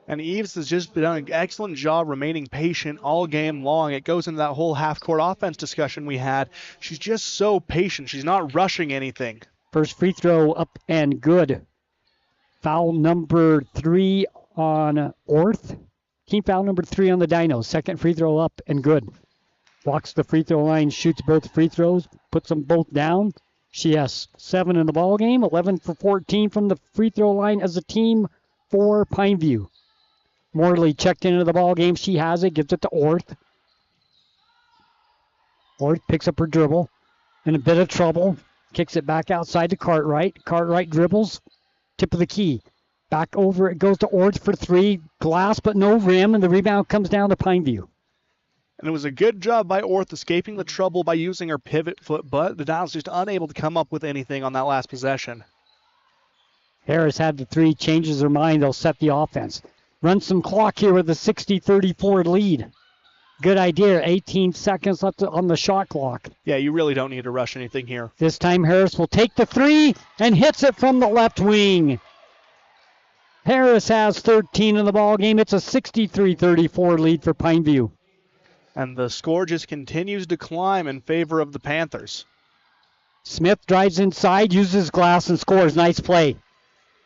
And Eves has just done an excellent job remaining patient all game long. It goes into that whole half-court offense discussion we had. She's just so patient. She's not rushing anything. First free throw up and good. Foul number 3 on Orth. Team foul number 3 on the Dinos. Second free throw up and good. Walks the free throw line, shoots both free throws, puts them both down. She has 7 in the ball game, 11 for 14 from the free throw line as a team for Pineview. Morley checked into the ball game. She has it, gives it to Orth. Orth picks up her dribble. In a bit of trouble. Kicks it back outside to Cartwright. Cartwright dribbles. Tip of the key. Back over it goes to Orth for 3. Glass but no rim, and the rebound comes down to Pineview. And it was a good job by Orth escaping the trouble by using her pivot foot, but the Dinos just unable to come up with anything on that last possession. Harris had the 3, changes her mind. They'll set the offense. Run some clock here with a 60-34 lead. Good idea. 18 seconds left on the shot clock. Yeah, you really don't need to rush anything here. This time Harris will take the 3 and hits it from the left wing. Harris has 13 in the ball game. It's a 63-34 lead for Pineview. And the score just continues to climb in favor of the Panthers. Smith drives inside, uses glass, and scores. Nice play.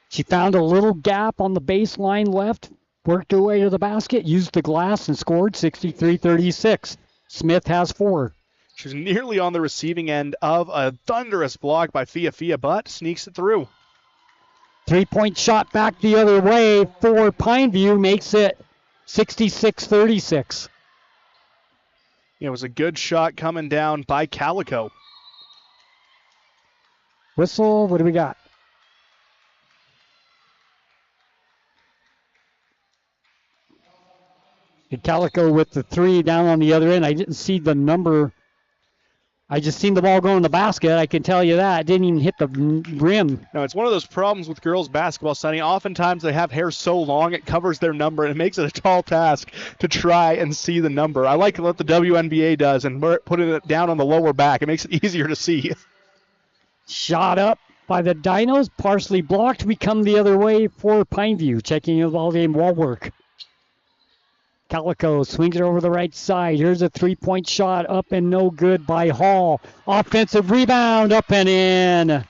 She found a little gap on the baseline left, worked her way to the basket, used the glass, and scored 63-36. Smith has 4. She's nearly on the receiving end of a thunderous block by Fia, but sneaks it through. 3-point shot back the other way for Pineview makes it 66-36. It was a good shot coming down by Calico. Whistle, what do we got? Calico with the 3 down on the other end. I didn't see the number. I just seen the ball go in the basket. I can tell you that. It didn't even hit the rim. No, it's one of those problems with girls basketball, Sonny. Oftentimes they have hair so long it covers their number, and it makes it a tall task to try and see the number. I like what the WNBA does and putting it down on the lower back. It makes it easier to see. Shot up by the Dinos, partially blocked. We come the other way for Pineview, checking the ball game wall work. Calico swings it over the right side. Here's a three-point shot up and no good by Hall. Offensive rebound up and in.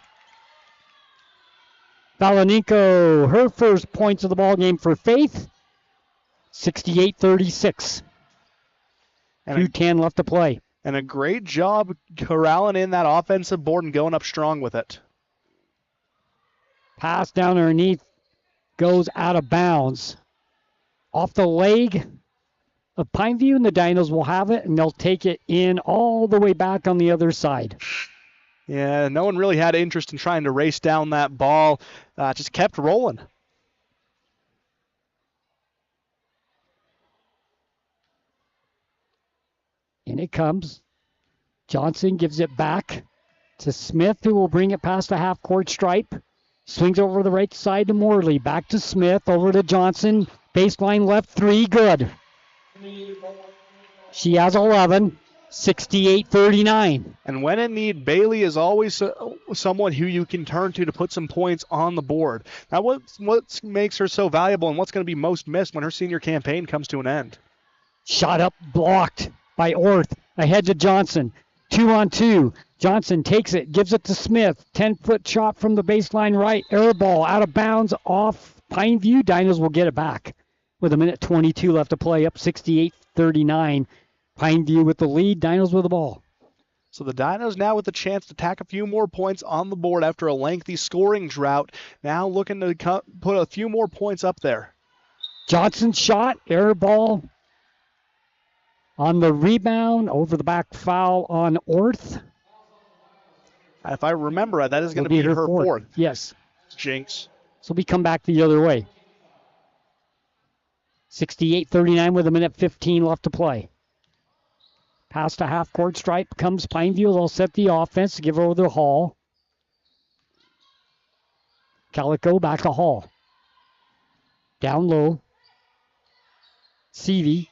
Valenenko, her first points of the ball game for Faith. 68-36. 2:10 left to play. And a great job corralling in that offensive board and going up strong with it. Pass down underneath goes out of bounds. Off the leg of Pineview, and the Dinos will have it, and they'll take it in all the way back on the other side. Yeah, no one really had interest in trying to race down that ball. Just kept rolling. In it comes. Johnson gives it back to Smith, who will bring it past the half-court stripe. Swings over the right side to Morley. Back to Smith, over to Johnson. Baseline left three, good. She has 11, 68-39. And when in need, Bailey is always someone who you can turn to put some points on the board. Now, what makes her so valuable and what's going to be most missed when her senior campaign comes to an end? Shot up, blocked by Orth. Ahead to Johnson. 2-on-2. Johnson takes it, gives it to Smith. 10-foot shot from the baseline right. Air ball out of bounds off Pineview. Dinos will get it back with 1:22 left to play, up 68-39. Pineview with the lead, Dinos with the ball. So the Dinos now with the chance to tack a few more points on the board after a lengthy scoring drought. Now looking to put a few more points up there. Johnson shot, air ball on the rebound, over the back foul on Orth. If I remember right, that is going to be her fourth. Yes. Jinx. So we come back the other way. 68-39 with 1:15 left to play. Past the half-court stripe comes Pineview. They'll set the offense, give over to Hall. Calico back to Hall. Down low. Seavey.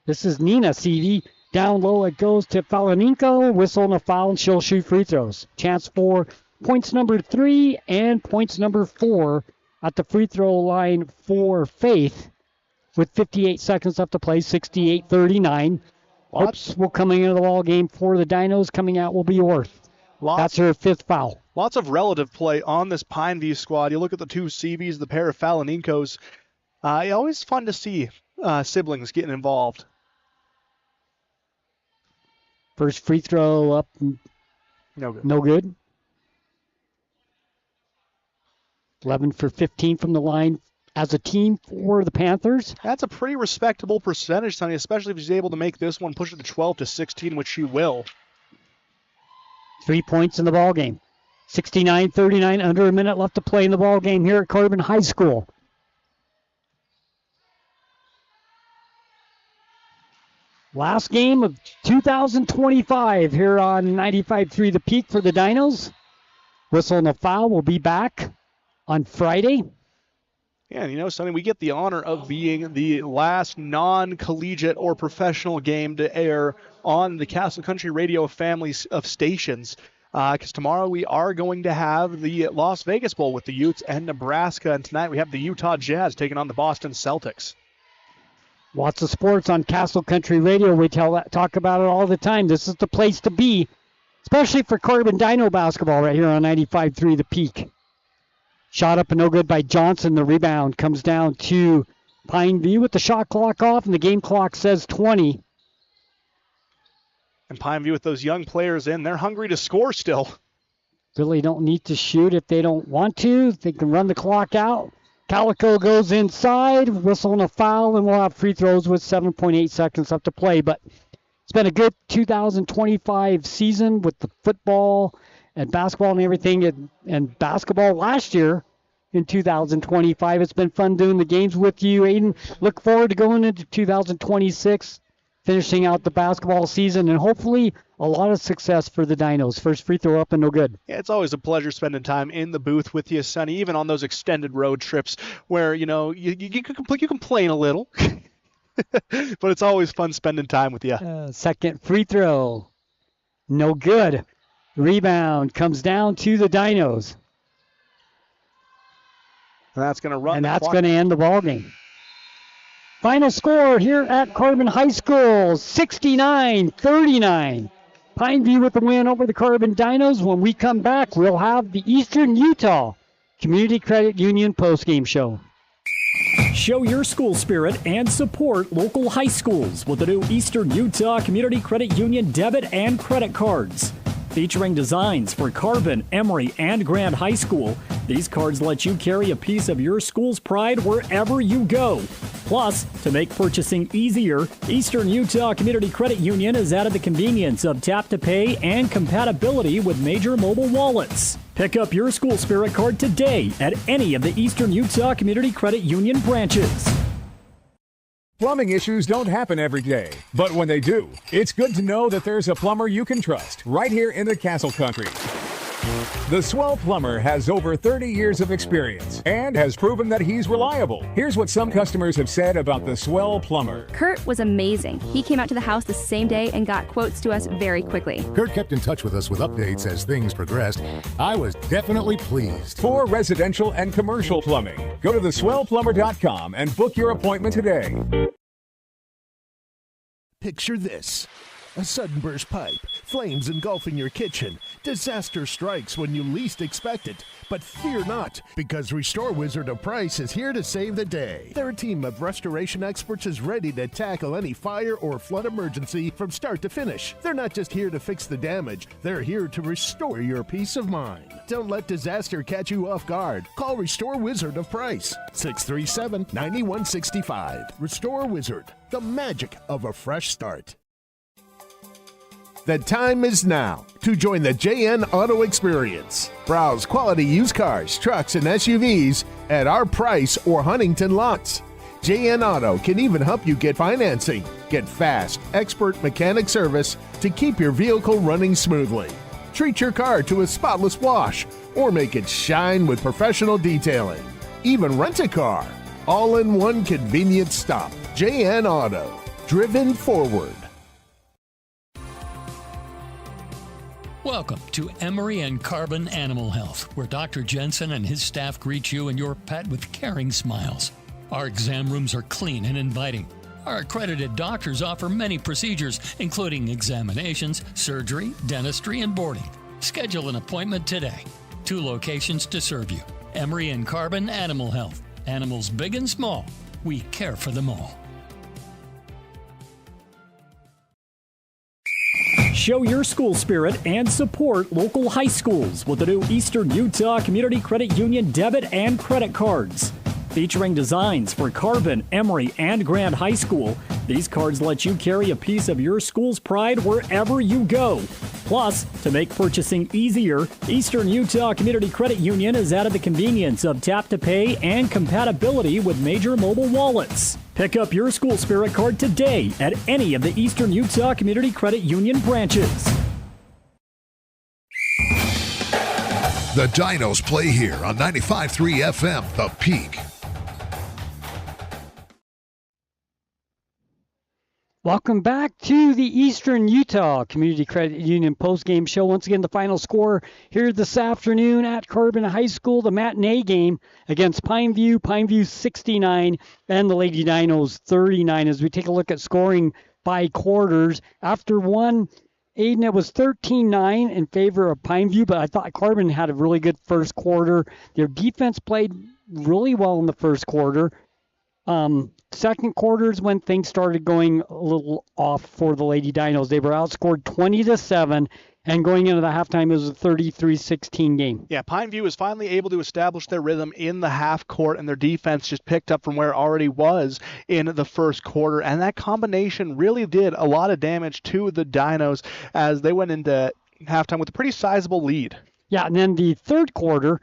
This is Nina Seavey. Down low it goes to Valenenko. Whistle and a foul, and she'll shoot free throws. Chance for points number 3 and points number 4 at the free throw line for Faith. With 58 seconds left to play, 68-39. Oops, will coming into the ball game for the Dinos. Coming out will be Orth. That's her 5th foul. Lots of relative play on this Pineview squad. You look at the two Seabees, the pair of Falanenkos. Always fun to see siblings getting involved. First free throw up. No good. No good. 11 for 15 from the line as a team for the Panthers. That's a pretty respectable percentage, Sonny, especially if she's able to make this one push it to 12-16, which she will. 3 points in the ball game. 69-39, under a minute left to play in the ball game here at Carbon High School. Last game of 2025 here on 95.3 The Peak for the Dinos. Whistle and a foul will be back on Friday. Yeah, and you know, Sonny, we get the honor of being the last non-collegiate or professional game to air on the Castle Country Radio family of stations. Because tomorrow we are going to have the Las Vegas Bowl with the Utes and Nebraska. And tonight we have the Utah Jazz taking on the Boston Celtics. Lots of sports on Castle Country Radio. We talk about it all the time. This is the place to be, especially for Carbon Dino basketball right here on 95.3 The Peak. Shot up and no good by Johnson. The rebound comes down to Pineview with the shot clock off, and the game clock says 20. And Pineview with those young players in, they're hungry to score still. Really don't need to shoot if they don't want to. They can run the clock out. Calico goes inside, whistle and a foul, and we'll have free throws with 7.8 seconds left to play. But it's been a good 2025 season with the football and basketball and everything, and basketball last year in 2025. It's been fun doing the games with you, Aiden. Look forward to going into 2026, finishing out the basketball season, and hopefully a lot of success for the Dinos. First free throw up and no good. Yeah, it's always a pleasure spending time in the booth with you, Sonny, even on those extended road trips where, you know, you complain a little. But it's always fun spending time with you. Second free throw. No good. Rebound comes down to the Dinos. And that's going to run. And that's going to end the ball game. Final score here at Carbon High School, 69-39. Pineview with the win over the Carbon Dinos. When we come back, we'll have the Eastern Utah Community Credit Union postgame show. Show your school spirit and support local high schools with the new Eastern Utah Community Credit Union debit and credit cards. Featuring designs for Carbon, Emory, and Grand High School, these cards let you carry a piece of your school's pride wherever you go. Plus, to make purchasing easier, Eastern Utah Community Credit Union has added the convenience of tap-to-pay and compatibility with major mobile wallets. Pick up your school spirit card today at any of the Eastern Utah Community Credit Union branches. Plumbing issues don't happen every day, but when they do, it's good to know that there's a plumber you can trust right here in the Castle Country. The Swell Plumber has over 30 years of experience and has proven that he's reliable. Here's what some customers have said about the Swell Plumber. Kurt was amazing. He came out to the house the same day and got quotes to us very quickly. Kurt kept in touch with us with updates as things progressed. I was definitely pleased. For residential and commercial plumbing, go to theswellplumber.com and book your appointment today. Picture this. A sudden burst pipe, flames engulfing your kitchen. Disaster strikes when you least expect it. But fear not, because Restore Wizard of Price is here to save the day. Their team of restoration experts is ready to tackle any fire or flood emergency from start to finish. They're not just here to fix the damage, they're here to restore your peace of mind. Don't let disaster catch you off guard. Call Restore Wizard of Price, 637-9165. Restore Wizard, the magic of a fresh start. The time is now to join the JN Auto Experience. Browse quality used cars, trucks, and SUVs at our Price or Huntington lots. JN Auto can even help you get financing. Get fast, expert mechanic service to keep your vehicle running smoothly. Treat your car to a spotless wash or make it shine with professional detailing. Even rent a car. All in one convenient stop. JN Auto. Driven forward. Welcome to Emory and Carbon Animal Health, where Dr. Jensen and his staff greet you and your pet with caring smiles. Our exam rooms are clean and inviting. Our accredited doctors offer many procedures, including examinations, surgery, dentistry, and boarding. Schedule an appointment today. 2 locations to serve you. Emory and Carbon Animal Health. Animals big and small. We care for them all. Show your school spirit and support local high schools with the new Eastern Utah Community Credit Union debit and credit cards. Featuring designs for Carbon, Emory, and Grand High School, these cards let you carry a piece of your school's pride wherever you go. Plus, to make purchasing easier, Eastern Utah Community Credit Union has added the convenience of tap-to-pay and compatibility with major mobile wallets. Pick up your school spirit card today at any of the Eastern Utah Community Credit Union branches. The Dinos play here on 95.3 FM, The Peak. Welcome back to the Eastern Utah Community Credit Union postgame show. Once again, the final score here this afternoon at Carbon High School, the matinee game against Pineview. Pineview 69 and the Lady Dinos 39. As we take a look at scoring by quarters, after one, Aiden, it was 13-9 in favor of Pineview, but I thought Carbon had a really good first quarter. Their defense played really well in the first quarter. Second quarter is when things started going a little off for the Lady Dinos. They were outscored 20-7, and going into the halftime, it was a 33-16 game. Yeah, Pineview was finally able to establish their rhythm in the half court, and their defense just picked up from where it already was in the first quarter. And that combination really did a lot of damage to the Dinos as they went into halftime with a pretty sizable lead. Yeah, and then the third quarter,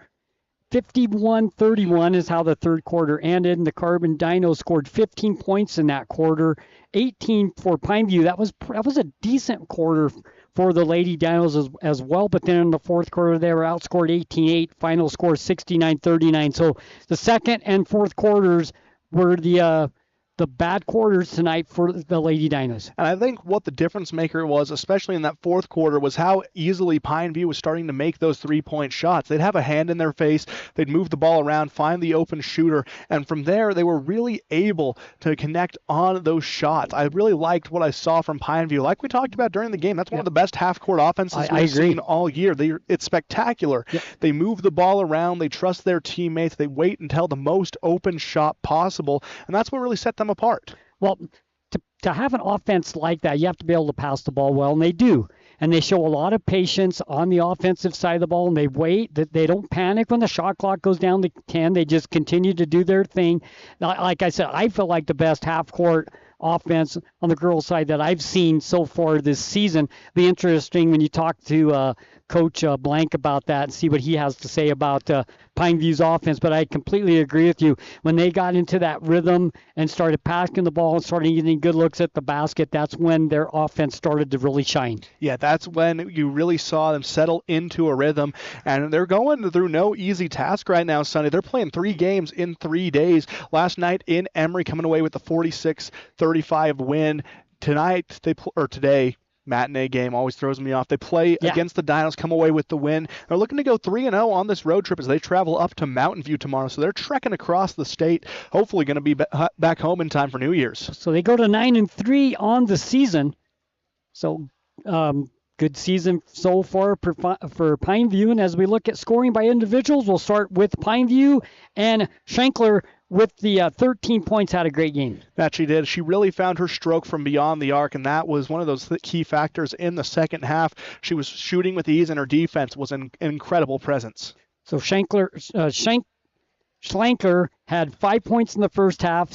51-31 is how the third quarter ended, and the Carbon Dinos scored 15 points in that quarter, 18 for Pineview. That was a decent quarter for the Lady Dinos as well, but then in the fourth quarter they were outscored 18-8, final score 69-39. So the second and fourth quarters were the the bad quarters tonight for the Lady Dinos. And I think what the difference maker was, especially in that fourth quarter, was how easily Pineview was starting to make those three-point shots. They'd have a hand in their face, they'd move the ball around, find the open shooter, and from there they were really able to connect on those shots. I really liked what I saw from Pineview. Like we talked about during the game, that's one of the best half-court offenses we've seen all year. It's spectacular. Yep. They move the ball around, they trust their teammates, they wait until the most open shot possible, and that's what really set them apart. Well, to have an offense like that, you have to be able to pass the ball well, and they do. And they show a lot of patience on the offensive side of the ball, and they wait. They don't panic when the shot clock goes down to 10. They just continue to do their thing. Like I said, I feel like the best half-court offense on the girls' side that I've seen so far this season. Be interesting when you talk to Coach Blank about that and see what he has to say about Pineview's offense. But I completely agree with you. When they got into that rhythm and started passing the ball and started getting good looks at the basket, that's when their offense started to really shine. Yeah, that's when you really saw them settle into a rhythm. And they're going through no easy task right now, Sonny. They're playing 3 games in 3 days. Last night in Emory, coming away with a 46-35 win. Today, matinee game always throws me off. They play against the Dinos, come away with the win. They're looking to go 3-0 on this road trip as they travel up to Mountain View tomorrow. So they're trekking across the state, hopefully going to be back home in time for New Year's. So they go to 9-3 on the season. So good season so far for Pineview. And as we look at scoring by individuals, we'll start with Pineview, and Shankler with the 13 points had a great game. That she did. She really found her stroke from beyond the arc, and that was one of those key factors in the second half. She was shooting with ease, and her defense was an incredible presence. So Schlenker had 5 points in the first half,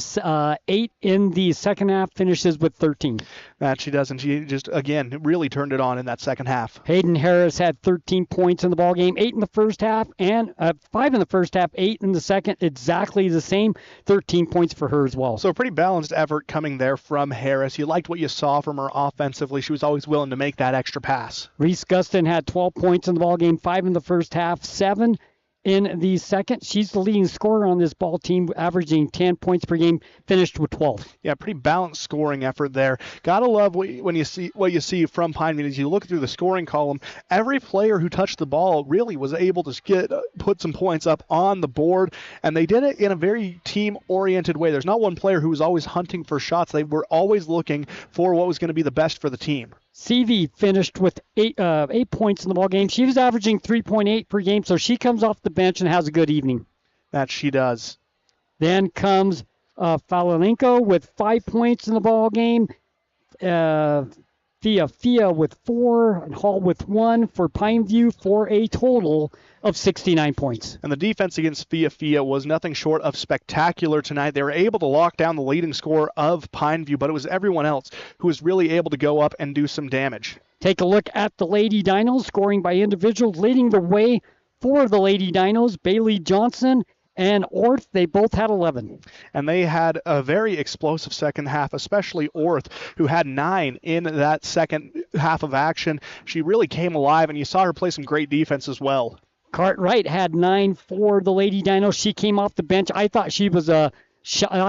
8 in the second half, finishes with 13. That she does, and she just, again, really turned it on in that second half. Hayden Harris had 13 points in the ballgame, 8 in the first half, and 5 in the first half, 8 in the second, exactly the same, 13 points for her as well. So a pretty balanced effort coming there from Harris. You liked what you saw from her offensively. She was always willing to make that extra pass. Reese Gustin had 12 points in the ballgame, 5 in the first half, 7 in the second. She's the leading scorer on this ball team, averaging 10 points per game, finished with 12. Yeah, pretty balanced scoring effort there. Gotta love what you see from Pineview. As you look through the scoring column, every player who touched the ball really was able to put some points up on the board, and they did it in a very team-oriented way. There's not one player who was always hunting for shots. They were always looking for what was going to be the best for the team. CV finished with 8 points in the ball game. She was averaging 3.8 per game, so she comes off the bench and has a good evening. That she does. Then comes Falalenko with 5 points in the ball game. Fia with 4, and Hall with 1 for Pineview for a total of 69 points. And the defense against Fia was nothing short of spectacular tonight. They were able to lock down the leading scorer of Pineview, but it was everyone else who was really able to go up and do some damage. Take a look at the Lady Dinos, scoring by individuals. Leading the way for the Lady Dinos, Bailey Johnson and Orth, they both had 11. And they had a very explosive second half, especially Orth, who had 9 in that second half of action. She really came alive, and you saw her play some great defense as well. Cartwright had 9 for the Lady Dinos. She came off the bench. I thought she was I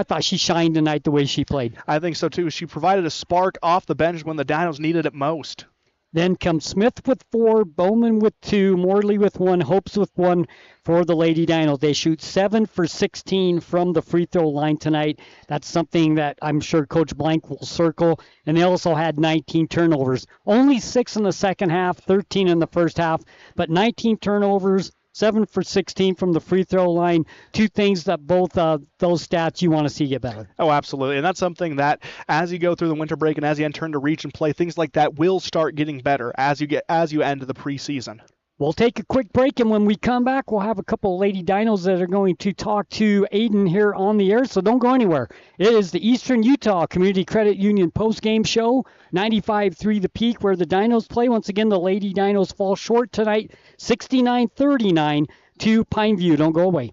thought she shined tonight the way she played. I think so too. She provided a spark off the bench when the Dinos needed it most. Then comes Smith with 4, Bowman with 2, Morley with 1, Hopes with 1 for the Lady Dinos. They shoot 7 for 16 from the free throw line tonight. That's something that I'm sure Coach Blank will circle. And they also had 19 turnovers. Only 6 in the second half, 13 in the first half, but 19 turnovers, 7 for 16 from the free throw line. 2 things that both those stats you want to see get better. Oh, absolutely. And that's something that as you go through the winter break and as you enter into reach and play, things like that will start getting better as you end the preseason. We'll take a quick break, and when we come back, we'll have a couple of Lady Dinos that are going to talk to Aiden here on the air, so don't go anywhere. It is the Eastern Utah Community Credit Union postgame show, 95.3 The Peak, where the Dinos play. Once again, the Lady Dinos fall short tonight, 69-39 to Pineview. Don't go away.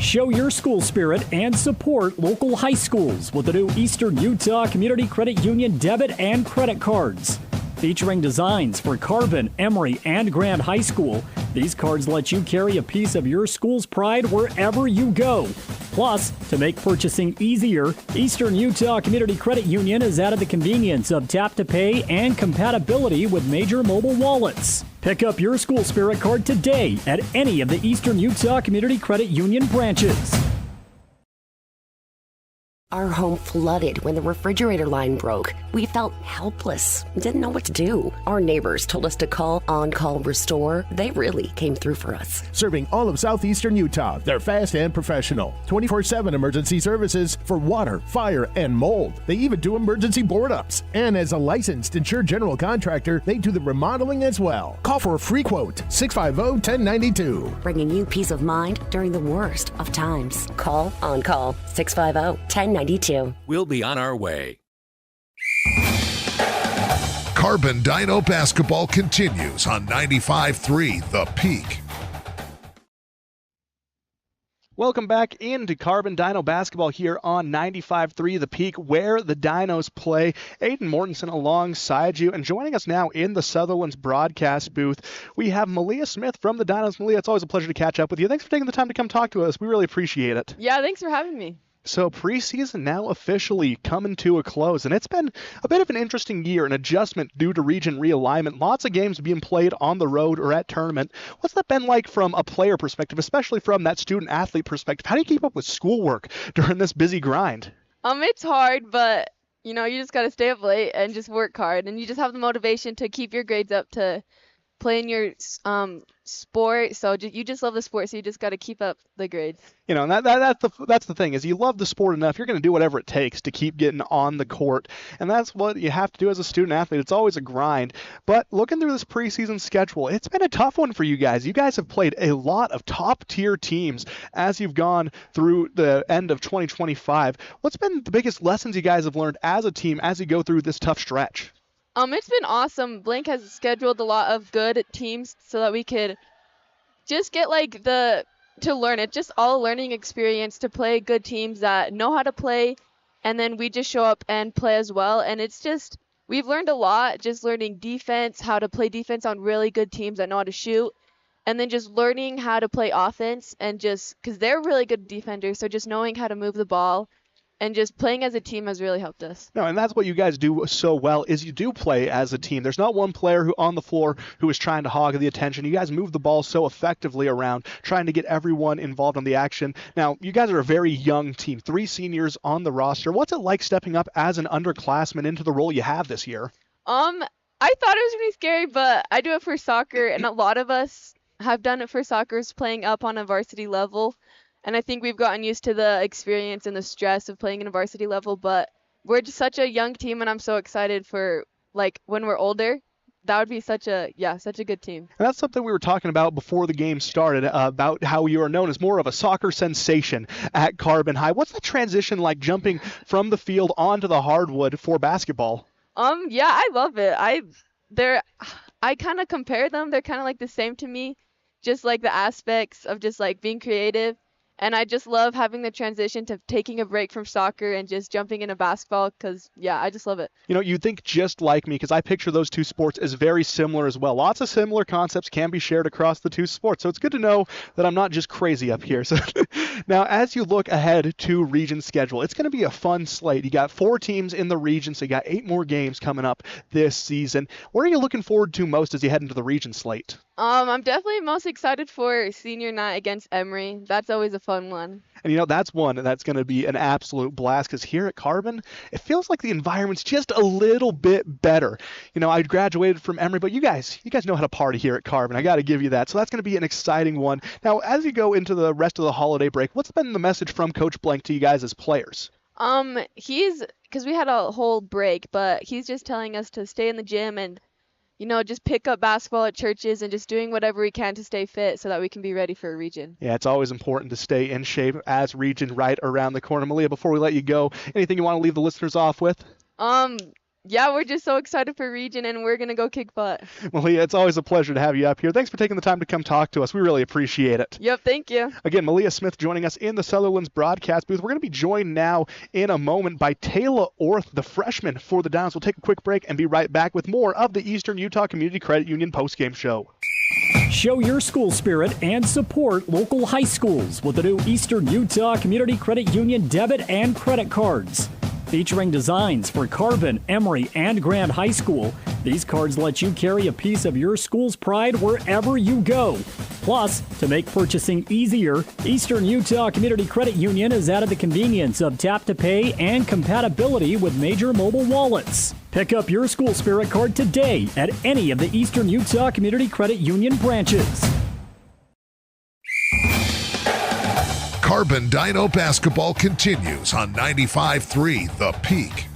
Show your school spirit and support local high schools with the new Eastern Utah Community Credit Union debit and credit cards. Featuring designs for Carbon, Emory, and Grand High School, these cards let you carry a piece of your school's pride wherever you go. Plus, to make purchasing easier, Eastern Utah Community Credit Union has added the convenience of tap to pay and compatibility with major mobile wallets. Pick up your school spirit card today at any of the Eastern Utah Community Credit Union branches. Our home flooded when the refrigerator line broke. We felt helpless, didn't know what to do. Our neighbors told us to call On Call Restore. They really came through for us. Serving all of southeastern Utah, they're fast and professional. 24/7 emergency services for water, fire, and mold. They even do emergency board-ups. And as a licensed insured general contractor, they do the remodeling as well. Call for a free quote, 650-1092. Bringing you peace of mind during the worst of times. Call On Call, 650-1092. We'll be on our way. Carbon Dino basketball continues on 95.3 The Peak. Welcome back into Carbon Dino basketball here on 95.3 The Peak, where the Dinos play. Aiden Mortensen alongside you, and joining us now in the Sutherland's broadcast booth, we have Malia Smith from the Dinos. Malia, it's always a pleasure to catch up with you. Thanks for taking the time to come talk to us. We really appreciate it. Yeah, thanks for having me. So preseason now officially coming to a close, and it's been a bit of an interesting year, an adjustment due to region realignment. Lots of games being played on the road or at tournament. What's that been like from a player perspective, especially from that student-athlete perspective? How do you keep up with schoolwork during this busy grind? It's hard, but, you just got to stay up late and just work hard, and you just have the motivation to keep your grades up to play in your sport. So you just love the sport, so you just got to keep up the grades. And that's the thing, is you love the sport enough, you're going to do whatever it takes to keep getting on the court. And that's what you have to do as a student athlete. It's always a grind. But looking through this preseason schedule, it's been a tough one for you guys. You guys have played a lot of top-tier teams as you've gone through the end of 2025. What's been the biggest lessons you guys have learned as a team as you go through this tough stretch? It's been awesome. Blank has scheduled a lot of good teams so that we could just get to learn. It's just all a learning experience to play good teams that know how to play, and then we just show up and play as well. And it's just, we've learned a lot, just learning defense, how to play defense on really good teams that know how to shoot, and then just learning how to play offense, and just, because they're really good defenders, so just knowing how to move the ball and just playing as a team has really helped us. No, and that's what you guys do so well, is you do play as a team. There's not one player who on the floor who is trying to hog the attention. You guys move the ball so effectively around, trying to get everyone involved on the action. Now, you guys are a very young team, 3 seniors on the roster. What's it like stepping up as an underclassman into the role you have this year? I thought it was going to be scary, but I do it for soccer, and a lot of us have done it for soccer, playing up on a varsity level. And I think we've gotten used to the experience and the stress of playing in a varsity level, but we're just such a young team, and I'm so excited for, when we're older. That would be such a good team. And that's something we were talking about before the game started, about how you are known as more of a soccer sensation at Carbon High. What's the transition like, jumping from the field onto the hardwood for basketball? Yeah, I love it. I kind of compare them. They're kind of like the same to me, just like the aspects of just being creative. And I just love having the transition to taking a break from soccer and just jumping into basketball because, I just love it. You think just like me, because I picture those two sports as very similar as well. Lots of similar concepts can be shared across the two sports. So it's good to know that I'm not just crazy up here. So now, as you look ahead to region schedule, it's going to be a fun slate. You got 4 teams in the region, so you got 8 more games coming up this season. What are you looking forward to most as you head into the region slate? I'm definitely most excited for senior night against Emory. That's always a fun one. And that's one that's going to be an absolute blast, because here at Carbon, it feels like the environment's just a little bit better. I graduated from Emory, but you guys know how to party here at Carbon. I got to give you that. So that's going to be an exciting one. Now, as you go into the rest of the holiday break, what's been the message from Coach Blank to you guys as players? Because we had a whole break, but he's just telling us to stay in the gym and just pick up basketball at churches and just doing whatever we can to stay fit so that we can be ready for a region. Yeah, it's always important to stay in shape as region right around the corner. Malia, before we let you go, anything you want to leave the listeners off with? Yeah, we're just so excited for region, and we're going to go kick butt. Malia, it's always a pleasure to have you up here. Thanks for taking the time to come talk to us. We really appreciate it. Yep, thank you. Again, Malia Smith joining us in the Sutherland's broadcast booth. We're going to be joined now in a moment by Taylor Orth, the freshman for the Dinos. We'll take a quick break and be right back with more of the Eastern Utah Community Credit Union postgame show. Show your school spirit and support local high schools with the new Eastern Utah Community Credit Union debit and credit cards. Featuring designs for Carbon, Emory, and Grand High School, these cards let you carry a piece of your school's pride wherever you go. Plus, to make purchasing easier, Eastern Utah Community Credit Union has added the convenience of tap-to-pay and compatibility with major mobile wallets. Pick up your school spirit card today at any of the Eastern Utah Community Credit Union branches. Carbon Dino basketball continues on 95.3 The Peak.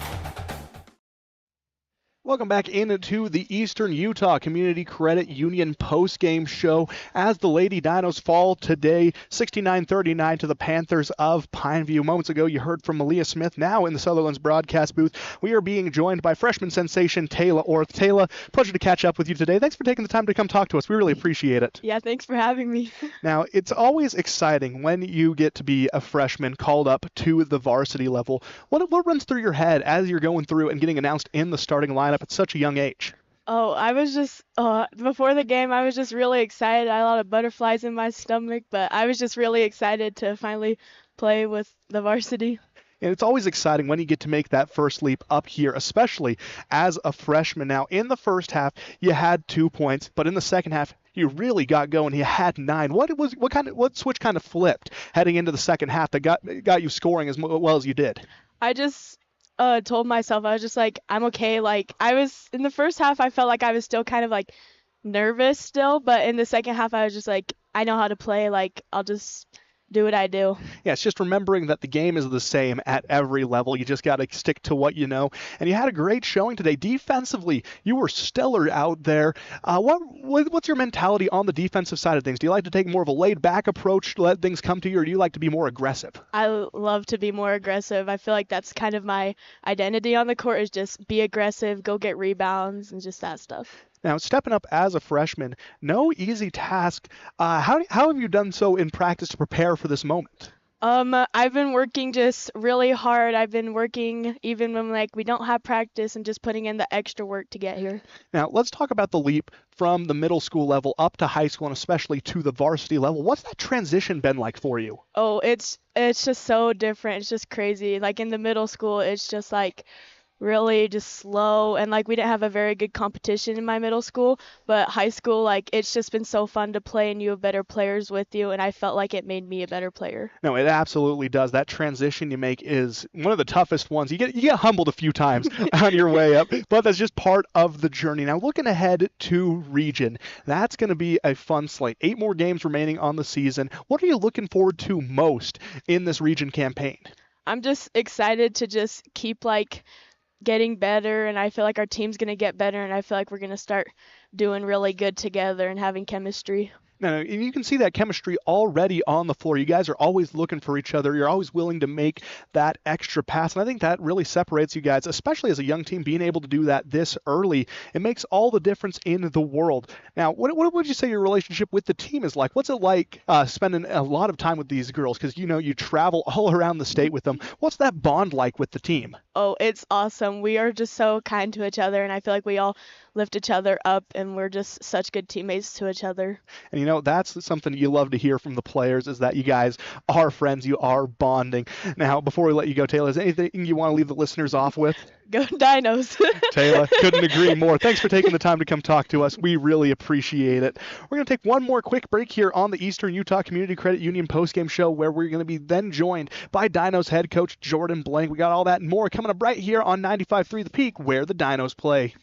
Welcome back into the Eastern Utah Community Credit Union postgame show as the Lady Dinos fall today 69-39 to the Panthers of Pineview. Moments ago, you heard from Malia Smith. Now in the Sutherland's broadcast booth, we are being joined by freshman sensation Taylor Orth. Taylor, pleasure to catch up with you today. Thanks for taking the time to come talk to us. We really appreciate it. Yeah, thanks for having me. Now, it's always exciting when you get to be a freshman called up to the varsity level. What runs through your head as you're going through and getting announced in the starting lineup at such a young age? Oh, I was just, before the game, I was just really excited. I had a lot of butterflies in my stomach, but I was just really excited to finally play with the varsity. And it's always exciting when you get to make that first leap up here, especially as a freshman. Now, in the first half, you had 2 points, but in the second half, you really got going. You had 9. What switch kind of flipped heading into the second half that got you scoring as well as you did? I just told myself, I was just like, I'm okay. Like, I was in the first half, I felt like I was still kind of like nervous still, but in the second half, I was just like, I know how to play. Like, I'll just do what I do. Yeah, it's just remembering that the game is the same at every level. You just got to stick to what you know. And you had a great showing today. Defensively, you were stellar out there. What's your mentality on the defensive side of things? Do you like to take more of a laid-back approach to let things come to you, or do you like to be more aggressive? I love to be more aggressive. I feel like that's kind of my identity on the court, is just be aggressive, go get rebounds, and just that stuff. Now, stepping up as a freshman, no easy task. How have you done so in practice to prepare for this moment? I've been working just really hard. I've been working even when we don't have practice and just putting in the extra work to get here. Now, let's talk about the leap from the middle school level up to high school and especially to the varsity level. What's that transition been like for you? Oh, it's just so different. It's just crazy. Like in the middle school, it's just like really just slow, and we didn't have a very good competition in my middle school, but high school, it's just been so fun to play, and you have better players with you, and I felt like it made me a better player. No, it absolutely does. That transition you make is one of the toughest ones. You get humbled a few times on your way up, but that's just part of the journey. Now, looking ahead to region, that's going to be a fun slate. 8 more games remaining on the season. What are you looking forward to most in this region campaign? I'm just excited to just keep getting better, and I feel like our team's going to get better, and I feel like we're going to start doing really good together and having chemistry. Now, you can see that chemistry already on the floor. You guys are always looking for each other. You're always willing to make that extra pass, and I think that really separates you guys, especially as a young team, being able to do that this early. It makes all the difference in the world. Now, what would you say your relationship with the team is like? What's it like spending a lot of time with these girls? Because, you travel all around the state with them. What's that bond like with the team? Oh, it's awesome. We are just so kind to each other, and I feel like we all lift each other up, and we're just such good teammates to each other. And that's something you love to hear from the players, is that you guys are friends, you are bonding. Now, before we let you go, Taylor, is there anything you want to leave the listeners off with? Go Dinos. Taylor, couldn't agree more. Thanks for taking the time to come talk to us. We really appreciate it. We're going to take one more quick break here on the Eastern Utah Community Credit Union postgame show, where we're going to be then joined by Dinos head coach Jordan Blank. We got all that and more coming up right here on 95.3 The Peak, where the Dinos play.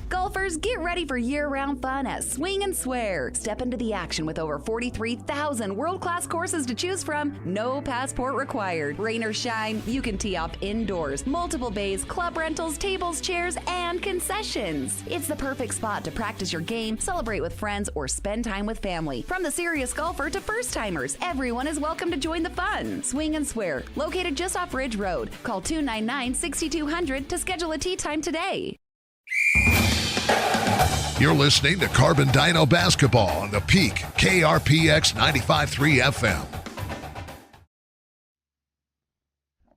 Golfers, get ready for year-round fun at Swing and Swear. Step into the action with over 43,000 world-class courses to choose from. No passport required. Rain or shine, you can tee off indoors. Multiple bays, club rentals, tables, chairs, and concessions. It's the perfect spot to practice your game, celebrate with friends, or spend time with family. From the serious golfer to first-timers, everyone is welcome to join the fun. Swing and Swear, located just off Ridge Road. Call 299-6200 to schedule a tee time today. You're listening to Carbon Dino Basketball on the Peak KRPX 95.3 FM.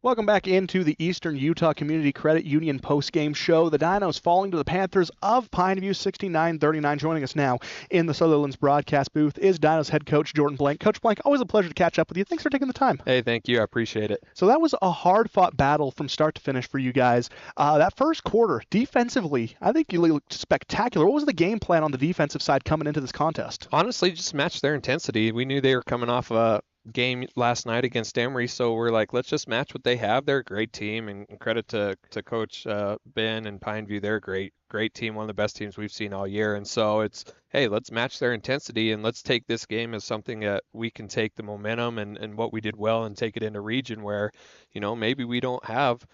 Welcome back into the Eastern Utah Community Credit Union postgame show. The Dinos falling to the Panthers of Pineview 69-39. Joining us now in the Sutherland's broadcast booth is Dinos head coach Jordan Blank. Coach Blank, always a pleasure to catch up with you. Thanks for taking the time. Hey, thank you. I appreciate it. So that was a hard-fought battle from start to finish for you guys. That first quarter, defensively, I think you looked spectacular. What was the game plan on the defensive side coming into this contest? Honestly, just match their intensity. We knew they were coming off a game last night against Emory, so we're like, let's just match what they have. They're a great team, and credit to Coach Ben and Pineview. They're a great team, one of the best teams we've seen all year. And so it's, hey, let's match their intensity, and let's take this game as something that we can take the momentum and what we did well and take it into region where, you know, maybe we don't have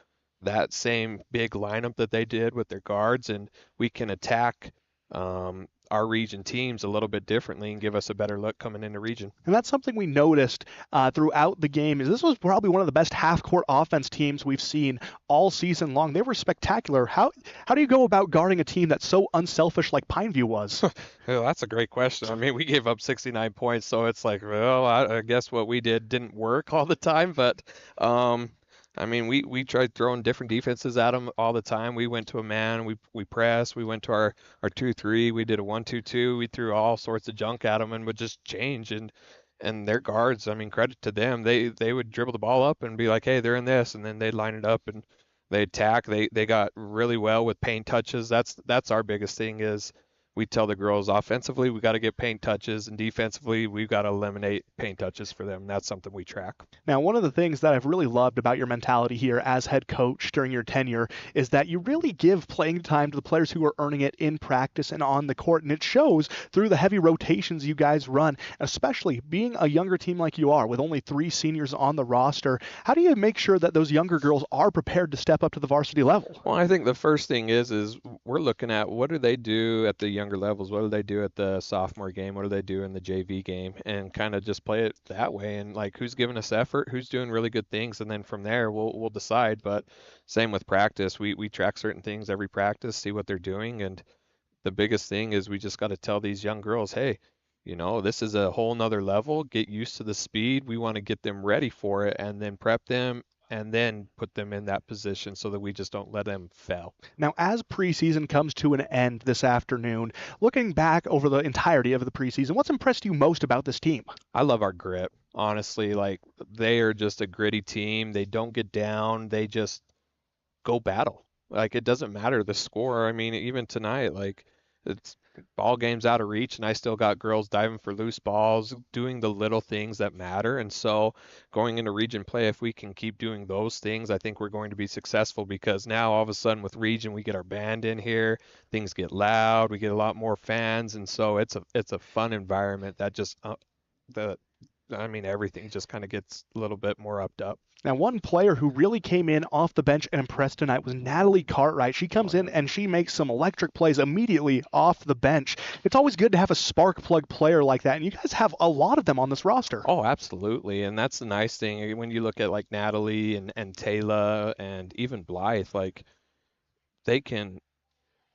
that same big lineup that they did with their guards, and we can attack our region teams a little bit differently and give us a better look coming into region. And that's something we noticed throughout the game. Is this was probably one of the best half-court offense teams we've seen all season long. They were spectacular. How do you go about guarding a team that's so unselfish like Pineview was? Well, that's a great question. I mean, we gave up 69 points, so it's like, well, I guess what we did didn't work all the time, but I mean, we tried throwing different defenses at them all the time. We went to a man, we pressed, we went to our 2-3, we did a 1-2-2, we threw all sorts of junk at them and would just change. And their guards, I mean, credit to them, they would dribble the ball up and be like, hey, they're in this, and then they'd line it up and they'd attack. They got really well with paint touches. That's our biggest thing is we tell the girls offensively we got to get paint touches, and defensively we've got to eliminate paint touches for them. That's something we track. Now, one of the things that I've really loved about your mentality here as head coach during your tenure is that you really give playing time to the players who are earning it in practice and on the court, and it shows through the heavy rotations you guys run, especially being a younger team like you are with only 3 seniors on the roster. How do you make sure that those younger girls are prepared to step up to the varsity level? Well, I think the first thing is we're looking at what do they do at the younger levels, what do they do at the sophomore game, what do they do in the JV game, and kind of just play it that way, and like who's giving us effort, who's doing really good things, and then from there we'll decide. But same with practice, we track certain things every practice, see what they're doing, and the biggest thing is we just got to tell these young girls, hey, you know, this is a whole nother level, get used to the speed, we want to get them ready for it and then prep them and then put them in that position so that we just don't let them fail. Now, as preseason comes to an end this afternoon, looking back over the entirety of the preseason, what's impressed you most about this team? I love our grit. Honestly, like they are just a gritty team. They don't get down. They just go battle. Like it doesn't matter the score. I mean, even tonight, like it's ball game's out of reach and I still got girls diving for loose balls, doing the little things that matter. And so going into region play, if we can keep doing those things, I think we're going to be successful, because now all of a sudden with region, we get our band in here, things get loud, we get a lot more fans. And so it's a fun environment that just, everything just kind of gets a little bit more upped up. Now, one player who really came in off the bench and impressed tonight was Natalie Cartwright. She comes in and she makes some electric plays immediately off the bench. It's always good to have a spark plug player like that, and you guys have a lot of them on this roster. Oh, absolutely, and that's the nice thing. When you look at like Natalie and Taylor and even Blythe, like they can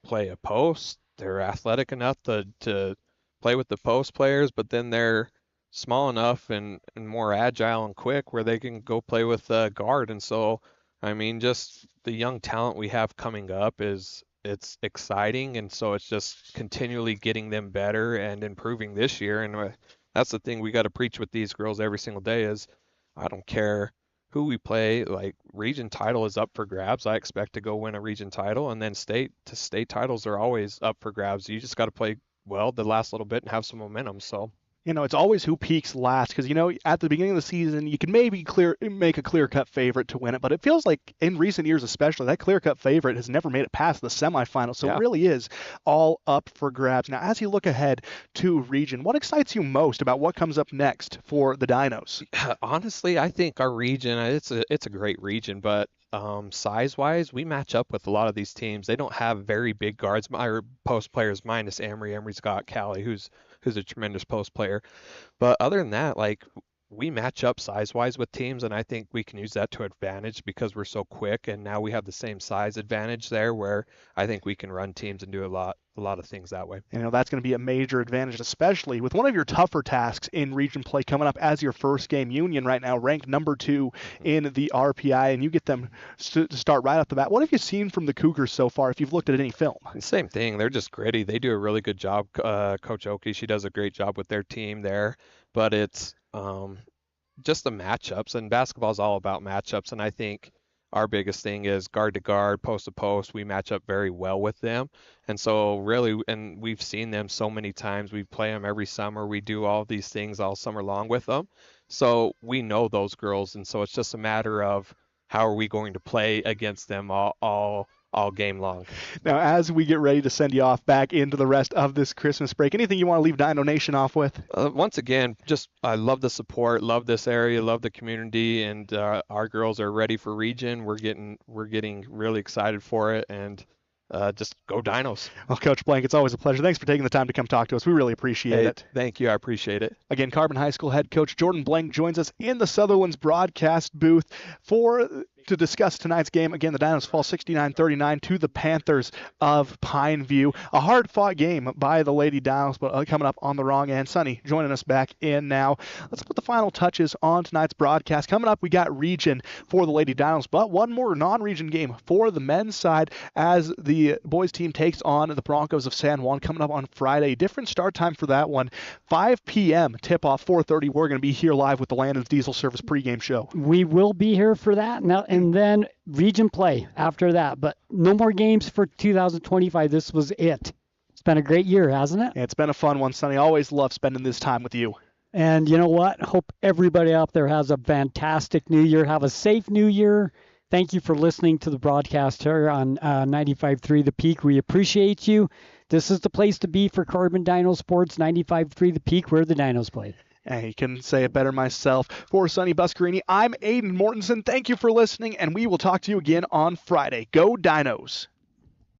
play a post. They're athletic enough to play with the post players, but then they're small enough and more agile and quick where they can go play with guard. And so, I mean, just the young talent we have coming up it's exciting. And so it's just continually getting them better and improving this year. And that's the thing we got to preach with these girls every single day is I don't care who we play, like region title is up for grabs. I expect to go win a region title, and then state titles are always up for grabs. You just got to play well the last little bit and have some momentum. So It's always who peaks last because, at the beginning of the season, you can maybe make a clear-cut favorite to win it, but it feels like in recent years especially, that clear-cut favorite has never made it past the semifinals, so It really is all up for grabs. Now, as you look ahead to region, what excites you most about what comes up next for the Dinos? Honestly, I think our region, it's a great region, but size-wise, we match up with a lot of these teams. They don't have very big guards or post players minus Emery. Emery's got Callie, who's a tremendous post player. But other than that, we match up size-wise with teams, and I think we can use that to advantage because we're so quick, and now we have the same size advantage there where I think we can run teams and do a lot of things that way. That's going to be a major advantage, especially with one of your tougher tasks in region play coming up as your first game. Union right now ranked number 2 in the RPI, and you get them to start right off the bat. What have you seen from the Cougars so far if you've looked at any film? Same thing. They're just gritty. They do a really good job. Coach Oki, she does a great job with their team there, but it's just the matchups, and basketball is all about matchups, and I think our biggest thing is guard to guard, post to post. We match up very well with them, and so really, and we've seen them so many times. We play them every summer. We do all these things all summer long with them, so we know those girls, and so it's just a matter of how are we going to play against them all game long. Now, as we get ready to send you off back into the rest of this Christmas break, anything you want to leave Dino Nation off with? Once again, I love the support, love this area, love the community, and our girls are ready for region. We're getting really excited for it, and just go Dinos. Well, Coach Blank, it's always a pleasure. Thanks for taking the time to come talk to us. We really appreciate it. Thank you. I appreciate it. Again, Carbon High School head coach Jordan Blank joins us in the Sutherland's broadcast booth to discuss tonight's game. Again, the Dinos fall 69-39 to the Panthers of Pineview. A hard-fought game by the Lady Dinos, but coming up on the wrong end. Sonny joining us back in now. Let's put the final touches on tonight's broadcast. Coming up, we got region for the Lady Dinos, but one more non-region game for the men's side as the boys team takes on the Broncos of San Juan coming up on Friday. Different start time for that one. 5 p.m. tip-off, 4:30. We're going to be here live with the Landon's Diesel Service pregame show. We will be here for that. Now, and then region play after that. But no more games for 2025. This was it. It's been a great year, hasn't it? It's been a fun one, Sonny. Always love spending this time with you. And you know what? Hope everybody out there has a fantastic new year. Have a safe new year. Thank you for listening to the broadcast here on 95.3 The Peak. We appreciate you. This is the place to be for Carbon Dino Sports, 95.3 The Peak, where the Dinos play. I couldn't say it better myself. For Sonny Buscarini, I'm Aiden Mortensen. Thank you for listening, and we will talk to you again on Friday. Go Dinos!